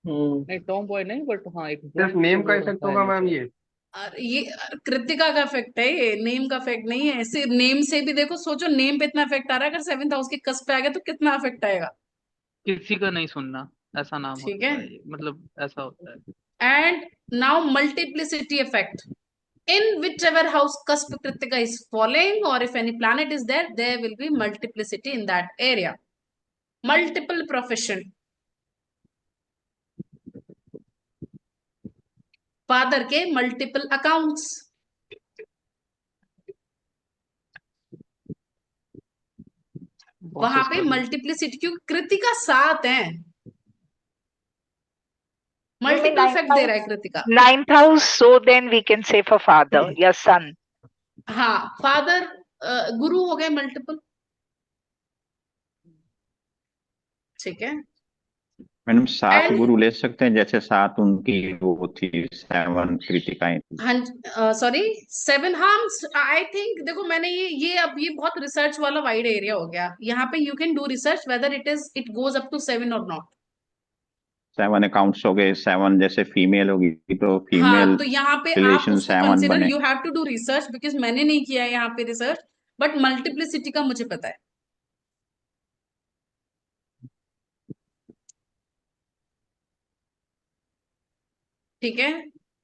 नहीं टॉम बॉय नहीं, बट हाँ एक सिर्फ ब्लंट नेम का वो इफेक्ट रहता है होगा मैम नेचर। ये। ये कृतिका का इफेक्ट है, ये नेम का इफेक्ट नहीं है। ऐसे नेम से भी देखो, सोचो नेम पे इतना इफेक्ट आ रहा है, अगर 7th हाउस के कस्प पे आ गया तो कितना इफेक्ट आएगा। किसी का नहीं सुनना, ऐसा नाम ठीक है, होता है ये, मतलब ऐसा होता है। And now multiplicity effect. In whichever house cusp kritika is falling, or if any planet is there, there will be multiplicity in that area. Multiple profession. Father के multiple accounts. वहां पे मल्टीप्लिसिटी, क्योंकि कृतिका 7 है, मल्टीपल फैक्ट दे रहा है Kritika. 9th house, so then we can say for father या son. हाँ, father गुरु हो गए मल्टीपल। ठीक है मैडम 7 And- गुरु ले सकते हैं, जैसे 7 उनकी वो थी, 7 कृतिकाएं थी। हाँ सॉरी 7 हार्म्स। आई थिंक देखो मैंने ये अब ये बहुत रिसर्च वाला वाइड एरिया हो गया। यहाँ पे you can do research whether it goes up to 7 और नॉट। 7 अकाउंट्स हो गए, 7 जैसे फीमेल होगी तो फीमेल हाँ, तो यहाँ पे आप रिलेशन उसको 7 कंसिडर, बने। You have to do research, because मैंने नहीं किया है यहाँ पे रिसर्च, बट मल्टीप्लिसिटी का मुझे पता है। ठीक है,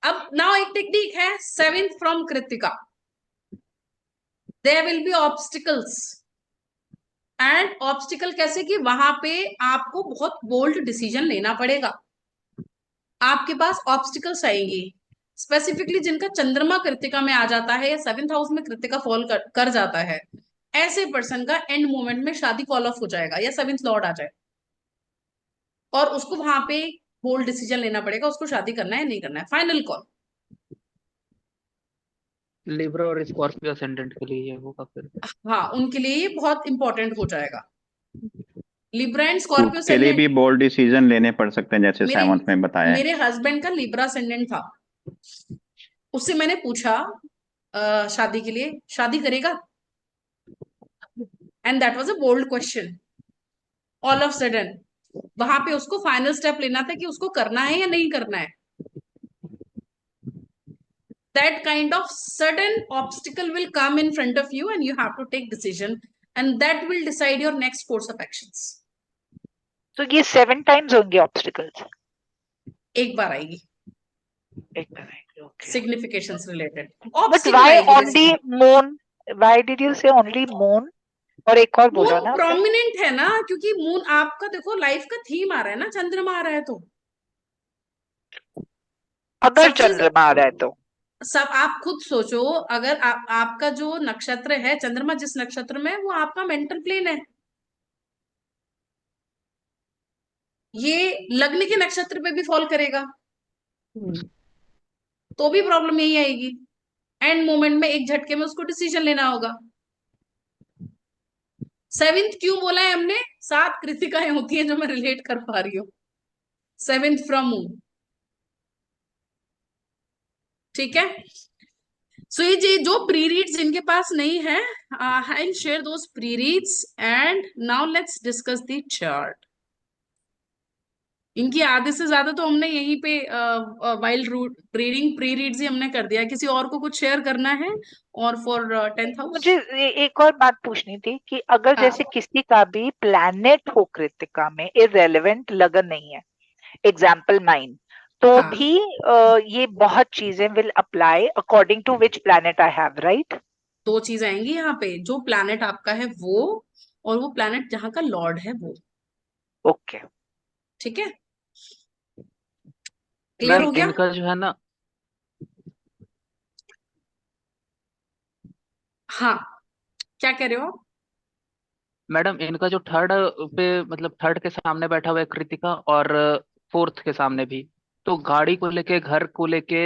अब नाउ एक टेक्निक है 7th from Krittika. There will be obstacles, and obstacle कैसे कि वहां पे आपको बहुत बोल्ड डिसीजन लेना पड़ेगा। आपके पास ऑब्स्टिकल्स आएंगी, स्पेसिफिकली जिनका चंद्रमा कृतिका में आ जाता है या 7th हाउस में कृतिका फॉल कर जाता है, ऐसे पर्सन का एंड मोमेंट में शादी कॉल ऑफ हो जाएगा या 7th लॉर्ड आ जाए, और उसको वहां पे बोल्ड डिसीजन लेना पड़ेगा, उसको शादी करना है नहीं करना है, फाइनल कॉल। लिब्रा और स्कॉर्पियो असेंडेंट के लिए ये होगा फिर। हाँ, उनके लिए ये बहुत इंपॉर्टेंट हो जाएगा। लिब्रा एंड खुद स्कॉर्पियो के लिए भी असेंडेंट। बोल्ड डिसीजन लेने पड़ सकते हैं, जैसे 7th में बताया है। मेरे हस्बैंड का लिब्रा असेंडेंट था, उससे मैंने पूछा शादी के लिए, शादी करेगा? And that was a bold question. All of sudden वहां पे उसको फाइनल स्टेप लेना था कि उसको करना है या नहीं करना है। That kind of sudden obstacle will come in front of you and you have to take decision, and that will decide your next course of actions. तो ये 7 times होंगे ऑब्स्टिकल्स? एक बार आएगी, एक बार आएंगे, okay. significations related But obstacle why आएगी only basically। moon? Why did you say only moon? और एक और बोला मून ना आपने? प्रोमिनेंट है ना, क्योंकि मून आपका देखो लाइफ का थीम आ रहा है ना, चंद्रमा आ रहा है तो अगर सबसे चंद्रमा आ रहा है तो सब आप खुद सोचो, अगर आपका जो नक्षत्र है, चंद्रमा जिस नक्षत्र में है, वो आपका मेंटल प्लेन है। ये लग्न के नक्षत्र पे भी फॉल करेगा तो भी प्रॉब्लम यही आएगी, एंड मोमेंट में एक झटके में उसको डिसीजन लेना होगा। 7th क्यों बोला है हमने? 7 कृतिकाएं होती हैं जो मैं रिलेट कर पा रही हूँ 7th फ्रॉम मून। ठीक है, सो ये जो प्री रीड्स जिनके पास नहीं है, I will share those pre reads, and now let's discuss the chart. इनकी आधे से ज्यादा तो हमने यहीं पे वाइल्ड रीडिंग प्री रीड्स ही हमने कर दिया। किसी और को कुछ शेयर करना है? और फॉर 10th हाउस मुझे एक और बात पूछनी थी कि अगर जैसे किसी का भी प्लैनेट हो कृतिका में इररेलेवेंट लगन नहीं है, एग्जाम्पल 9, तो हाँ। भी ये बहुत चीजें will apply according to which planet I have, right? 2 चीज आएंगी यहाँ पे, जो प्लैनेट आपका है वो, और वो प्लैनेट जहां का लॉर्ड है वो। ओके, ठीक है, क्लियर मैम हो गया? इनका जो है ना, हाँ, क्या कह रहे हो आप? मैडम इनका जो थर्ड पे मतलब थर्ड के सामने बैठा हुआ है कृतिका, और 4th के सामने भी, तो गाड़ी को लेके, घर को लेके,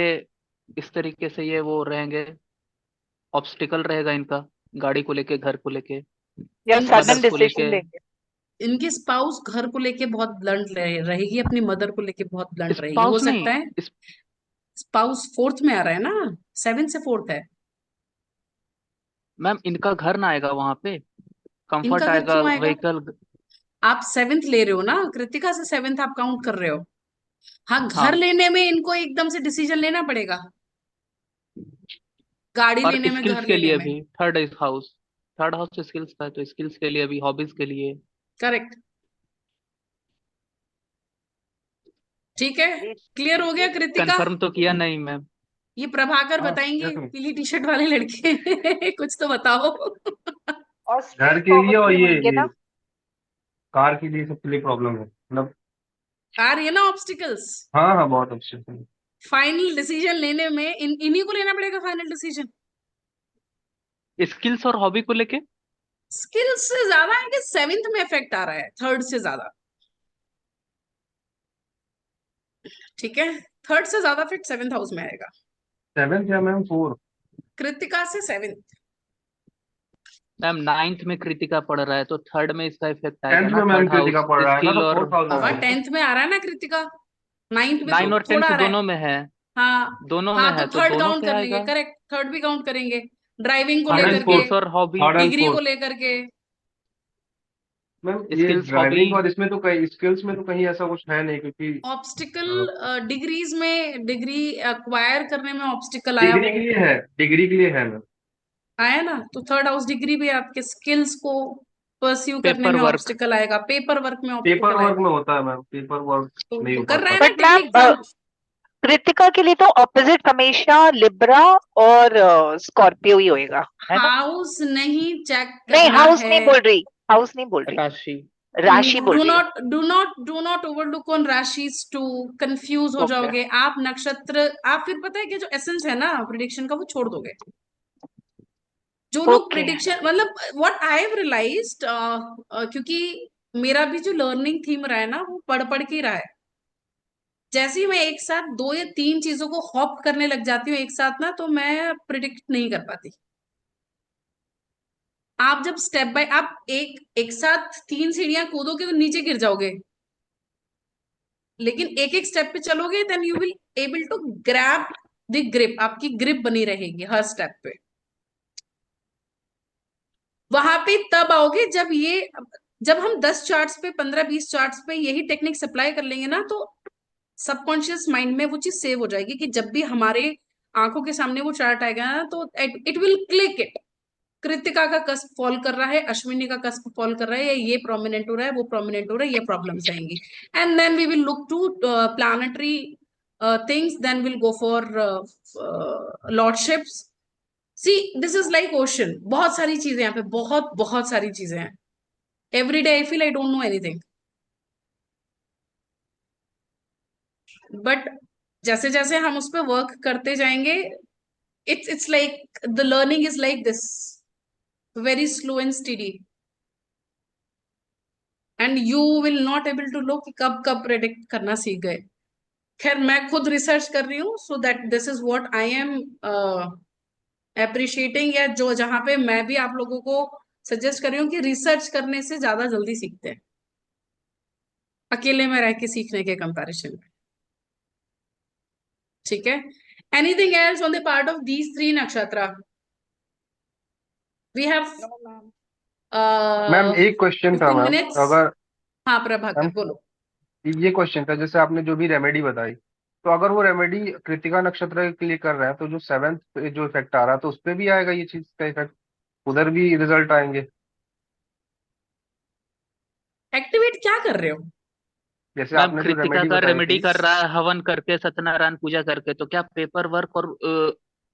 इस तरीके से ये वो रहेंगे, ऑब्स्टिकल रहेगा इनका, गाड़ी को लेके, घर को लेके, या इनका सडन मदर्स को डिसीजन लेके। लेंगे। इनकी स्पाउस घर को लेके बहुत ब्लंट रहेगी, अपनी मदर को लेके बहुत ब्लंट रहेगी। हो स्पाउस नहीं, सकता है स्पाउस 4th में आ रहा है ना, 7 से 4th है। मैम इनका घर ना आएगा वहां पे, इनका कंफर्ट घर आएगा, क्यों आएगा? व्हीकल। आप 7th ले रहे हो ना, कृतिका से 7th आप काउंट कर रहे हो। हाँ, घर हाँ, लेने में इनको एकदम से डिसीजन लेना पड़ेगा, गाड़ी और लेने में, घर स्किल्स के लेने लिए में। भी थर्ड हाउस स्किल्स का है, तो स्किल्स के लिए भी, हॉबीज के लिए। करेक्ट, ठीक है, क्लियर हो गया कृतिका? कंफर्म तो किया नहीं मैम। ये प्रभाकर हाँ बताएंगे, yes, ma'am. पीली टी शर्ट वाले लड़के कुछ तो बताओ। और घर स्ट्रेट के लिए फॉरवर्ड और भी ये होंगे ये ना। कार के लिए सबके लिए प्रॉब्लम है मतलब। आ रही है ना ऑब्स्टिकल्स। हाँ हाँ बहुत अच्छे से। फाइनल डिसीजन लेने में इन्हीं को लेना पड़ेगा फाइनल डिसीजन। स्किल्स और हॉबी को लेके स्किल्स से ज्यादा है कि सेवेंथ में इफेक्ट आ रहा है, थर्ड से ज्यादा। ठीक है, थर्ड से ज्यादा इफेक्ट सेवेंथ हाउस में आएगा। 7th या मैम 4? कृतिका से सेवेंथ। मैम 9th में कृतिका पढ़ रहा है तो थर्ड में इसका इफेक्ट आएगा 10th ना, में मैम थर्ड कृतिका हाउस पढ़ रहा है ना, स्किल तो और 4th हाउस में बाबा आएगा। 10th में आ रहा है ना कृतिका, 9th में तो 9 और थोड़ा 10th आ रहा है। दोनों में है, हाँ दोनों में हाँ, तो है तो थर्ड दोनों काउंट पे कर लेंगे, आएगा। करेक्ट, थर्ड भी काउंट करेंगे। ड्राइविंग को थर्ड एंड लेकर के, स्किल्स फोर्थ। और हॉबी, थर्ड एंड डिग्री को फोर्थ लेकर के। मैम ये स्किल्स हॉबी। ड्राइविंग और इसमें तो कहीं स्किल्स में तो कहीं ऐसा कुछ है नहीं, क्योंकि ऑब्स्टिकल डिग्रीज में, डिग्री एक्वायर करने में ऑब्स्टिकल आया डिग्री वो, के लिए है, डिग्री के लिए है मैम। आया ना, तो थर्ड हाउस डिग्री भी आपके स्किल्स को परस्यू करने पेपर में वर्क, ऑब्स्टिकल आएगा, पेपर वर्क में पेपर ऑब्स्टिकल वर्क आएगा। में होता है मैम, पेपर वर्क नहीं तो हो कर रहा है पाता। ना but technique ma'am exam. Kritika के लिए तो ऑपोजिट हमेशा लिब्रा और स्कॉर्पियो ही होएगा, है ना। हाउस नहीं चेक नहीं करना हाउस है। नहीं बोल रही, हाउस नहीं बोल रही, राशि। राशि बोल डू रही हूँ। Not overlook on rashis to, confuse हो ओके। जाओगे आप। नक्षत्र आप फिर पता है कि जो एसेंस है ना प्रिडिक्शन का वो छोड़ दोगे। जो लोग ओके। प्रिडिक्शन, मतलब व्हाट आई हैव रियलाइज्ड, क्योंकि मेरा भी जो लर्निंग थीम रहा है ना वो पढ़ पढ़ के ही रहा है। जैसे ही मैं एक साथ 2 या 3 चीजों को हॉप करने लग जाती हूँ एक साथ ना, तो मैं प्रिडिक्ट नहीं कर पाती। आप जब स्टेप बाय, आप एक साथ 3 सीढ़ियां कूदोगे तो नीचे गिर जाओगे, लेकिन एक एक स्टेप पे चलोगे then you will able to grab the grip, आपकी ग्रिप बनी रहेगी हर स्टेप पे। वहां पे तब आओगे जब हम 10 चार्ट्स पे, 15-20 चार्ट्स पे यही टेक्निक अप्लाई कर लेंगे ना, तो सबकॉन्शियस माइंड में वो चीज सेव हो जाएगी कि जब भी हमारे आंखों के सामने वो चार्ट आएगा ना, तो it will click it. Kritika का कस्प फॉल कर रहा है, अश्विनी का कस्प फॉल कर रहा है, या ये प्रोमिनेंट हो रहा है, वो प्रोमिनेंट हो रहा है, ये प्रॉब्लम्स आएंगी। And then we will look to planetary things, then will go for lordships. See this is like ocean, बहुत सारी चीजें यहाँ पे, बहुत बहुत सारी चीजें हैं। Every day I feel I don't know anything, but जैसे जैसे हम उस पर वर्क करते जाएंगे, it's like the learning is like this, very slow and steady, and you will not able to know कि कब कब प्रेडिक्ट करना सीख गए। खैर मैं खुद रिसर्च कर रही हूँ, so that this is what I am appreciating, या जो जहां पे मैं भी आप लोगों को सजेस्ट कर रही हूँ कि रिसर्च करने से ज्यादा जल्दी सीखते हैं अकेले में रह के सीखने के कंपैरिजन में। ठीक है, anything else on the part of these 3 नक्षत्र वी हैव मैम एक क्वेश्चन था 15 मैम, minutes। अगर हाँ प्रभाकर मैम बोलो। ये क्वेश्चन था, जैसे आपने जो भी रेमेडी बताई, तो अगर वो रेमेडी कृतिका नक्षत्र के लिए कर रहा है, तो जो 7th पे जो इफेक्ट आ रहा है, तो उस पे भी आएगा ये चीज का इफेक्ट, उधर भी रिजल्ट आएंगे? एक्टिवेट क्या कर रहे हो? जैसे मैम आपने जो कृतिका रेमेडी का बताई रेमेडी थी। कर रहा है हवन करके, सत्यनारायण पूजा करके, तो क्या पेपर वर्क और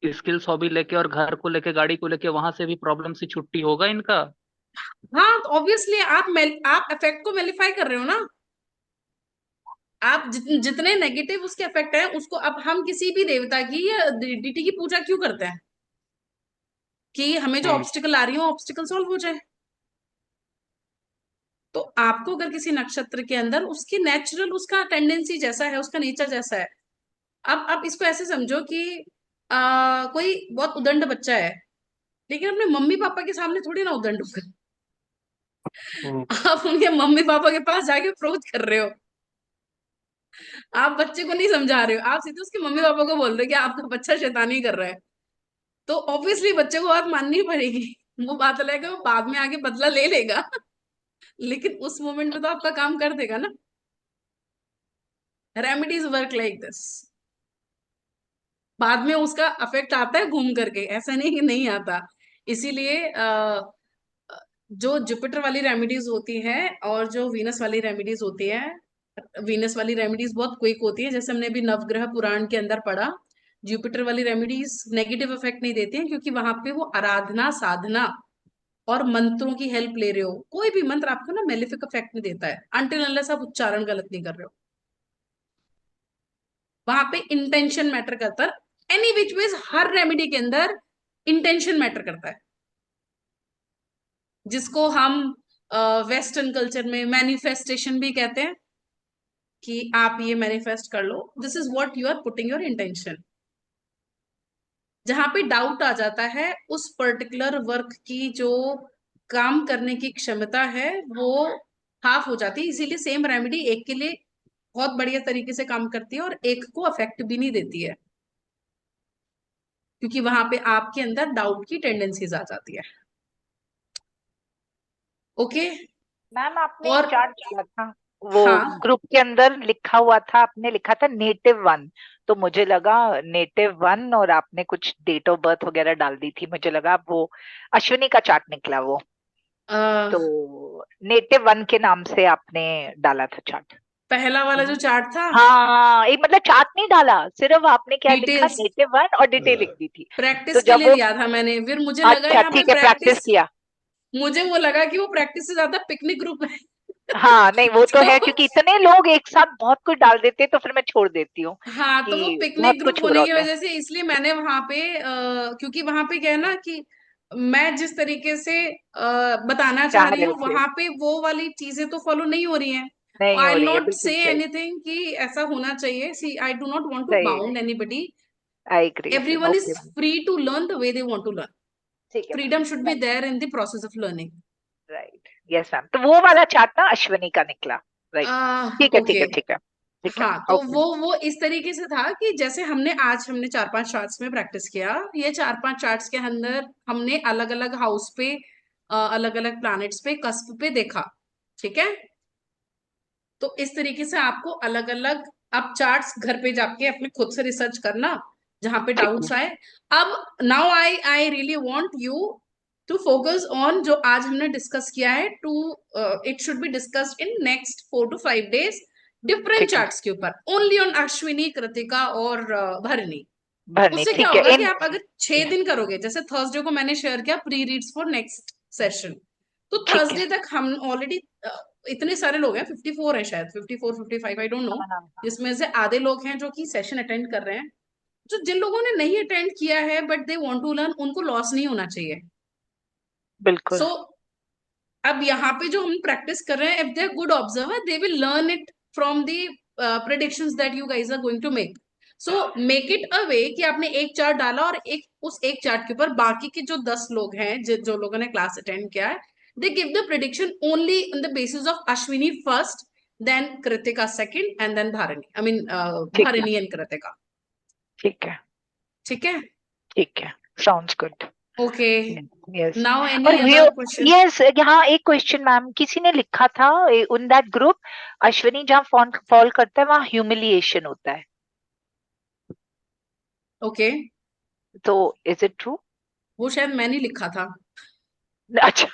स्किल्स हॉबी लेके और घर को लेके, गाड़ी को लेके, वहां से भी प्रॉब्लम से छुट्टी होगा इनका? हाँ, तो ऑब्वियसली आप इफेक्ट को मेलिफाई कर रहे हो ना। आप जितने नेगेटिव उसके इफेक्ट है, उसको अब हम किसी भी देवता की या डीटी की पूजा क्यों करते हैं कि हमें जो हम्म। ऑब्स्टिकल आ रही हो ऑब्स्टिकल सॉल्व हो जाए। तो आपको अगर किसी नक्षत्र के अंदर उसकी नेचुरल, उसका टेंडेंसी जैसा है, उसका नेचर जैसा है। अब आप इसको ऐसे समझो कि कोई बहुत उदंड बच्चा है, लेकिन अपने मम्मी पापा के सामने थोड़ी ना उदंड होगा। हम्म। आप उनके मम्मी पापा के पास जाके अप्रोच कर रहे हो, आप बच्चे को नहीं समझा रहे हो, आप सीधे उसके मम्मी पापा को बोल रहे हो कि आपका बच्चा शैतानी कर रहा है। तो ऑब्वियसली बच्चे को बात माननी पड़ेगी। वो बात अलग है, वो बाद में आके बदला ले लेगा, लेकिन उस मोमेंट में तो आपका काम कर देगा ना। Remedies work like this. बाद में उसका अफेक्ट आता है घूम करके, ऐसा नहीं कि नहीं आता। इसीलिए जो जुपिटर वाली रेमेडीज होती है और जो वीनस वाली रेमेडीज होती है, वीनस वाली रेमेडीज बहुत क्विक होती है, जैसे हमने अभी नवग्रह पुराण के अंदर पढ़ा। जुपिटर वाली रेमेडीज नेगेटिव इफेक्ट नहीं देती हैं, क्योंकि वहां पे वो आराधना साधना और मंत्रों की हेल्प ले रहे हो। कोई भी मंत्र आपको ना मेलिफिक इफेक्ट नहीं देता है अनटिल अनलेस आप उच्चारण गलत नहीं कर रहे हो। वहां पे इंटेंशन मैटर करता है। Any which ways her remedy के अंदर इंटेंशन मैटर करता है, जिसको हम वेस्टर्न कल्चर में मैनिफेस्टेशन भी कहते हैं, कि आप ये मैनिफेस्ट कर लो। This is what you are putting your intention. जहां पे डाउट आ जाता है, उस पर्टिकुलर वर्क की जो काम करने की क्षमता है वो हाफ हो जाती है। इसीलिए सेम रेमेडी एक के लिए बहुत बढ़िया तरीके से काम करती है और एक को अफेक्ट भी नहीं देती है, क्योंकि वहां पे आपके अंदर डाउट की टेंडेंसीज आ जाती है। ओके। मैम आपने और एक चार्ट डाला था, वो हाँ, ग्रुप के अंदर लिखा हुआ था, आपने लिखा था नेटिव 1, तो मुझे लगा नेटिव 1 और आपने कुछ डेट ऑफ बर्थ वगैरह डाल दी थी, मुझे लगा वो अश्विनी का चार्ट निकला वो, तो नेटिव 1 के नाम से आपने डाला था चार्ट। पहला वाला जो चार्ट था, हाँ, एक मतलब चार्ट नहीं डाला, सिर्फ आपने क्या लिखा, डिटेल्स नेटिव 1 और डिटेल लिख दी थी। प्रैक्टिस तो के जब लिए वो, दिया था मैंने, फिर मुझे लगा अच्छा यहाँ पे ठीक है, प्रैक्टिस किया। मुझे वो लगा कि वो प्रैक्टिस से ज्यादा पिकनिक ग्रुप है। हाँ नहीं वो तो है, तो क्योंकि इतने लोग एक साथ बहुत कुछ डाल देते तो फिर मैं छोड़ देती हूँ हाँ, तो वो कि पिकनिक बहुत ग्रुप कुछ हो रहा होने की होता है। वजह से इसलिए मैंने वहां पे क्योंकि वहां पे क्या है ना कि मैं जिस तरीके से बताना चाह चाह रही रहे हूँ, थे, वहां पे वो वाली चीजें तो फॉलो नहीं हो रही हैं। नहीं आई हो विल रही है, नॉट बिल्कुल से सही। एनीथिंग कि ऐसा होना चाहिए। See, I do not want to सही है, bound anybody. I agree, everyone is okay, free to learn the way they want to learn. ठीक है freedom should be ma'am, there in the process of learning. Right, yes ma'am, तो वो वाला chart ना अश्विनी का निकला, राइट, ठीक है ठीक ओके। है ठीक है ठीक है, हाँ, तो ओके, वो इस तरीके से था कि जैसे हमने 4-5 चार्ट्स में प्रैक्टिस किया। ये 4-5 चार्ट्स के अंदर हमने अलग अलग हाउस पे, अलग अलग प्लैनेट्स पे, कस्प पे देखा। ठीक है। तो इस तरीके से आपको अलग अलग, आप चार्ट्स घर पे जाके अपने खुद से रिसर्च करना जहां पे ठीक है डाउट्स आए। अब now I really want you to focus on जो आज हमने डिस्कस किया है। To it should be discussed in next 4 to 5 days, different ठीक है, चार्ट्स के ऊपर, ओनली ऑन अश्विनी, कृतिका और भरणी। भरनी, उससे क्या ठीक है, होगा कि इन, आप अगर 6 दिन करोगे, जैसे थर्सडे को मैंने शेयर किया pre reads for next session, तो ठीक है, थर्सडे तक हम ऑलरेडी, इतने सारे लोग हैं, 54 है शायद, 54-55, आई डोंट नो, हाँ हाँ, जिसमें से आधे लोग हैं जो कि सेशन अटेंड कर रहे हैं। जो जिन लोगों ने नहीं अटेंड किया है but they want to learn, उनको लॉस नहीं होना चाहिए। बिल्कुल, सो अब यहाँ पे जो हम प्रैक्टिस कर रहे हैं, if they are good observer they will learn it from the predictions that you guys are going to make. So make it a way कि आपने एक चार्ट डाला और उस एक चार्ट के ऊपर बाकी के जो 10 लोग हैं, जो लोगों ने क्लास अटेंड किया है, they give the prediction only on the basis of Ashwini first, then Krittika second, and then Bharani, I mean ठीक है भारणी एंड कृतिका। ठीक है ठीक है। ठीक है, sounds good, okay. Yes. Now और एनी अदर क्वेश्चन? यस, यहाँ एक क्वेश्चन मैम, किसी ने लिखा था इन दैट ग्रुप, अश्विनी जहाँ फॉल करता है वहाँ ह्यूमिलिएशन होता है, ओके। तो इज इट ट्रू? वो शायद मैंने लिखा था। अच्छा,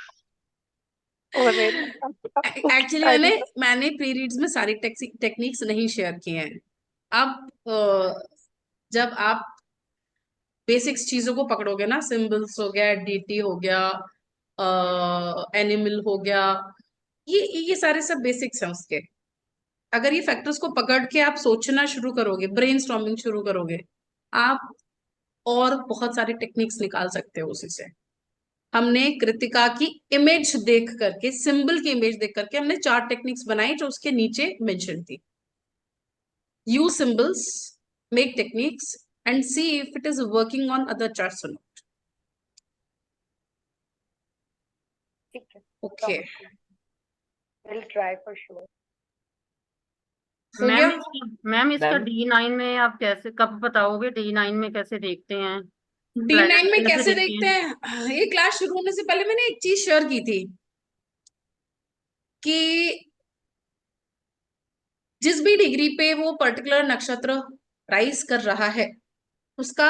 एक्चुअली मैंने प्री रीड्स में सारी टेक्निक्स नहीं शेयर किए हैं। अब जब आप बेसिक्स चीजों को पकड़ोगे ना, सिंबल्स हो गया, डीटी हो गया, एनिमल हो गया, ये सारे सब बेसिक्स हैं उसके। अगर ये फैक्टर्स को पकड़ के आप सोचना शुरू करोगे, ब्रेनस्टॉर्मिंग शुरू करोगे, आप और बहुत सारी टेक्निक्स निकाल सकते हो उसी से। हमने कृतिका की इमेज देख करके, सिंबल की इमेज देख करके हमने 4 टेक्निक्स बनाई जो उसके नीचे मेंशन थी। Use symbols, make techniques, and see if it is working on other charts और नॉट। ठीक है, okay, will try for sure. हो गया? मैम इसका मैम D9 में आप कैसे, कब बताओगे D9 में कैसे देखते हैं? D9 में कैसे कैसे देखते देखते हैं? ये क्लास शुरू होने से पहले मैंने एक चीज शेयर की थी कि जिस भी डिग्री पे वो पर्टिकुलर नक्षत्र राइज कर रहा है, उसका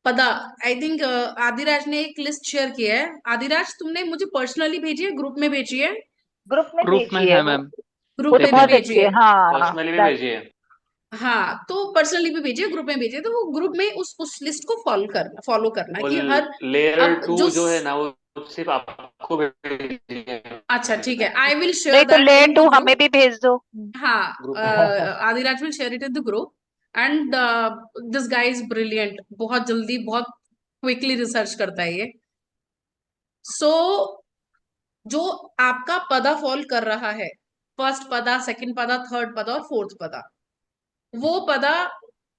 पदा, आई थिंक आदिराज ने एक लिस्ट शेयर किया है। आदिराज, तुमने मुझे पर्सनली भेजी है, ग्रुप में भेजी है? ग्रुप में ग्रुप में भेजिए है वो मैम, ग्रुप वो तो में भी बहुत देखिए अच्छी भेजी है, है। हाँ पर्सनली भी that- भेजिए। हाँ, तो पर्सनली भी भेजिए, ग्रुप में भेजिए, तो वो ग्रुप में उस लिस्ट को फॉलो करना वो कि हर लेयर अब 2 जो है ना वो सिर्फ आपको भेजिए अच्छा ठीक है, आई विल नहीं शेयर तो दैट लेयर इन द 2 हमें ग्रुप। भी भेज दो। हाँ, ग्रुप में। Adiraj will share it in the group and this guy is brilliant, बहुत जल्दी बहुत क्विकली रिसर्च करता है ये। सो जो आपका पदा फॉल कर रहा है, फर्स्ट पदा, सेकंड पदा, थर्ड पदा और फोर्थ पदा, वो पदा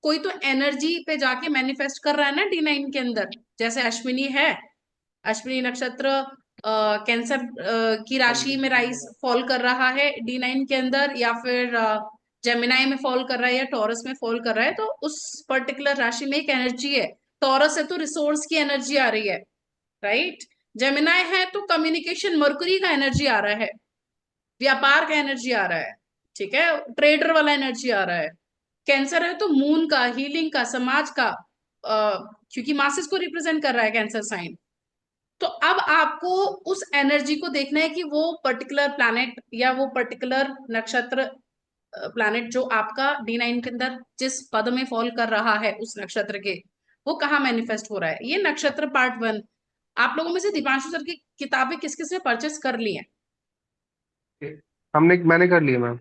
कोई तो एनर्जी पे जाके मैनिफेस्ट कर रहा है ना D9 के अंदर। जैसे अश्विनी है, अश्विनी नक्षत्र कैंसर की राशि में राइस फॉल कर रहा है D9 के अंदर, या फिर जेमिनाई में फॉल कर रहा है या टॉरस में फॉल कर रहा है, तो उस पर्टिकुलर राशि में एक एनर्जी है। टॉरस है तो रिसोर्स की एनर्जी आ रही है, राइट। जेमिनाई है तो कम्युनिकेशन, मरकरी का एनर्जी आ रहा है, व्यापार का एनर्जी आ रहा है, ठीक है, ट्रेडर वाला एनर्जी आ रहा है। कैंसर है तो मून का, हीलिंग का, समाज का, क्योंकि मासिस को रिप्रेजेंट कर रहा है कैंसर साइन। तो अब आपको उस एनर्जी को देखना है कि वो पर्टिकुलर प्लैनेट या वो पर्टिकुलर नक्षत्र प्लैनेट जो आपका D9 के अंदर जिस पद में फॉल कर रहा है उस नक्षत्र के, वो कहाँ मैनिफेस्ट हो रहा है। ये नक्षत्र पार्ट 1। आप लोगों में से दीपांशु सर की किताबें किस किस ने परचेस कर ली हैं? मैंने कर लिया मैम।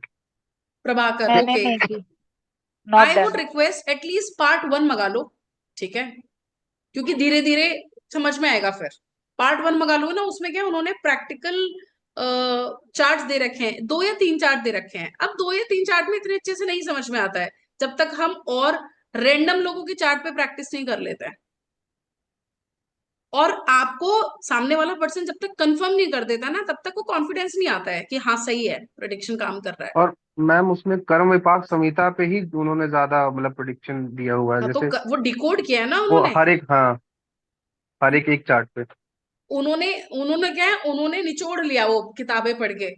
प्रभाकर, मैंने ओके। नहीं की, not I would done. Request at least part 1 मंगा लो, ठीक है, क्योंकि धीरे धीरे समझ में आएगा। फिर पार्ट 1 मंगा लो ना, उसमें क्या उन्होंने प्रैक्टिकल चार्ट दे रखे हैं, 2 या 3 चार्ट दे रखे हैं। अब 2 या 3 चार्ट में इतने अच्छे से नहीं समझ में आता है जब तक हम और रेंडम लोगों के चार्ट पे प्रैक्टिस नहीं कर लेते हैं। और आपको सामने वाला पर्सन जब तक कंफर्म नहीं कर देता ना, तब तक वो कॉन्फिडेंस नहीं आता है कि हाँ सही है, प्रेडिक्शन काम कर रहा है। और मैम उसमें कर्म विपाक संहिता पे ही उन्होंने ज्यादा मतलब प्रोडिक्शन दिया हुआ है, हाँ, तो जैसे वो डिकोड किया है ना वो उन्होंने। हर एक, हाँ, हर एक चार्ट पे। उन्होंने उन्होंने क्या है, उन्होंने निचोड़ लिया वो किताबें पढ़ के,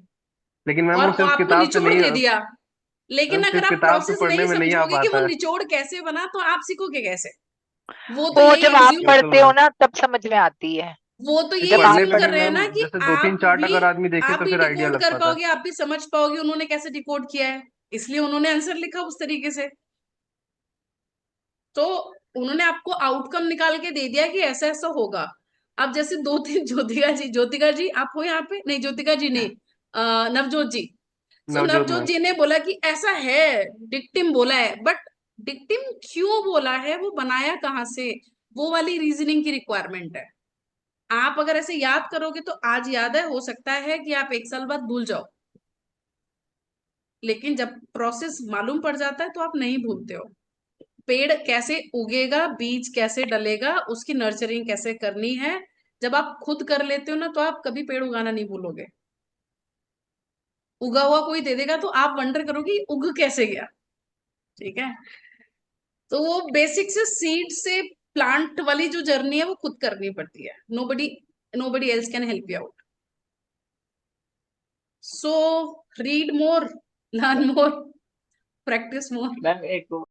लेकिन मैम और वो सिर्फ आपको किताब से निचोड़ नहीं, दे दिया। लेकिन मैम अगर सिर्फ आप किताब से प्रोसेस पढ़ने नहीं में नहीं आ समझोगे कि वो पाता है। निचोड़ कैसे बना, तो आप सीखोगे कैसे? वो तो वो यही जब आप एज्यूम बिल्कुल पढ़ते हो मैम। ना तब समझ में आती है। वो तो नहीं, यही पढ़ने एज्यूम में कर भी रहे हैं मैम, ना कि जैसे 2-3 चार्ट अगर आदमी देखे आप तो भी फिर आइडिया डिकोड लग कर पाता है। पाओगे, आप भी समझ पाओगे उन्होंने कैसे डिकोड किया है, इसलिए उन्होंने आंसर लिखा उस तरीके से। तो उन्होंने आपको आउटकम निकाल के दे दिया कि ऐसा ऐसा होगा। अब जैसे 2-3 ज्योतिका जी आप हो यहाँ पे? नहीं, ज्योतिका जी नहीं, नवजोत जी। सो नवजोत नवजोत मैम। जी ने बोला कि ऐसा है, डिक्टिम बोला है, बट डिक्टिम क्यों बोला है, वो बनाया कहाँ से, वो वाली रीजनिंग की रिक्वायरमेंट है। आप अगर ऐसे याद करोगे तो आज याद है, हो सकता है कि आप 1 साल बाद भूल जाओ, लेकिन जब प्रोसेस मालूम पड़ जाता है तो आप नहीं भूलते हो। पेड़ कैसे उगेगा, बीज कैसे डलेगा, उसकी नर्चरिंग कैसे करनी है, जब आप खुद कर लेते हो ना, तो आप कभी पेड़ उगाना नहीं भूलोगे। उगा हुआ कोई दे देगा तो आप वंडर करोगे उग कैसे गया, ठीक है। तो वो बेसिक से सीड से प्लांट वाली जो जर्नी है वो खुद करनी पड़ती है। Nobody else can help you out. So read more, learn more, practice more. Ma'am एक